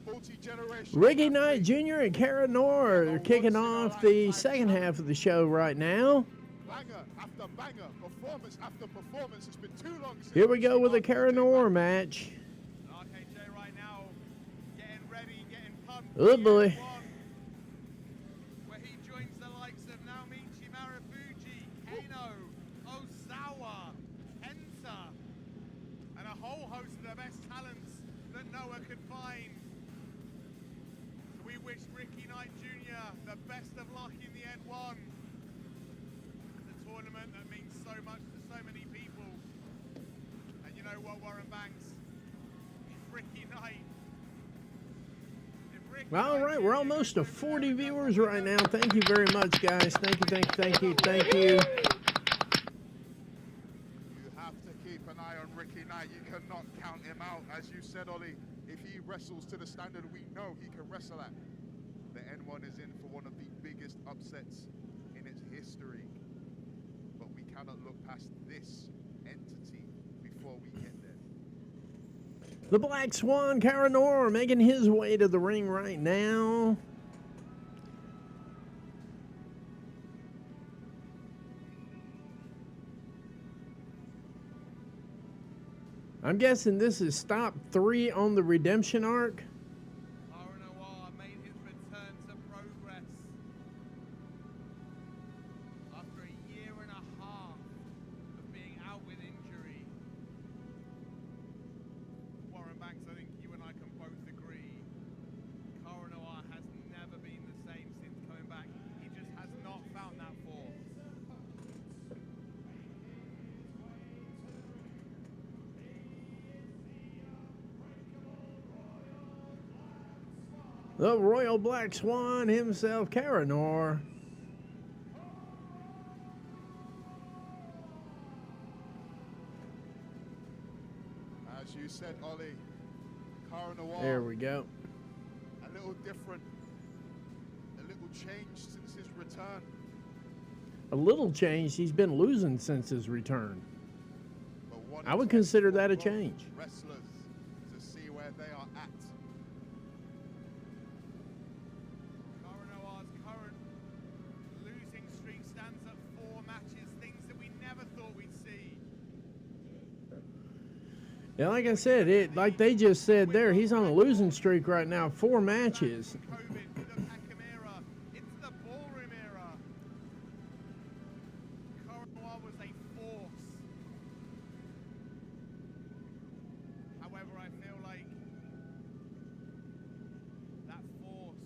B: Multi-generational.
A: Ricky Knight Jr. and Cara Noor are kicking off the second half of the show right now.
B: Banger after banger, performance after performance. It's been too long since
A: Here we go with the Cara Noor match.
C: RKJ right now, getting ready, getting pumped.
A: Oh boy.
C: Where he joins the likes of Naomichi Marufuji, Kano, Osawa, Penta, and a whole host of the best talents that Noah could find. So we wish Ricky Knight Jr. the best of luck in the N1. The tournament that means so much to so many people. And you know what, Warren Banks? If Ricky Knight.
A: All right, we're almost to 40 viewers right now. Thank you very much, guys. Thank you, thank you, thank you, thank you.
B: You have to keep an eye on Ricky Knight. You cannot count him out. As you said, Ollie, if he wrestles to the standard we know he can wrestle at, the N1 is in for one of the biggest upsets in its history. But we cannot look past this entity before we get there.
A: The Black Swan, Cara Noor, making his way to the ring right now. I'm guessing this is stop 3 on the redemption arc.
C: Noir made his return to Progress after a year and a half of being out with injury. Warren Banks, I think you and I can both agree, Noir has never been the same since coming back. He just has not found that form.
A: The Royal Black Swan himself, Cara Noor.
B: As you said, Ollie, Cara Noir.
A: There we go.
B: A little different, a little changed since his return.
A: A little change. He's been losing since his return.
B: But what
A: I would
B: a
A: consider
B: test
A: that a
B: for both
A: change.
B: Wrestlers to see where they are at.
C: Noir's current losing streak stands at 4 matches, things that we never thought we'd see.
A: Yeah, like I said, like they just said there, he's on a losing streak right now. 4 matches.
C: COVID, to the Peckham era, into the ballroom era. Noir was a force. However, I feel like that force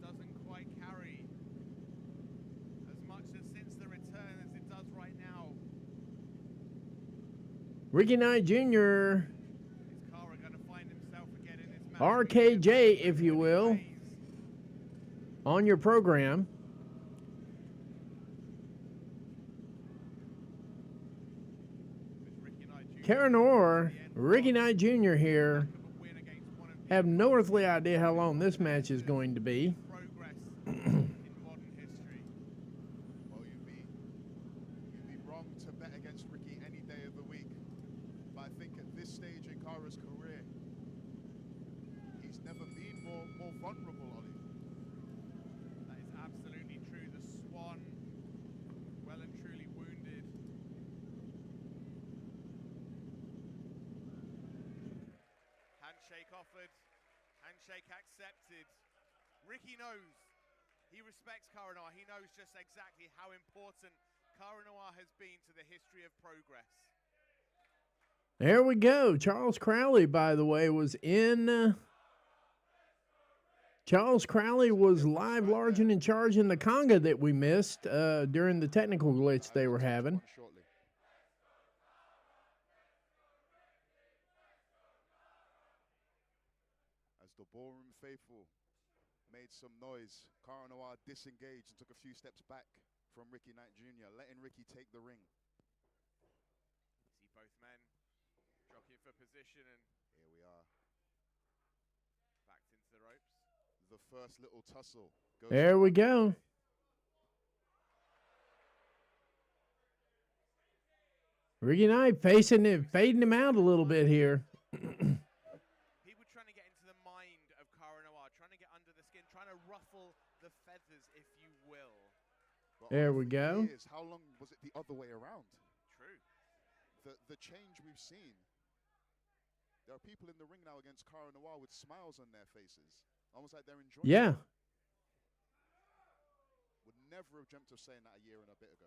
C: doesn't quite carry as much as since the return as it does right now.
A: Ricky Knight Jr.,
C: Is Cara going to find himself again in this match?
A: RKJ, if you will, on your program. Cara Noor, Ricky Knight Jr. here, have no earthly idea how long this match is going to be.
C: Progress in modern history.
B: Well, you'd be wrong to bet against Ricky any day of the week. But I think at this stage in Cara's career, he's never been more vulnerable, Ollie.
C: That is absolutely true. The Swan, well and truly wounded. Handshake offered, handshake accepted. Ricky knows. He respects Cara Noir. He knows just exactly how important Cara Noir has been to the history of Progress.
A: There we go. Charles Crowley, by the way, was in Charles Crowley was live, large, and in charge in the conga that we missed during the technical glitch they were having.
B: Shortly. As the ballroom faithful made some noise, Cara Noir disengaged and took a few steps back from Ricky Knight Jr., letting Ricky take the ring.
C: See both men jockeying for position, and
B: Here we are.
C: backed into the ropes.
B: The first little tussle goes.
A: There we go. Ricky Knight facing him, fading him out a little bit here.
C: People trying to get into the mind of Cara Noir, trying to get under the skin, trying to ruffle the feathers, if you will.
B: But
A: There we
B: over
A: go.
B: years, how long was it the other way around?
C: True.
B: The change we've seen. There are people in the ring now against Cara Noir with smiles on their faces, almost like they're enjoying it.
A: Yeah.
B: Would never have dreamt of saying that a year and a bit ago.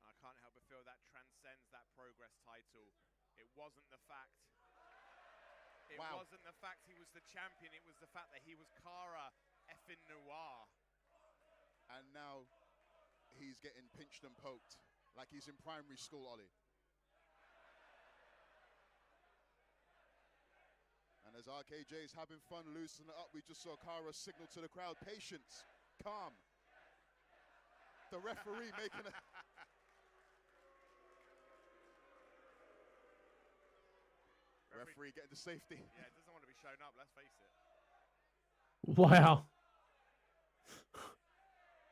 C: I can't help but feel that transcends that Progress title. It wasn't the fact. It
B: Wow.
C: wasn't the fact he was the champion. It was the fact that he was Cara effing Noir.
B: And now he's getting pinched and poked like he's in primary school, Ollie. And as RKJ's having fun, loosening it up, we just saw Cara signal to the crowd, patience, calm. The referee making a... Referee getting to safety.
C: Yeah, it doesn't want to be shown up, let's face it.
A: Wow.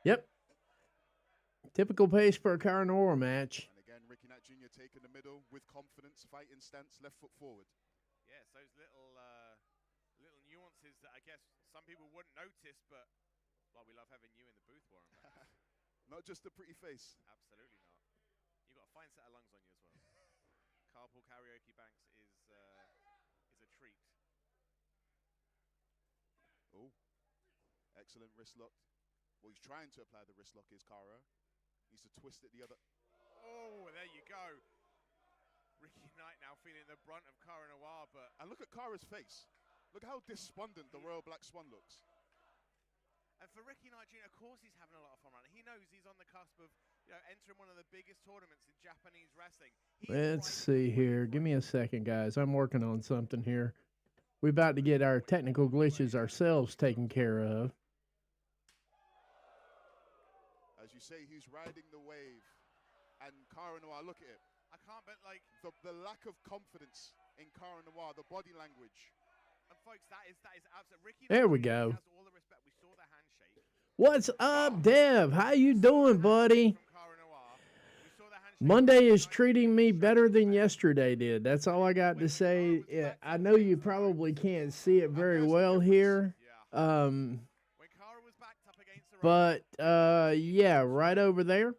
A: Yep. Typical pace for a Cara Noir match.
B: And again, Ricky Knight Jr. taking the middle with confidence, fighting stance, left foot forward.
C: Yes, those little little nuances that I guess some people wouldn't notice, but well, we love having you in the booth, Warren.
B: Not just a pretty face.
C: Absolutely not. You've got a fine set of lungs on you as well. Carpool Karaoke Banks is a treat.
B: Oh, excellent wrist lock. Well, he's trying to apply the wrist lock, is Cara. He needs to twist it the other.
C: Oh, there you go. Ricky Knight now feeling the brunt of Cara Noir, but...
B: And look at Cara's face. Look how despondent the Royal Black Swan looks.
C: And for Ricky Knight Jr., of course he's having a lot of fun right now. He knows he's on the cusp of, entering one of the biggest tournaments in Japanese wrestling.
A: Let's see here. Give me a second, guys. I'm working on something here. We're about to get our technical glitches ourselves taken care of.
B: As you say, he's riding the wave. And Cara Noir, look at it.
C: I can't, but like...
B: The lack of confidence in Cara Noir, the body language.
C: And folks, that is absolute. Ricky
A: There we
C: Knight
A: go.
C: Has all the respect. We saw the handshake.
A: What's up, Dev? How you doing, buddy?
C: From Cara Noir. We saw the handshake.
A: Monday is treating me better than yesterday did. That's all I got to say. Yeah, I know you probably can't see it very well here.
C: When Cara was backed up against the
A: But, yeah, right over there,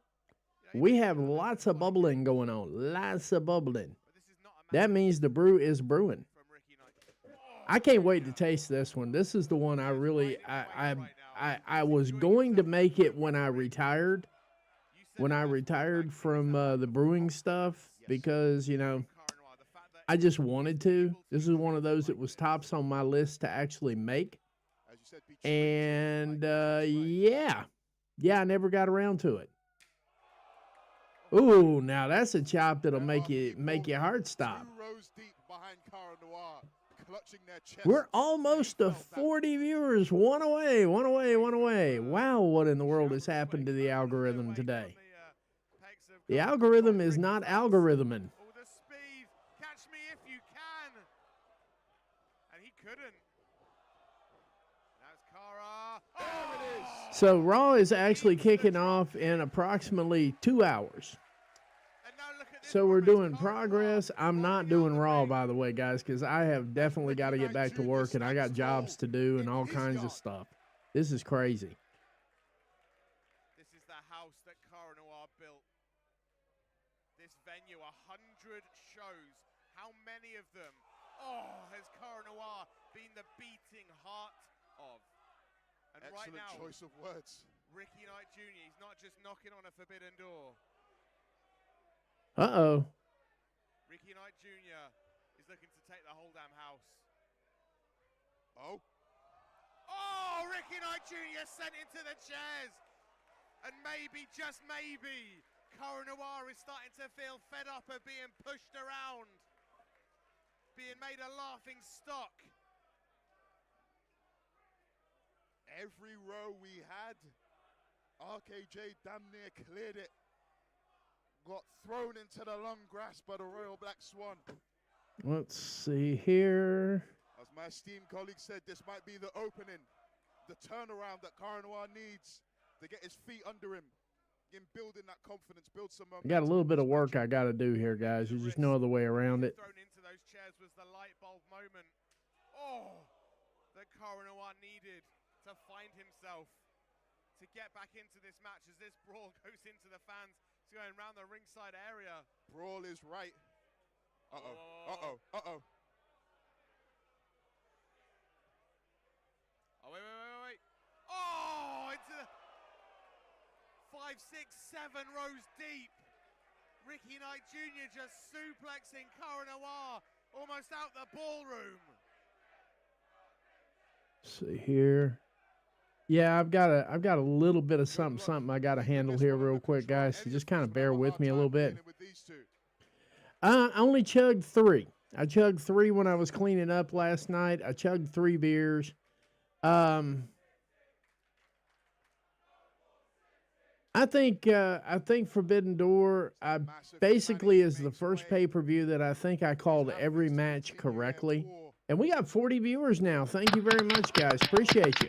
A: we have lots of bubbling going on. Lots of bubbling.
C: But this is not a
A: That means the brew is brewing.
C: from Ricky Knight.
A: I can't wait to taste this one. This is the one I really, I was going to make it when I retired. When I retired from the brewing stuff, because, you know,
C: Cara Noir, the fact that
A: I just wanted to. This is one of those that was tops on my list to actually make.
B: As you said, be
A: And,
B: yeah.
A: yeah, I never got around to it. Ooh, now that's a chop that'll make your heart stop.
B: 2 rows deep behind Cara Noir, clutching their chest.
A: We're almost to 40 viewers. One away, one away, one away. Wow, what in the world has happened to the algorithm today? The algorithm is not algorithming.
C: Oh, the speed. Catch me if you can. And he couldn't. Now it's Cara. Oh, it is.
A: So Raw is actually kicking off in approximately 2 hours.
C: And now look at this
A: So we're
C: woman,
A: doing
C: Cara
A: progress.
C: Noir,
A: I'm not
C: walking
A: doing
C: out the
A: Raw,
C: ring.
A: by the way, guys, because I have definitely got to get back to work, and I got jobs to do and all kinds of stuff. This is crazy.
C: This is the house that Cara Noir built. This venue, 100 shows. How many of them, has Cara Noir been the beating heart of? And
B: Excellent
C: right now,
B: choice of words.
C: Ricky Knight Jr., he's not just knocking on a forbidden door.
A: Uh-oh.
C: Ricky Knight Jr. is looking to take the whole damn house.
B: Oh, Oh, Ricky Knight Jr. sent into the chairs. And maybe, just maybe, Cara Noir is starting to feel fed up of being pushed around, being made a laughing stock. Every row we had, RKJ damn near cleared it. Got thrown into the long grass by the Royal Black Swan.
A: Let's see here.
B: As my esteemed colleague said, this might be the opening, the turnaround that Cara Noir needs to get his feet under him. In building that confidence, build some momentum.
A: I got a little bit of work I got to do here, guys. There's just no other way around it.
B: Thrown into those chairs was the light bulb moment. Oh, that Cara Noir needed to find himself, to get back into this match as this brawl goes into the fans. It's going around the ringside area. Brawl is right. Uh-oh, uh-oh, uh-oh. Oh, wait. Oh, into the 5, 6, 7 rows deep. Ricky Knight Jr. just suplexing Cara Noir almost out the ballroom.
A: See here. Yeah, I've got a little bit of something I got to handle here real quick, guys. So just kind of bear with me a little bit. I only chugged 3. I chugged 3 when I was cleaning up last night. I chugged 3 beers. I think Forbidden Door basically is the first pay-per-view that I think I called every match correctly. And we got 40 viewers now. Thank you very much, guys. Appreciate you.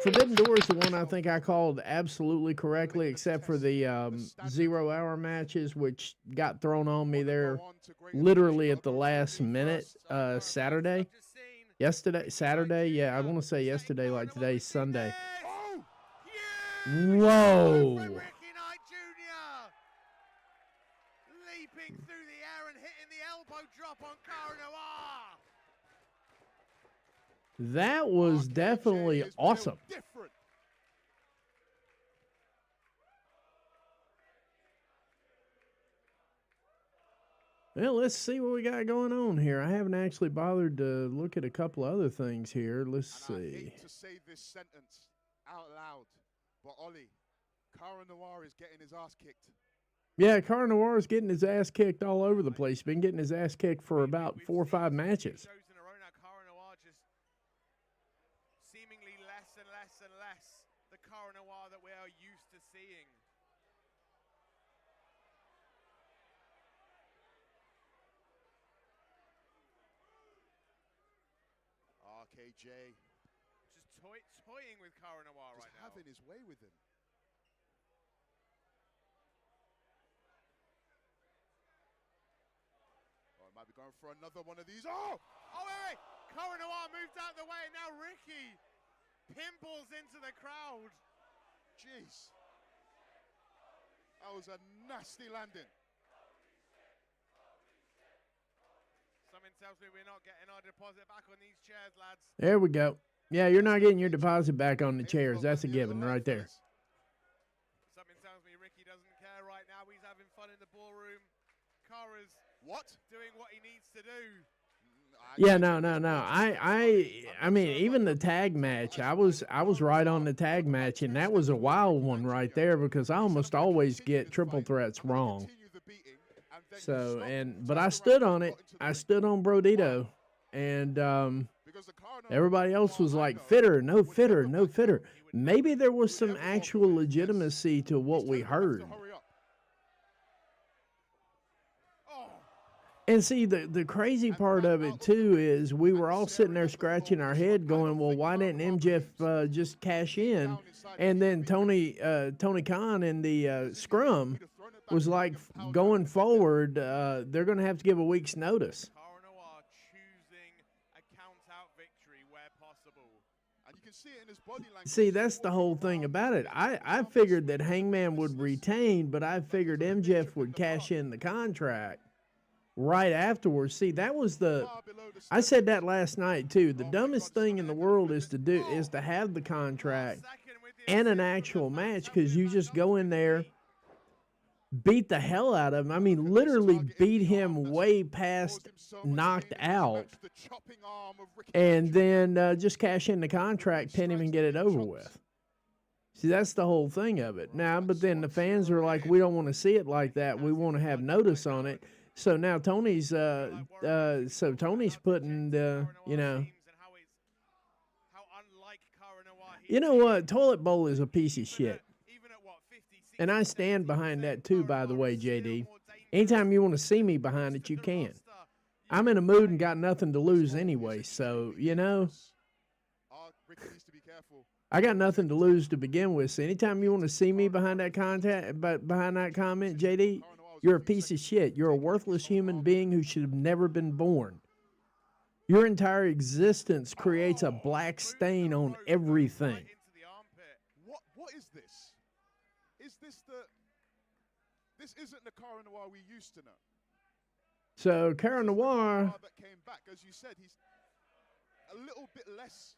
A: Forbidden Door is the one I think I called absolutely correctly, except for the 0-hour matches, which got thrown on me there literally at the last minute Saturday. Saturday, yeah, I want to say yesterday, like today's Sunday. Whoa!
B: Ricky Knight Jr. leaping through the air and hitting the elbow drop on Cara Noir.
A: That was definitely awesome.
B: Different.
A: Well, let's see what we got going on here. I haven't actually bothered to look at a couple other things here. Let's see.
B: I hate to say this sentence out loud, but Ollie, Cara Noir is getting his ass kicked.
A: Yeah, Cara Noir is getting his ass kicked all over the place. Been getting his ass kicked for about 4 or 5 matches.
B: Shows in a row now, Cara Noir just seemingly less and less and less the Cara Noir that we are used to seeing. RKJ just toying with Cara Noir right now. Having his way with him. Oh, might be going for another one of these. Oh! Oh, wait! Cara Noir moved out of the way, and now Ricky pinballs into the crowd. Jeez. That was a nasty landing. Something tells me we're not getting our deposit back on these chairs, lads.
A: There we go. Yeah, you're not getting your deposit back on the chairs. That's a given right there.
B: Something tells me Ricky doesn't care right now. He's having fun in the ballroom. Cara's doing what he needs to do.
A: Yeah, no. I mean, even the tag match, I was right on the tag match, and that was a wild one right there because I almost always get triple threats wrong. So, but I stood on it. I stood on Brodito, and everybody else was like, fitter, no fitter, no fitter. Maybe there was some actual legitimacy to what we heard. And see, the crazy part of it, too, is we were all sitting there scratching our head going, well, why didn't MJF just cash in? And then Tony Khan in the scrum was like, going forward, they're going to have to give a week's notice.
B: Cara Noir choosing a count-out victory where possible. And you can see it in his body language.
A: See, that's the whole thing about it. I figured that Hangman would retain, but I figured MJF would cash in the contract right afterwards. See, that was I said that last night too. The dumbest thing in the world is to have the contract and an actual match, because you just go in there, beat the hell out of him. I mean, literally beat him way past knocked out, and then just cash in the contract, pin him, and get it over with. See, that's the whole thing of it. Now, but then the fans are like, we don't want to see it like that. We want to have notice on it. So now Tony's, Tony's putting the, you know what? Toilet Bowl is a piece of shit. And I stand behind that too, by the way, JD. Anytime you want to see me behind it, you can. I'm in a mood and got nothing to lose anyway, so, I got nothing to lose to begin with. So anytime you want to see me behind that behind that comment, JD, you're a piece of shit. You're a worthless human being who should have never been born. Your entire existence creates a black stain on everything.
B: What is this? Is this this isn't the Cara Noir we used to know.
A: So Cara Noir
B: that came back, as you said, he's a little bit less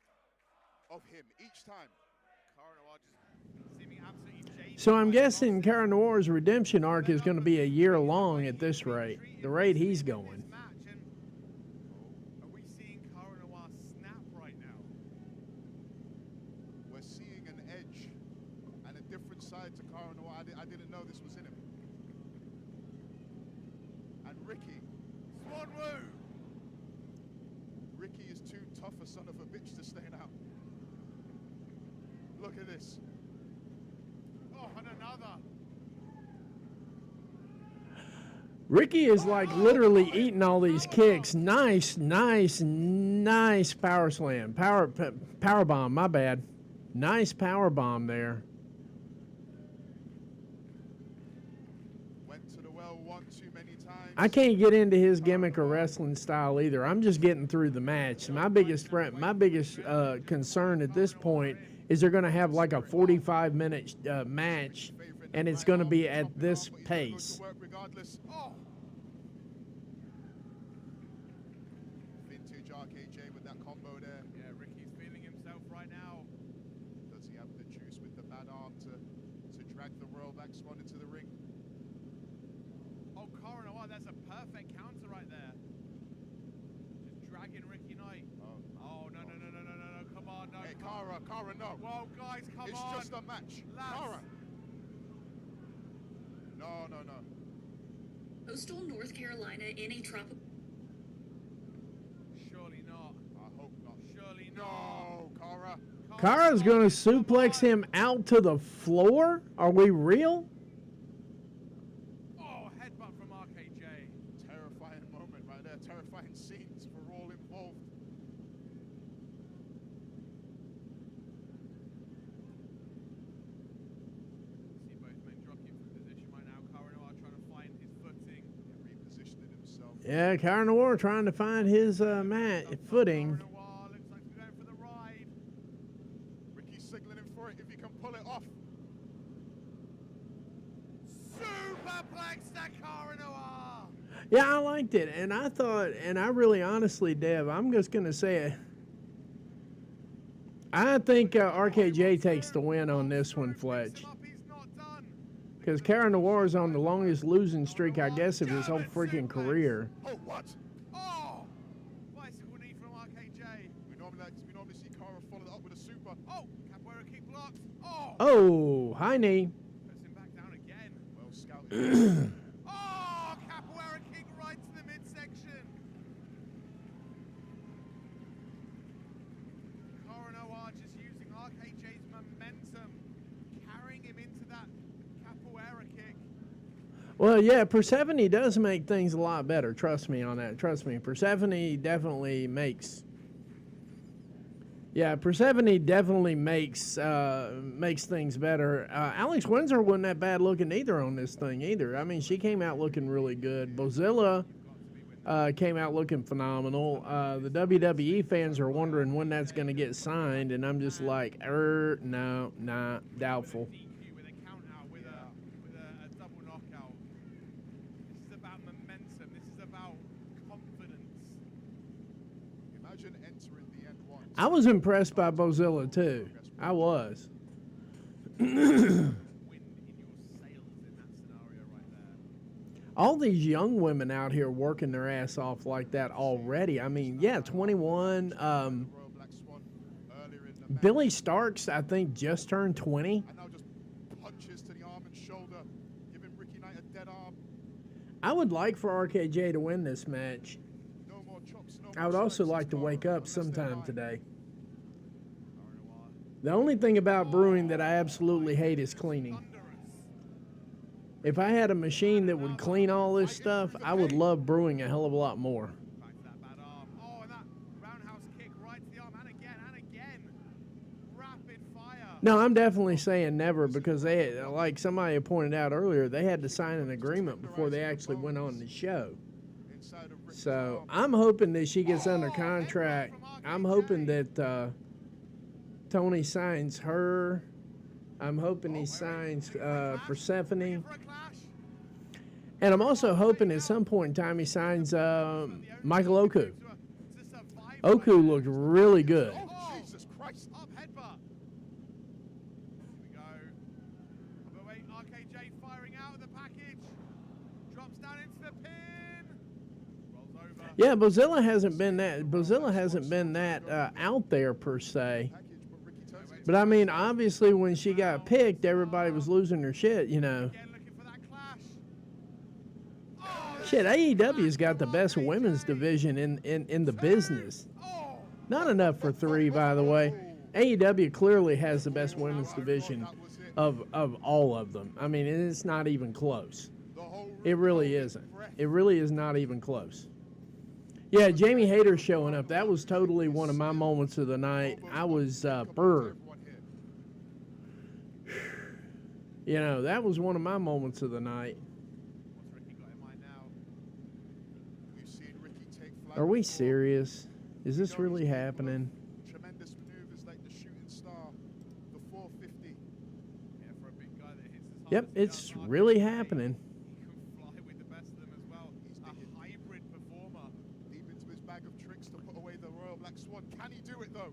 B: of him each time. Cara Noir just seeming absolutely jaded.
A: So I'm guessing Cara Noir's redemption arc is going to be a year long at this rate. The rate he's going.
C: Are we seeing Cara Noir snap right now?
B: We're seeing an edge and a different side to Cara Noir. I didn't know this was in him. And Ricky.
C: Swan Woo!
B: Ricky is too tough a son of a bitch to stay out. Look at this.
C: Oh, and another.
A: Ricky is like literally eating all these kicks. Nice power slam. Power bomb, my bad. Nice power bomb there.
B: Went to the well one too many times.
A: I can't get into his gimmick or wrestling style either. I'm just getting through the match. My biggest concern at this point is they're going to have like a 45-minute match, and it's going to be at this pace.
B: Oh. Vintage RKJ with that combo there.
C: Yeah, Ricky's feeling himself right now.
B: Does he have the juice with the bad arm to drag the Royal Black Swan into the ring?
C: Oh, Cara Noir, that's a perfect counter right there. Just dragging Ricky Knight. Oh, no, come on, no.
B: Hey, Cara, no.
C: Whoa, guys, come on.
B: It's just a match.
C: Lads.
B: Cara. No.
G: Coastal North Carolina in a tropical.
C: Surely not.
B: I hope not.
C: Surely not.
B: No, Cara.
A: Cara's going to suplex him out to the floor? Are we real?
C: Oh, headbutt from RKJ.
B: Terrifying moment right there. Terrifying scenes for all involved.
C: See both men jockeying for position right now. Cara Noir trying to find his footing.
B: Repositioning himself.
A: Yeah, Cara Noir trying to find his footing.
C: Cara Noir looks like he's going for the ride.
B: Ricky's signaling for it if he can pull it off.
C: Superplex that Cara Noir.
A: Yeah, I liked it, and I thought, and I really honestly, Dev, I'm just going to say it. I think RKJ takes the win on this one, Fletch. Because Cara Noir is on the longest losing streak, I guess, of his whole freaking career.
B: Oh, what?
C: Oh! Bicycle knee from RKJ.
B: We normally see Cara follow that up with a super.
C: Oh! Capoeira kick blocked. Oh!
A: Oh, high knee.
C: Puts him back down again.
B: Well scouted.
C: Oh! Capoeira kick right to the midsection. Cara Noir just using RKJ's momentum, carrying him into that capoeira kick.
A: Well, yeah, Persephone does make things a lot better. Trust me on that. Trust me. Persephone definitely makes... Yeah, Persephone definitely makes things better. Alex Windsor wasn't that bad looking either on this thing either. I mean, she came out looking really good. Bozilla came out looking phenomenal. The WWE fans are wondering when that's going to get signed, and I'm just like, no, nah, doubtful.
C: With a count out, with a double knockout. This is about momentum. This is about confidence.
B: Imagine entering the end one.
A: I was impressed by Bozilla too. I was.
C: Wind in your sails in that scenario right
A: all these young women out here working their ass off like that already. I mean, yeah, 21.
B: Royal Black Swan earlier in the match.
A: Billy Starks, I think, just turned 20.
B: And now just punches to the arm and shoulder, giving Ricky Knight a dead arm.
A: I would like for RKJ to win this match.
B: No more chops, no
A: I
B: more
A: would also
B: strikes,
A: like to wake
B: Scarra,
A: up
B: unless they're
A: sometime
B: lying.
A: today. The only thing about brewing that I absolutely hate is cleaning. If I had a machine that would clean all this stuff, I would love brewing a hell of a lot more.
C: Back to that bad arm. Oh, and that roundhouse kick right to the arm, and again. Rapid fire.
A: No, I'm definitely saying never because they, like somebody pointed out earlier, they had to sign an agreement before they actually went on the show.
B: Inside of Ricky's
A: So
B: arm.
A: I'm hoping that she gets under contract. I'm hoping that Tony signs her. I'm hoping he signs Persephone.
C: For a clash.
A: And I'm also hoping at some point in time he signs Michael Oku. Oku looked really good.
B: Oh, Jesus Christ.
C: Up headbutt. Here we go. But wait, RKJ firing out of the package. Drops down into the pin. Rolls over.
A: Yeah, Bozilla hasn't been that out there per se.
B: Package, but Ricky turns it.
A: But I mean, obviously when she got picked, everybody was losing their shit, you know.
C: Again looking for that clash. Oh,
A: Shit, AEW's got the best women's division in the business.
C: oh.
A: Not enough for 3, by the way. AEW clearly has the best women's division of all of them. I mean, it's not even close.
B: The whole
A: It
B: room
A: really
B: holding
A: isn't.
B: breath.
A: It really is not even close. Yeah, Jamie Hayter showing up. That was totally one of my moments of the night. I was burr.
B: Everyone here.
A: You know, that was one of my moments of the night.
C: What's Ricky got in mind now?
B: We've seen Ricky take flight
A: Are we
B: before.
A: serious? Is this really happening?
B: Tremendous maneuvers like the shooting star, the 450.
C: Yeah, for a big guy that hits as hard
A: Yep,
C: as he
A: it's
C: does,
A: really
C: RKJ,
A: happening.
C: He can fly with the best of them as well.
B: He's
C: A
B: digging.
C: hybrid performer.
B: Deep into his bag of tricks to put away the Royal Black Swan. Can he do it though?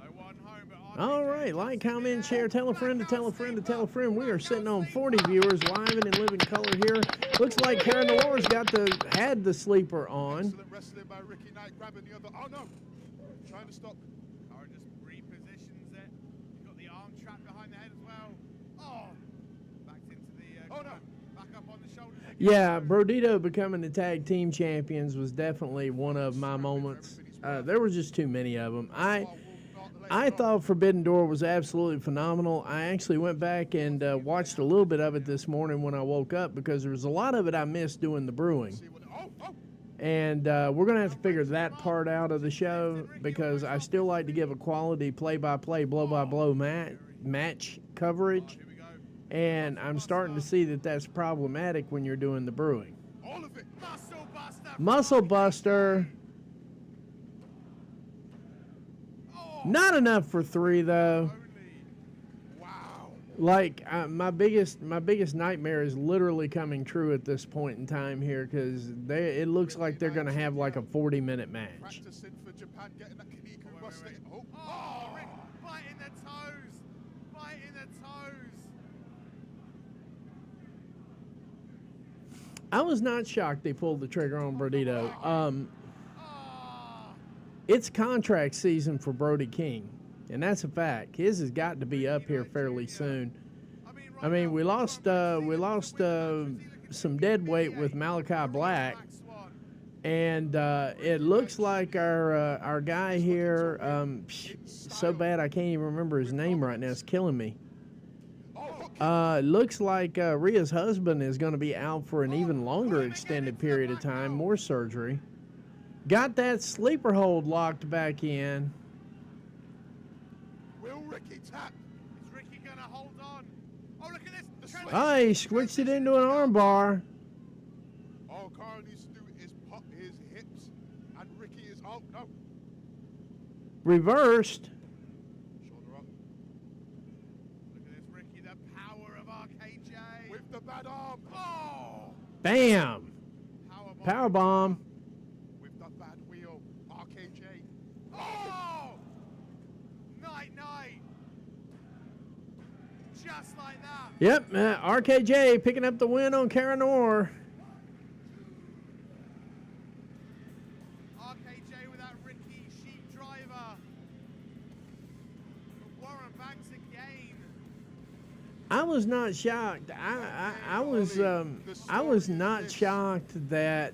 C: No one home, but
A: All
C: RKJ
A: right, like,
C: just
A: comment,
C: there.
A: share, tell a friend to tell a
C: Blackout
A: friend to tell a
C: sleeper.
A: friend. We are sitting on
C: Blackout
A: 40
C: sleeper.
A: viewers live and in living color here. Looks like Karen Noir's had the sleeper on.
B: Excellent wrestling by Ricky Knight, grabbing the other. Oh no! Trying to stop.
C: Kara just repositions it. He's got the arm trap behind the head as well. Oh! Backed into the
B: Oh, no.
C: back up on the shoulders. again.
A: Yeah, Brodito becoming the tag team champions was definitely one of my moments. There were just too many of them. I thought Forbidden Door was absolutely phenomenal. I actually went back and watched a little bit of it this morning when I woke up because there was a lot of it I missed doing the brewing.
B: See what? Oh!
A: And we're going to have to figure that part out of the show because I still like to give a quality play-by-play, blow-by-blow match coverage.
C: Here we go.
A: And I'm starting to see that that's problematic when you're doing the brewing.
B: All of it.
C: Muscle buster.
A: Muscle Buster.
C: Oh!
A: Not enough for 3, though.
C: Only.
B: Wow.
A: Like my biggest nightmare is literally coming true at this point in time here because it looks like they're going to have like a 40-minute match.
B: Practicing for Japan, getting that Kiniku
C: Wait,
B: busted.
C: wait.
B: Oh!
C: Oh, Rick, biting the toes. Biting the toes.
A: I was not shocked they pulled the trigger on Brodito.
C: Ah.
A: It's contract season for Brody King, and that's a fact. His has got to be up here fairly soon. I mean, we lost some dead weight with Malachi Black, and it looks like our guy here. So bad I can't even remember his name right now. It's killing me. Looks like Rhea's husband is going to be out for an even longer extended period of time, more surgery. Got that sleeper hold locked back in.
B: Will Ricky tap?
C: Is Ricky going to hold on? Oh, look at this. Trent-
A: Oh, he switched it into an armbar.
B: All Carl needs to do is pop his hips, and Ricky is out. No.
A: Reversed.
B: Shoulder up
C: Look at this, Ricky, the power of RKJ.
B: with the bad arm.
C: Oh!
A: Bam.
C: Powerbomb.
A: Powerbomb.
B: With the bad wheel. RKJ.
C: Oh! Night. Just like that.
A: Yep, RKJ picking up the win on Karen Orr. I was not shocked. I was not shocked that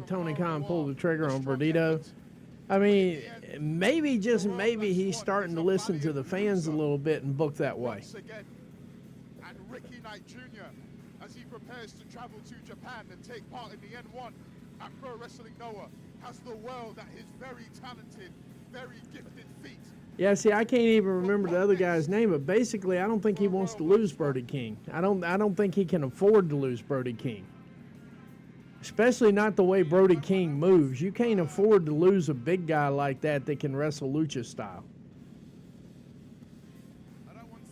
A: Tony Khan pulled the trigger on Brodito. I mean, maybe, just maybe, he's starting to listen to the fans a little bit and book that way.
B: Once again, and Ricky Knight Jr. as he prepares to travel to Japan and take part in the N1 at Pro Wrestling Noah, has the world at his very talented, very gifted feet.
A: Yeah, see, I can't even remember the other guy's name, but basically, I don't think he wants to lose Brody King. I don't think he can afford to lose Brody King. Especially not the way Brody King moves. You can't afford to lose a big guy like that can wrestle lucha style.
C: I don't want to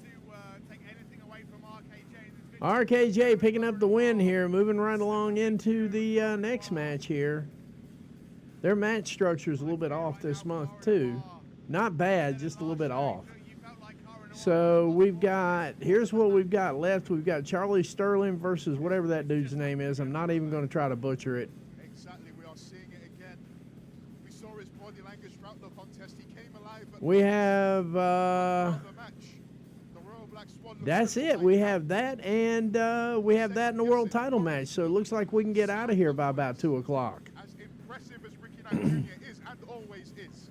C: take anything away from RKJ in this
A: RKJ picking up the win here, moving right along into the next match here. Their match structure is a little bit off this month, too. Not bad, just a little bit off. So we've got, here's what we've got left. We've got Charlie Sterling versus whatever that dude's name is. I'm not even going to try to butcher it.
B: Exactly, we are seeing it again. We saw his body language throughout the contest. He came alive.
A: We have, that's it. We have that, and we have that in the world title match. So it looks like we can get out of here by about 2 o'clock.
B: As impressive as Ricky Knight Jr. is and always is.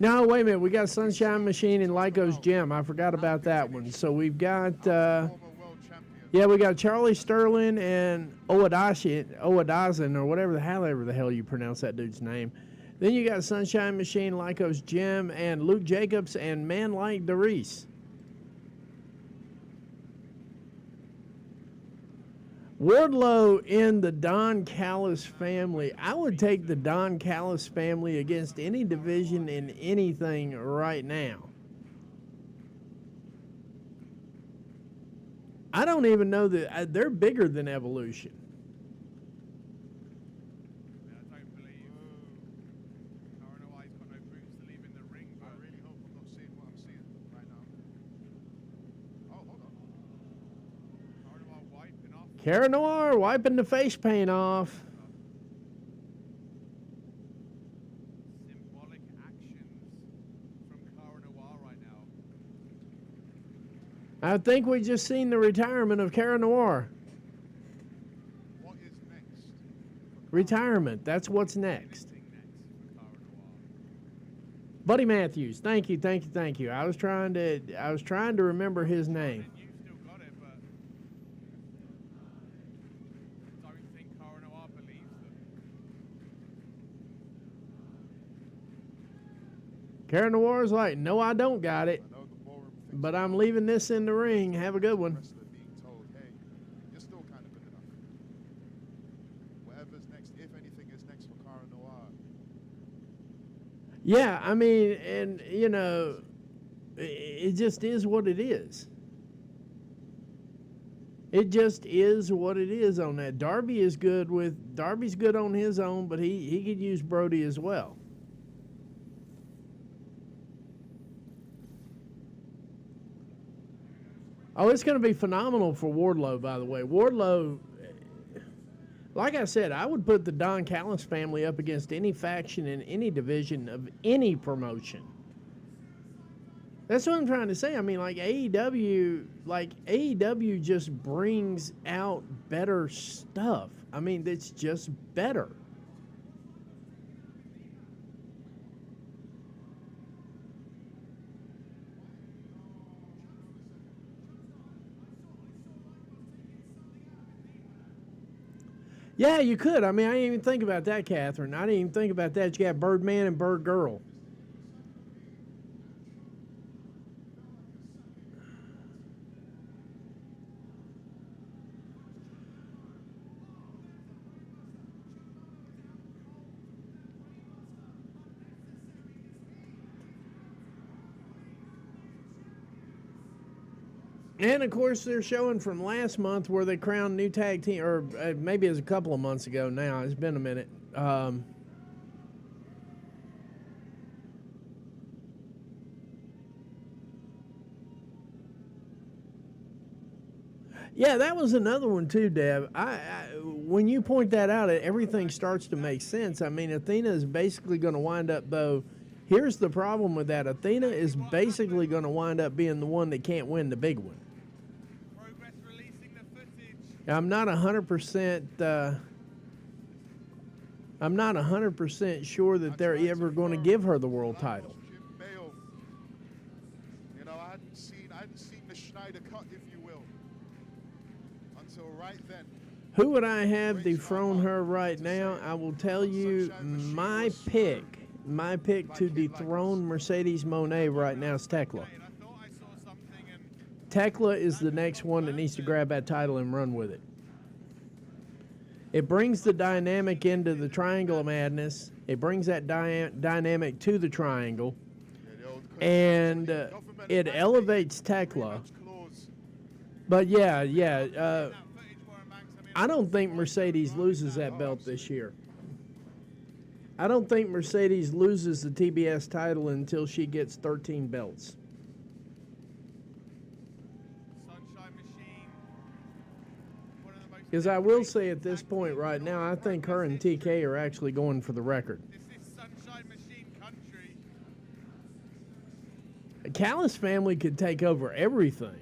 A: No, wait a minute. We got Sunshine Machine and Lyco's Gym. I forgot about that one. So we've got, yeah, we got Charlie Sterling and Owadazin, or whatever the hell you pronounce that dude's name. Then you got Sunshine Machine, Lyco's Gym, and Luke Jacobs and Man Like DeReese. Wardlow in the Don Callis family. I would take the Don Callis family against any division in anything right now. I don't even know that they're bigger than Evolution.
C: I don't believe Coronawi's got no boots to leave in the ring, but
B: I really hope I'm not seeing what I'm seeing right now. Oh, hold on.
C: Coronawi wiping off.
A: Cara Noir wiping the face paint off.
C: Symbolic actions from Coronawi right now.
A: I think we just seen the retirement of Cara Noir.
B: What is next?
A: Retirement. That's what's next.
C: Next for Coronawi.
A: Buddy Matthews. Thank you, thank you, thank you. I was trying to remember his name.
C: You've still got it, but I don't think Coronawi believes them.
A: Cara Noir's like, no, I don't got it,
B: I know the ballroom thinks
A: but I'm leaving this in the ring. Have a good one.
B: wrestler being told, hey, you're still kind of good enough. Whatever's next, if anything is next for Cara Noir.
A: Yeah, I mean, and, you know, it just is what it is. It just is what it is on that. Darby's good on his own, but he could use Brody as well. Oh, it's going to be phenomenal for Wardlow, by the way. Wardlow, like I said, I would put the Don Callis family up against any faction in any division of any promotion. That's what I'm trying to say. I mean, like AEW just brings out better stuff. I mean, it's just better. Yeah, you could. I mean, I didn't even think about that, Catherine. I didn't even think about that. You got Birdman and Bird Girl. And, of course, they're showing from last month where they crowned new tag team, or maybe it was a couple of months ago now. It's been a minute. Yeah, that was another one too, Deb. When you point that out, everything starts to make sense. I mean, Athena is basically going to wind up, though, Here's the problem with that. Athena is basically going to wind up being the one that can't win the big one.
C: Progress releasing the footage.
A: I'm not 100%. I'm not 100% sure that they're ever going to give her the world title.
B: Jim Bale. You know, I hadn't seen the Schneider cut, if you will, until right then.
A: Who would I have dethrone her right now? I will tell you my pick to dethrone Mercedes Moné right now is Tekla.
C: I thought I saw something and
A: Tekla is the next one that needs to grab that title and run with it. It brings the dynamic into the Triangle of Madness. It brings that dynamic to the Triangle. And it elevates Tekla. But yeah. I don't think Mercedes loses that belt this year. I don't think Mercedes loses the TBS title until she gets 13 belts.
C: Sunshine Machine. One of the most
A: Because I will say at this point right now, I think her and TK are actually going for the record.
C: This is Sunshine Machine country.
A: The Callis family could take over everything.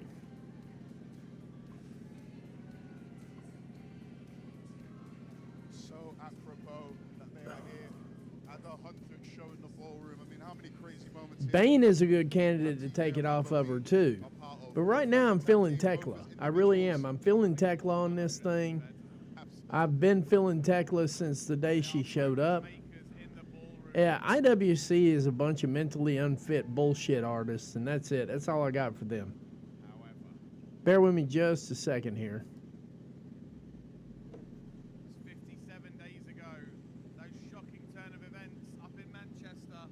B: So apropos that they are here at the 100th show in the ballroom. I mean, how many crazy moments here?
A: Bane is a good candidate to take it off of her too. But right now I'm feeling Tekla. I really am. I'm feeling Tekla on this thing. I've been feeling Tekla since the day she showed up. Yeah, IWC is a bunch of mentally unfit bullshit artists, and that's it. That's all I got for them. Bear with me just a second here.
C: 57 days ago, those shocking turn of events up in Manchester.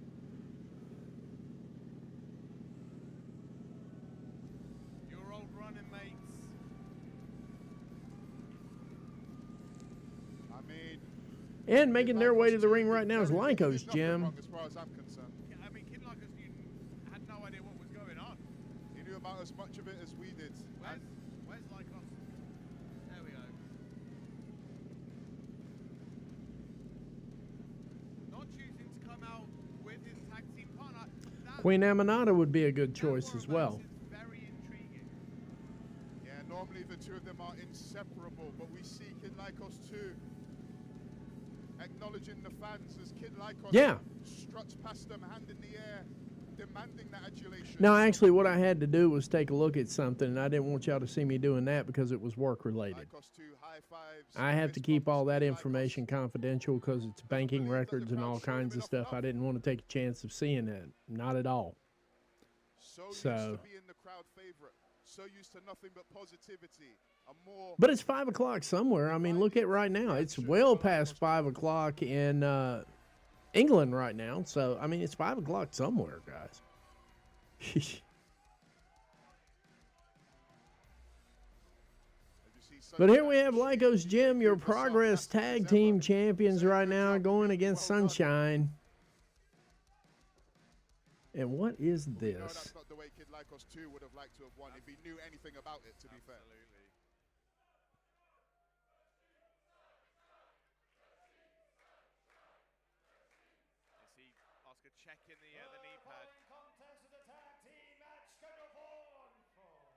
C: Your old running mates.
B: I mean,
A: And making their way to the ring right now is Lycos,
B: there's nothing
A: Jim.
B: wrong as far as I'm concerned.
C: I mean, Kid Lycos had no idea what was going on.
B: He knew about as much of it as we did.
C: Where's Lycos? There we go. Not choosing to come out with his tag team partner. That
A: Queen Amanada would be a good choice as well.
C: is very intriguing.
B: Yeah, normally the two of them are inseparable, but we see Kid Lycos too acknowledging the fans as Kid Lycos struts past them, hand in the air, demanding that adulation.
A: No, actually, what I had to do was take a look at something, and I didn't want y'all to see me doing that because it was work related.
B: Lycos too, high fives,
A: I have to
B: fist
A: keep all
B: bumps,
A: that
B: Lycos.
A: information confidential because it's banking records and all kinds of stuff. I didn't want to take a chance of seeing that. Not at all.
B: So used
A: So-
B: to being the crowd favorite, so used to nothing but positivity. A more
A: But it's 5 o'clock somewhere. I mean, look at right now. It's well past 5 o'clock in England right now. So, I mean, it's 5 o'clock somewhere, guys. But here we have Lycos Jim, your Progress Tag Team Champions right now, going against Sunshine. And what is
B: We know
A: this?
B: that's not the way Kid Lycos 2 would have liked to have won if he knew anything about it, to be fair.
C: You see Oscar checking the knee pad.
D: Contest of the tag team match scheduled for one fall.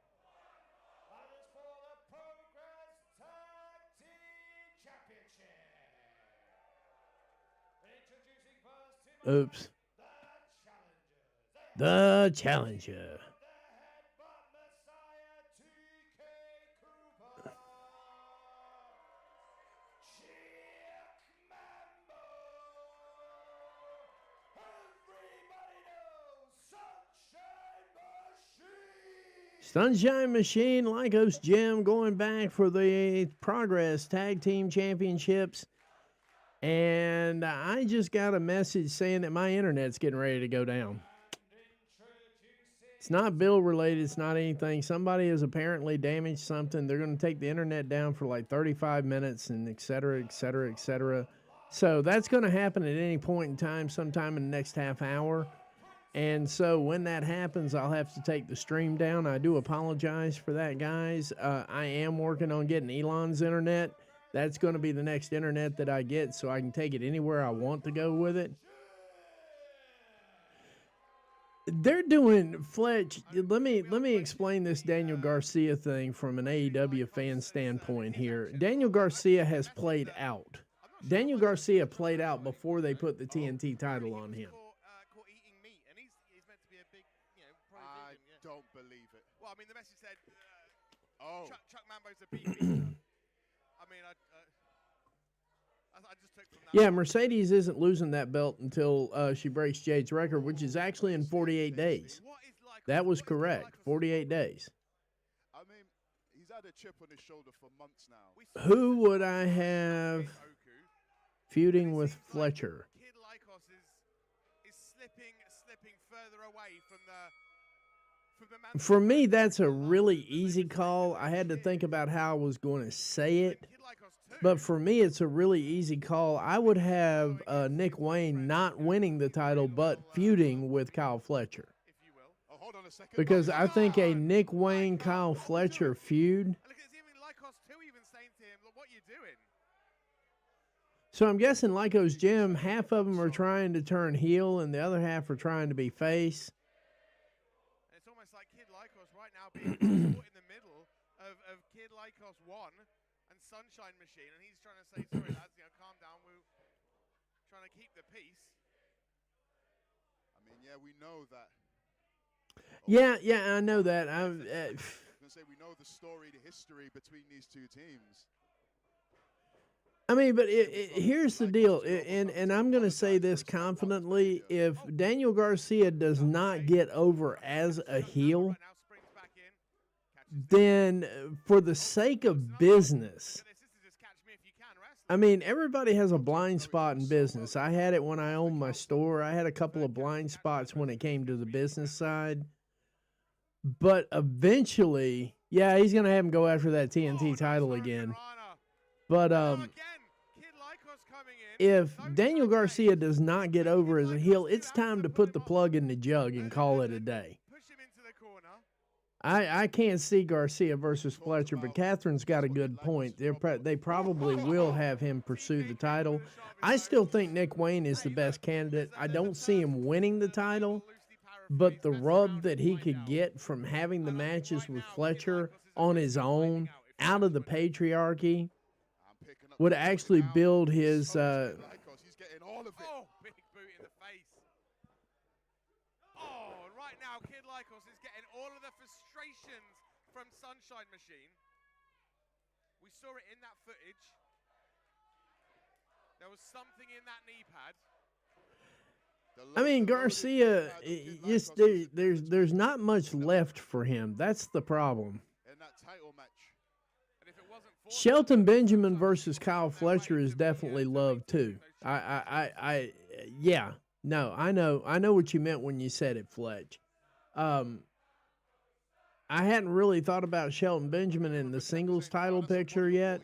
D: That is for the Progress Tag Team Championship. Introducing first to
A: Oops.
D: the challengers.
A: The Challenger.
D: The headbutt Messiah TK Cooper. Chick Mambo. Everybody knows Sunshine Machine.
A: Sunshine Machine, Lycos Jim going back for the Progress Tag Team Championships. And I just got a message saying that my internet's getting ready to go down. It's not bill related. It's not anything. Somebody has apparently damaged something. They're going to take the internet down for like 35 minutes and et cetera, et cetera, et cetera. So that's going to happen at any point in time, sometime in the next half hour. And so when that happens, I'll have to take the stream down. I do apologize for that, guys. I am working on getting Elon's internet. That's going to be the next internet that I get so I can take it anywhere I want to go with it. They're doing Fletch. Let me explain this Daniel Garcia thing from an AEW fan standpoint here. Daniel Garcia has played out. Daniel Garcia played out before they put the TNT title on him.
C: Caught eating meat, and he's meant to be a big, pro
B: I
C: vegan. Yeah.
B: don't believe it.
C: Well, I mean, the message said,
B: Oh,
C: Chuck Mambo's a beef eater. I mean, I just took from that.
A: Yeah, Mercedes isn't losing that belt until she breaks Jade's record, which is actually in 48 days.
C: What is Lycos?
A: That was
C: What is
A: correct.
C: Lycos'
A: 48
C: problem?
A: days.
B: I mean, he's had a chip on his shoulder for months now.
C: We saw
A: Who
C: this
A: would
C: with
A: I have
C: Oku,
A: feuding
C: and it
A: with
C: seems like
A: Fletcher?
C: Kid Lycos is slipping further away from the man.
A: For me, that's a really easy call. I had to think about how I was going to say it.
C: Kid Lycos too.
A: But for me, it's a really easy call. I would have Nick Wayne not winning the title, but feuding with Kyle Fletcher.
C: if you will.
B: Oh, hold on a second.
A: Because
B: Oh,
A: I think a
B: God!
A: Nick Wayne, Kyle Fletcher feud.
C: And look, it's even Lycos too, even saying to him, "Look, what you doing?"
A: So I'm guessing Lyco's Gym, half of them are trying to turn heel and the other half are trying to be face.
C: And it's almost like Kid Lycos right now being caught in the middle of Kid Lycos 1 and Sunshine Machine, and he's trying to say, "Sorry lads, calm down. We're trying to keep the peace."
B: I mean, yeah, we know that.
A: Yeah, I know that.
B: I was gonna say we know the story, the history between these two teams.
A: I mean, but here's the deal, and I'm going to say this confidently. If Daniel Garcia does not get over as a heel,
C: Right now, springs back in. Catches
A: then for the sake of business,
C: Look at this. This is just catch me if you can wrestling.
A: I mean, everybody has a blind spot in business. I had it when I owned my store. I had a couple of blind spots when it came to the business side. But eventually, yeah, he's going to have him go after that TNT title again. But
C: Again, Kid Lycos coming in.
A: if
C: No
A: Daniel
C: time
A: Garcia
C: made.
A: does not get over as a heel, it's time to put the plug in the jug and call it a day.
C: Push him into the corner.
A: I can't see Garcia versus Fletcher, but Catherine's got a good point. They probably will have him pursue the title. I still think Nick Wayne is the best candidate. I don't see him winning the title, but the rub that he could get from having the matches with Fletcher on his own, out of the patriarchy, would actually build his
B: Lycos, he's getting all of it.
C: Oh, big boot in the face. Oh, and right now, Kid Lycos is getting all of the frustrations from Sunshine Machine. We saw it in that footage. There was something in that knee pad.
A: I mean, Garcia, there's not much left for him. That's the problem.
B: In that title match.
C: And if it wasn't for
A: Shelton Benjamin versus Kyle Fletcher is definitely loved too. Yeah, no, I know what you meant when you said it, Fletch. I hadn't really thought about Shelton Benjamin in the singles title picture yet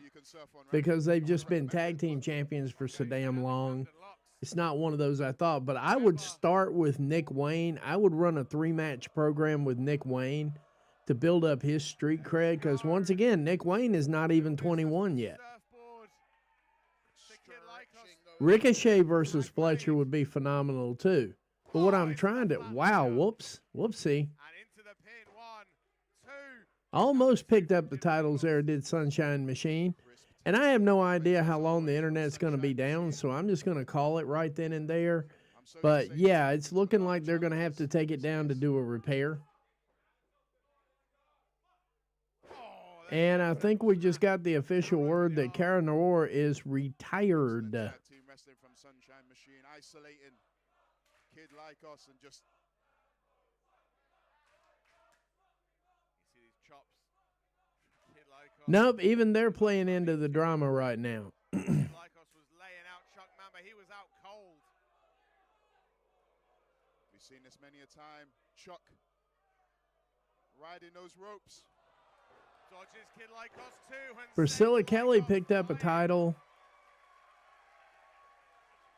A: because they've just been tag team champions for so damn long. It's not one of those I thought, but I would start with Nick Wayne. I would run a 3-match program with Nick Wayne to build up his street cred because, once again, Nick Wayne is not even 21 yet.
C: surfboard. The Kid Lycos.
A: Ricochet versus Fletcher would be phenomenal too. But what I'm trying to, whoopsie.
C: And into the pin. 1, 2.
A: Almost picked up the titles there, did Sunshine Machine. And I have no idea how long the internet's going to be down, so I'm just going to call it right then and there. But yeah, it's looking like they're going to have to take it down to do a repair. And I think we just got the official word that Cara Noir is retired.
B: Tag team wrestling from Sunshine Machine, isolating Kid Lycos and just
C: You see these chops. Kid Lycos.
A: Nope, even they're playing into the drama right now.
C: Kid Lycos was laying out Chuck Mamba. He was out cold.
B: we've seen this many a time. Chuck riding those ropes.
C: Dodges Kid Lycos too. And
A: Priscilla
C: sends
A: Kelly
C: Lycos
A: picked up a
C: flying.
A: title.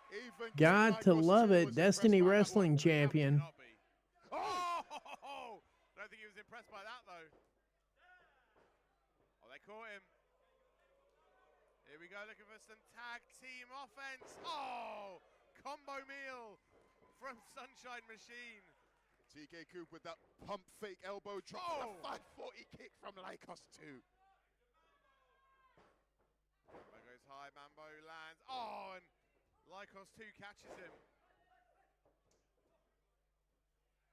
B: Even
A: Got to
B: Kid
A: love
B: Lycos
A: it.
B: was
A: Destiny
B: impressed by that
A: Wrestling
B: one.
A: champion.
C: Not be. Oh! Don't think he was impressed by that though. Oh, they caught him. Here we go, looking for some tag team offense. Oh! Combo meal from Sunshine Machine.
B: TK Coop with that pump fake elbow drop. Oh. A 540 kick from Lycos 2.
C: There goes high, Mambo lands. Oh, and Lycos 2 catches him.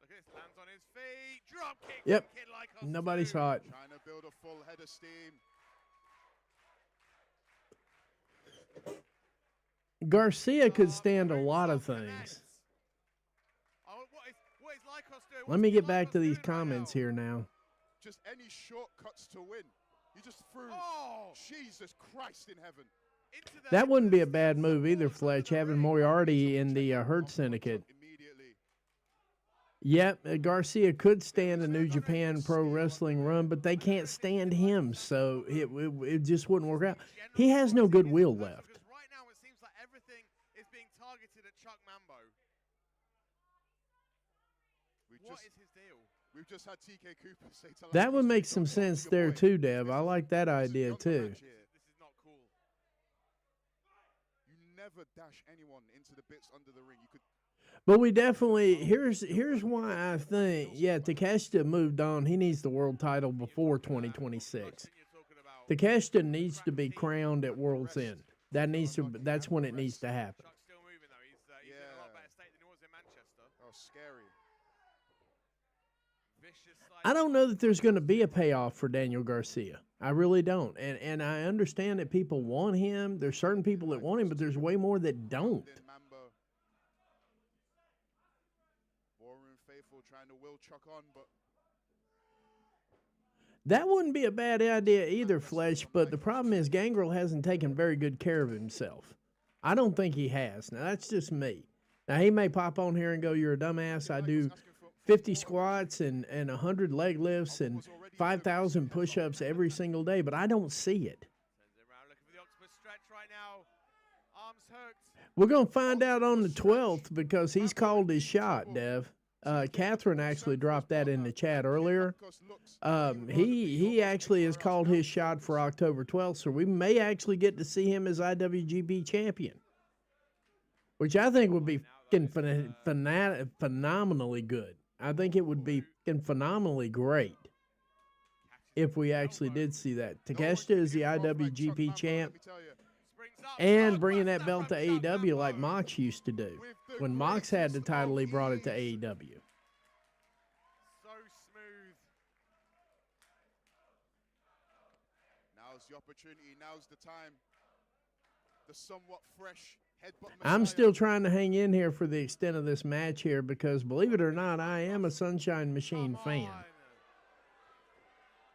C: Look at this, lands on his feet. Drop kick.
A: Yep.
C: Kid Lycos
A: Nobody
C: 2.
A: saw it.
B: Trying to build a full head of steam.
A: Garcia could stand a lot of things.
C: Oh, what is Lycos doing?
A: Let me get back to these comments here now.
B: Just any shortcuts to win. He just threw.
C: Oh.
B: Jesus Christ in heaven.
A: That wouldn't be a bad move either, Fletch, having Moriarty in the Hurt Syndicate. Yep, Garcia could stand a New Japan Pro Wrestling run, but they can't stand him, so it just wouldn't work out. He has no goodwill left.
C: Because right now it seems like everything is being targeted at Chuck Mambo. What is his deal?
B: We've just had TK Cooper say to
A: That would make some sense there too, Dev. I like that idea too.
C: This is not cool.
B: You never dash anyone into the bits under the ring. You could.
A: But we definitely here's why I think Takeshita moved on. He needs the world title before 2026. Takeshita needs to be crowned at World's End. That's when it needs to happen.
C: Chuck's still moving though. He's in a lot better state than he was in Manchester.
B: Oh, scary.
A: I don't know that there's going to be a payoff for Daniel Garcia. I really don't. And I understand that people want him. There's certain people that want him, but there's way more that don't.
B: Ballroom faithful trying to will Chuck on, but
A: that wouldn't be a bad idea either, Fletch, but the problem is Gangrel hasn't taken very good care of himself. I don't think he has. Now, that's just me. Now, he may pop on here and go, you're a dumbass. I do 50 squats and 100 leg lifts and 5,000 push-ups every single day, but I don't see it. We're going to find out on the 12th because he's called his shot, Dev. Catherine actually dropped that in the chat earlier. He actually has called his shot for October 12th, so we may actually get to see him as IWGP champion, which I think would be phenomenally good. I think it would be phenomenally great if we actually did see that. Takeshita is the IWGP champ and bringing that belt to AEW like Mox used to do. When Mox had the title, he brought it to AEW.
C: So smooth.
B: now's the opportunity. Now's the time. The somewhat fresh headbutt.
A: I'm still trying to hang in here for the extent of this match here because, believe it or not, I am a Sunshine Machine fan.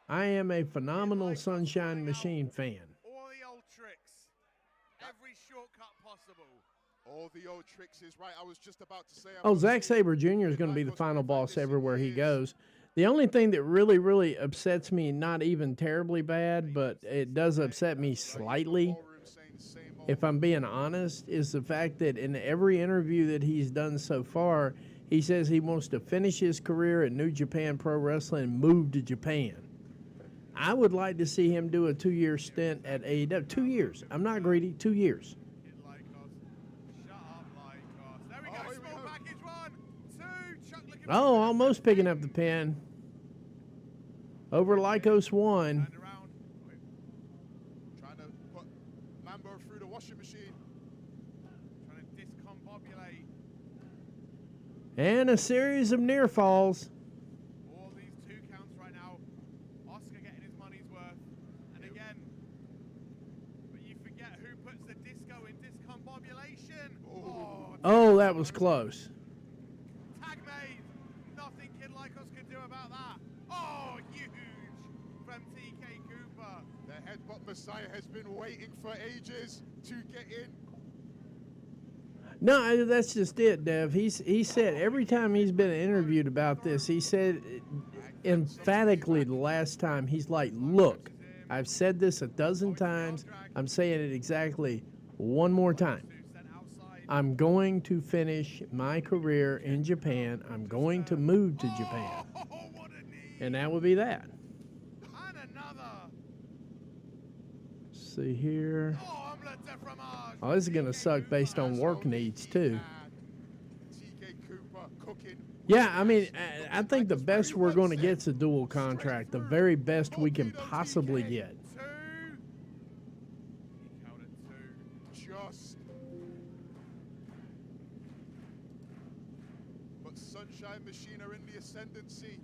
A: I am a phenomenal Sunshine Machine fan.
C: All the old tricks. Every shortcut possible.
B: All the old tricks is right. I was just about to say.
A: Zack Sabre Jr. is going to be the final boss everywhere he goes. The only thing that really, really upsets me, not even terribly bad, but it does upset me slightly, if I'm being honest, is the fact that in every interview that he's done so far, he says he wants to finish his career at New Japan Pro Wrestling and move to Japan. I would like to see him do a 2-year stint at AEW. 2 years. I'm not greedy. 2 years. Oh, almost picking up the pin. Over Lycos 1.
B: Trying to put Mambo through the washing machine.
C: Trying to discombobulate.
A: And a series of near falls.
C: All these 2 counts right now. Oscar getting his money's worth. And again, but you forget who puts the disco in discombobulation.
A: Oh, that was close.
C: Tag made. Nothing Kid Lycos could do about that. Oh, huge from TK Cooper.
B: The headbutt Messiah has been waiting for ages to get in.
A: No, that's just it, Dev. He said every time he's been interviewed about this, he said emphatically the last time, he's like, look, I've said this a dozen times. I'm saying it exactly one more time. I'm going to finish my career in Japan. I'm going to move to Japan. And that would be that.
C: And another.
A: Let's see here.
C: Oh,
A: this is going to suck based on work needs, too.
B: TK Cooper cooking.
A: Yeah, I mean, I think the best we're going to get is a dual contract, the very best we can possibly get.
B: 2. He counted 2. Just. But Sunshine Machine are in the ascendancy.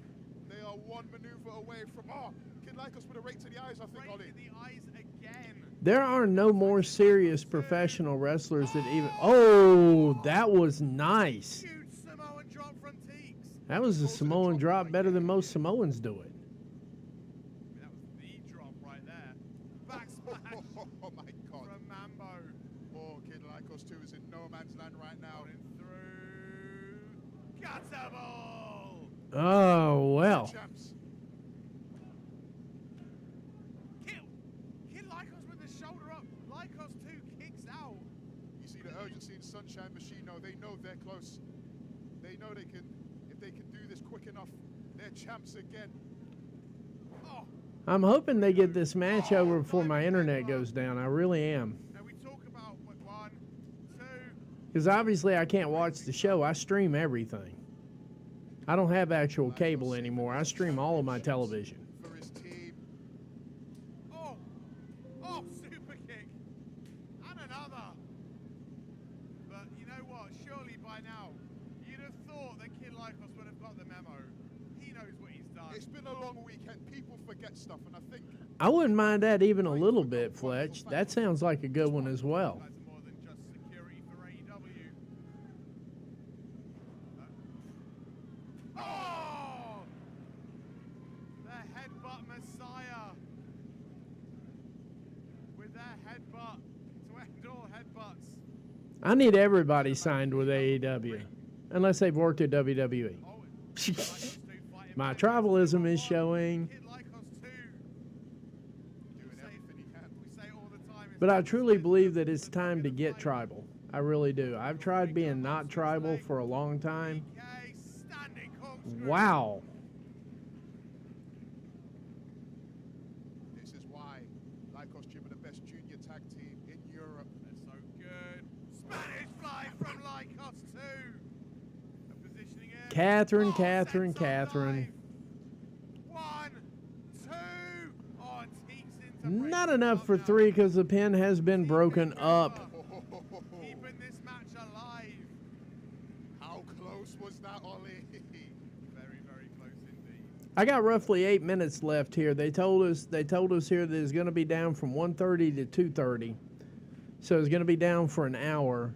B: They are one maneuver away from. Oh, Kid Lycos with a rake to the eyes, I think, Ollie.
C: Right to the eyes again.
A: There are no more serious professional wrestlers that even. Oh, that was nice.
C: Huge Samoan drop from Teeks.
A: That was a Samoan drop better than most Samoans do it.
C: That was the drop right there. Back smash
B: Oh my God.
C: from Mambo.
B: Oh, Kid Lycos 2 is in no man's land right now.
C: Running through. Cuttable.
A: Oh, well.
B: Champs.
C: Kid Lycos with the shoulder up. Lycos 2 kicks out.
B: You see the urgency in Sunshine Machine. No, they know they're close. They know they can, if they can do this quick enough, they're champs again. Oh,
A: I'm hoping they get this match over before my internet goes down. I really am.
C: now we talk about 1, 2.
A: Because obviously I can't watch the show. I stream everything. I don't have actual cable anymore. I stream all of my television.
B: for his team.
C: Oh, super kick. And another. But you know what? Surely by now, you'd have thought that Kid Lycos would have got the memo. He knows what he's done.
B: It's been a long weekend. People forget stuff, and I think
A: I wouldn't mind that even a little bit, Fletch. That sounds like a good one as well.
C: That's more than just security for AEW. Oh! The headbutt messiah. With their headbutt to end all headbutts.
A: I need everybody signed with AEW. Unless they've worked at WWE.
C: Oh, Lycos 2 fighting
A: My
C: back.
A: tribalism is showing.
C: Kid Lycos 2.
B: doing everything he can.
C: We say it all the time.
A: But I truly believe that it's time to get tribal. I really do. I've tried being not tribal for a long time.
C: PK standing corkscrew.
A: Wow.
B: This is why Lycos Gym are the best junior tag team in Europe.
C: They're so good. Spanish fly from Lycos 2. And positioning it.
A: Catherine,
C: Oh,
A: Catherine,
C: sets up
A: Catherine.
C: 1, 2. Oh, and Teeks into break.
A: Not enough for 3 because the pin has been broken up.
C: Keeping this match alive.
B: How close was that, Ollie?
C: Very, very close indeed.
A: I got roughly 8 minutes left here. They told us here that it's going to be down from 1:30 to 2:30. So it's going to be down for an hour.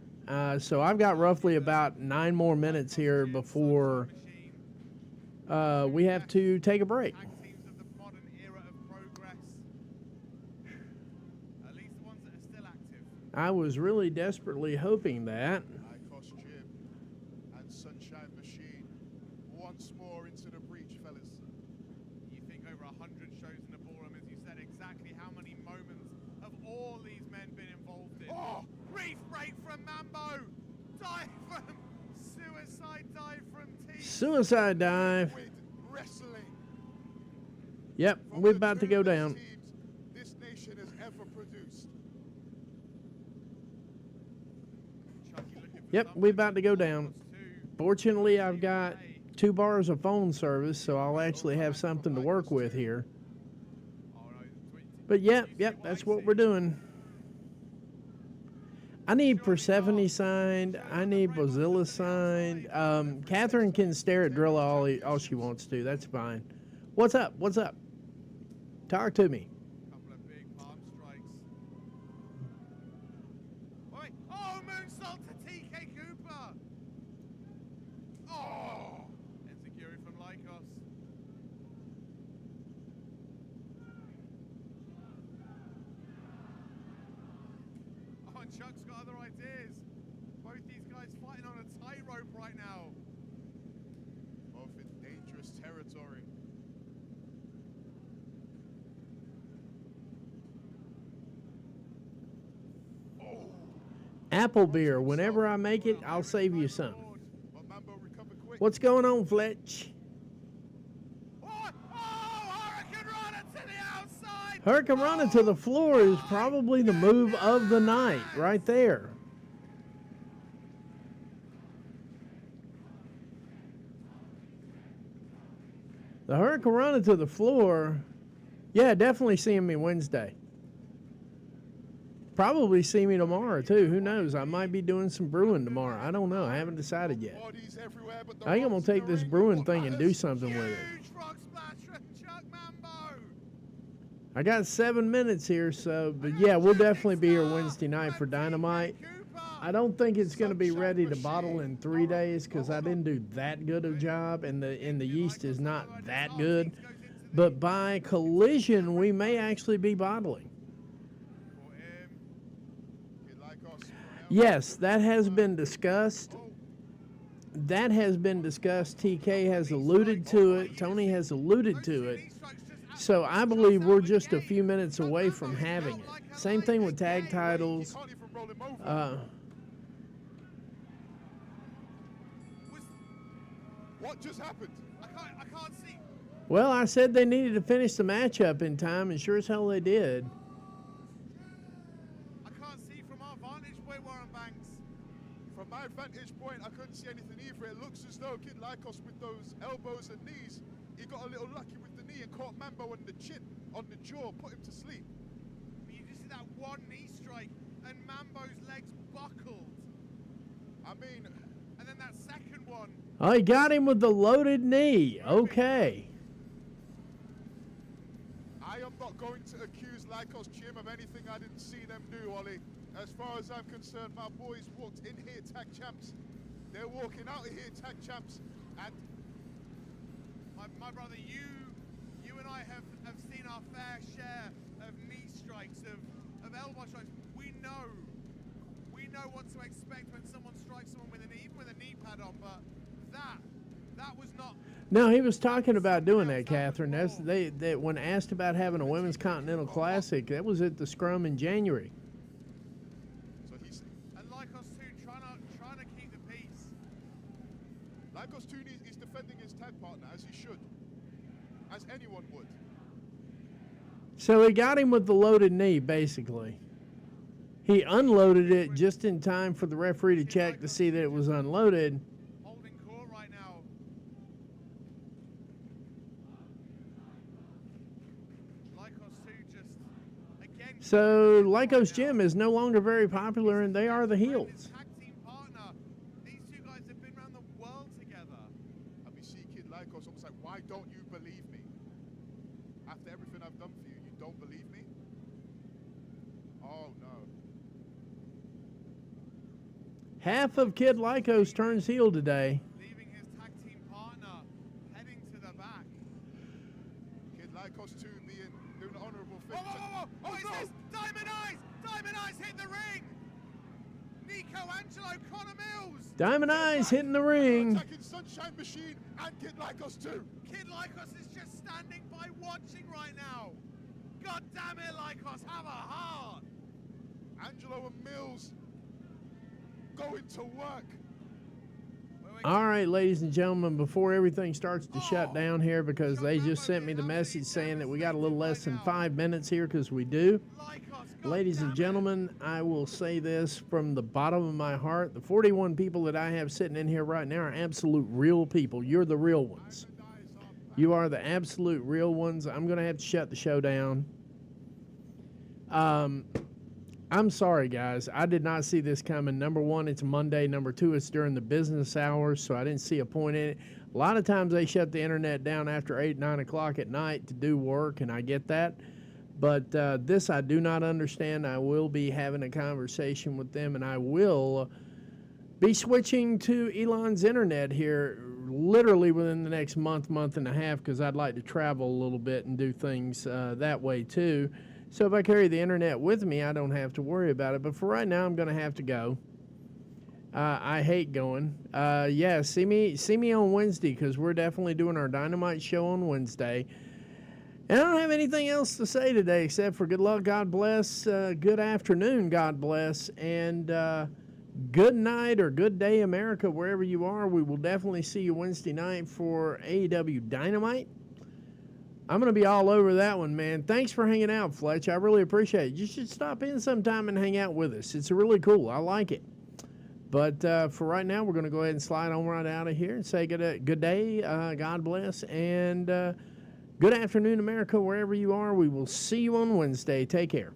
A: So I've got roughly about 9 more minutes here before we have to take a break.
C: Tag teams of the modern era of progress. At least the ones that are still active.
A: I was really desperately hoping that.
B: Lycos Gym and Sunshine Machine once more into the breach, fellas.
C: You think over 100 shows in the ballroom, as you said, exactly how many moments have all these men been involved in?
B: Oh!
C: Reef break from Mambo! Dive from Suicide dive from T.
A: Suicide dive.
B: With wrestling.
A: Yep,
B: From
A: we're
B: the
A: about to
B: two
A: go
B: best
A: down.
B: teams this nation has ever produced.
C: Chucky looking for
A: Yep,
C: something.
A: we're about to go down.
C: Lycos 2.
A: Fortunately, I've got 2 bars of phone service, so I'll actually have something to work with here.
C: Oh, no,
A: But yep,
C: You see
A: yep,
C: what
A: that's
C: I
A: what
C: see?
A: we're doing. I need Persephone signed. I need Bozilla signed. Catherine can stare at Drilla all she wants to. That's fine. What's up? What's up? Talk to me.
C: Couple of big palm strikes. Wait. Oh, moonsault to TK Cooper. Oh, Enziguri from Lycos. Oh, and Chuck's got other ideas. Both these guys fighting on a tightrope right now.
B: Both in dangerous territory.
A: Apple beer. Whenever I make it, I'll save you some.
B: But Mambo recovered quick.
A: What's going on, Fletch?
C: Oh, Hurricane Runner to the outside.
A: Hurricane running to the floor is probably the move of the night right there. The Hurricane to the floor. Yeah, definitely seeing me Wednesday. Probably see me tomorrow, too. Who knows? I might be doing some brewing tomorrow. I don't know. I haven't decided yet.
B: Bodies everywhere, but the
A: I think I'm going
B: rocks
A: to
B: in
A: take
B: the
A: this
B: ring,
A: brewing
B: what
A: thing and do
B: matters?
A: something with it.
C: Huge rock splash from Chuck Mambo.
A: I got 7 minutes here, so, but yeah, we'll definitely be here Wednesday night for Dynamite. I don't think it's going to be ready to bottle in 3 days because I didn't do that good a job, and the yeast is not that good. But by collision, we may actually be bottling. Yes, that has been discussed. That has been discussed. TK has alluded to it. Tony has alluded to it. So I believe we're just a few minutes away from having it. Same thing with tag titles.
B: What just happened?
C: I can't see.
A: Well, I said they needed to finish the matchup in time, and sure as hell they did.
C: I can't see from our vantage point, Warren Banks.
B: From my vantage point, I couldn't see anything either. It looks as though Kid Lycos with those elbows and knees, he got a little lucky with the knee and caught Mambo on the chin, on the jaw, put him to sleep.
C: But you just see that one knee strike, and Mambo's legs buckled.
B: I mean,
C: And then that second one.
A: Oh, he got him with the loaded knee. Okay.
B: I am not going to accuse Lycos Gym of anything I didn't see them do, Ollie. As far as I'm concerned, my boys walked in here tag champs. They're walking out of here tag champs. And
C: My brother, you and I have seen our fair share of knee strikes, of elbow strikes. We know what to expect when someone strikes someone with a knee, even with a knee pad on, but that was not.
A: No, he was talking about doing that, Catherine. They when asked about having a Women's Continental Classic, that was at the Scrum in January.
B: so he's
C: And Lycos too, trying to keep the peace.
B: Lycos 2 is defending his tag partner as he should, as anyone would.
A: So he got him with the loaded knee, basically. He unloaded it just in time for the referee to check to see that it was unloaded.
C: Holding court right now. Lycos too just again.
A: So Lycos Gym is no longer very popular, and they are the
C: His
A: heels.
C: tag team partner. These two guys have been around the world together.
B: And we see Kid Lycos almost like, why don't you believe me? After everything I've done for you, you don't believe me? Oh no.
A: Half of Kid Lycos turns heel today.
C: Leaving his tag team partner heading to the back.
B: Kid Lycos 2 doing the honorable thing.
C: Whoa! What is this? Diamond Eyes! Diamond Eyes hit the ring! Nico Angelo, Connor Mills!
A: Diamond Eyes hitting the ring.
B: Attacking Sunshine Machine and Kid Lycos 2.
C: Kid Lycos is just standing by watching right now. God damn it, Lycos, have a heart!
B: Angelo and Mills going to work.
A: All right, ladies and gentlemen, before everything starts to shut down here, because they just sent me the message saying that we got a little less than 5 minutes here, because we do. Ladies and gentlemen, I will say this from the bottom of my heart. The 41 people that I have sitting in here right now are absolute real people. You're the real ones. You are the absolute real ones. I'm going to have to shut the show down. I'm sorry, guys. I did not see this coming. Number one, it's Monday. Number two, it's during the business hours, so I didn't see a point in it. A lot of times they shut the internet down after 8, 9 o'clock at night to do work, and I get that. But this I do not understand. I will be having a conversation with them, and I will be switching to Elon's internet here literally within the next month and a half, because I'd like to travel a little bit and do things that way too. So if I carry the internet with me, I don't have to worry about it. But for right now, I'm going to have to go. I hate going. Yeah, see me on Wednesday, because we're definitely doing our Dynamite show on Wednesday. And I don't have anything else to say today except for good luck, God bless, good afternoon, God bless, and good night or good day, America, wherever you are. We will definitely see you Wednesday night for AEW Dynamite. I'm going to be all over that one, man. Thanks for hanging out, Fletch. I really appreciate it. You should stop in sometime and hang out with us. It's really cool. I like it. But for right now, we're going to go ahead and slide on right out of here and say good day, God bless, and good afternoon, America, wherever you are. We will see you on Wednesday. Take care.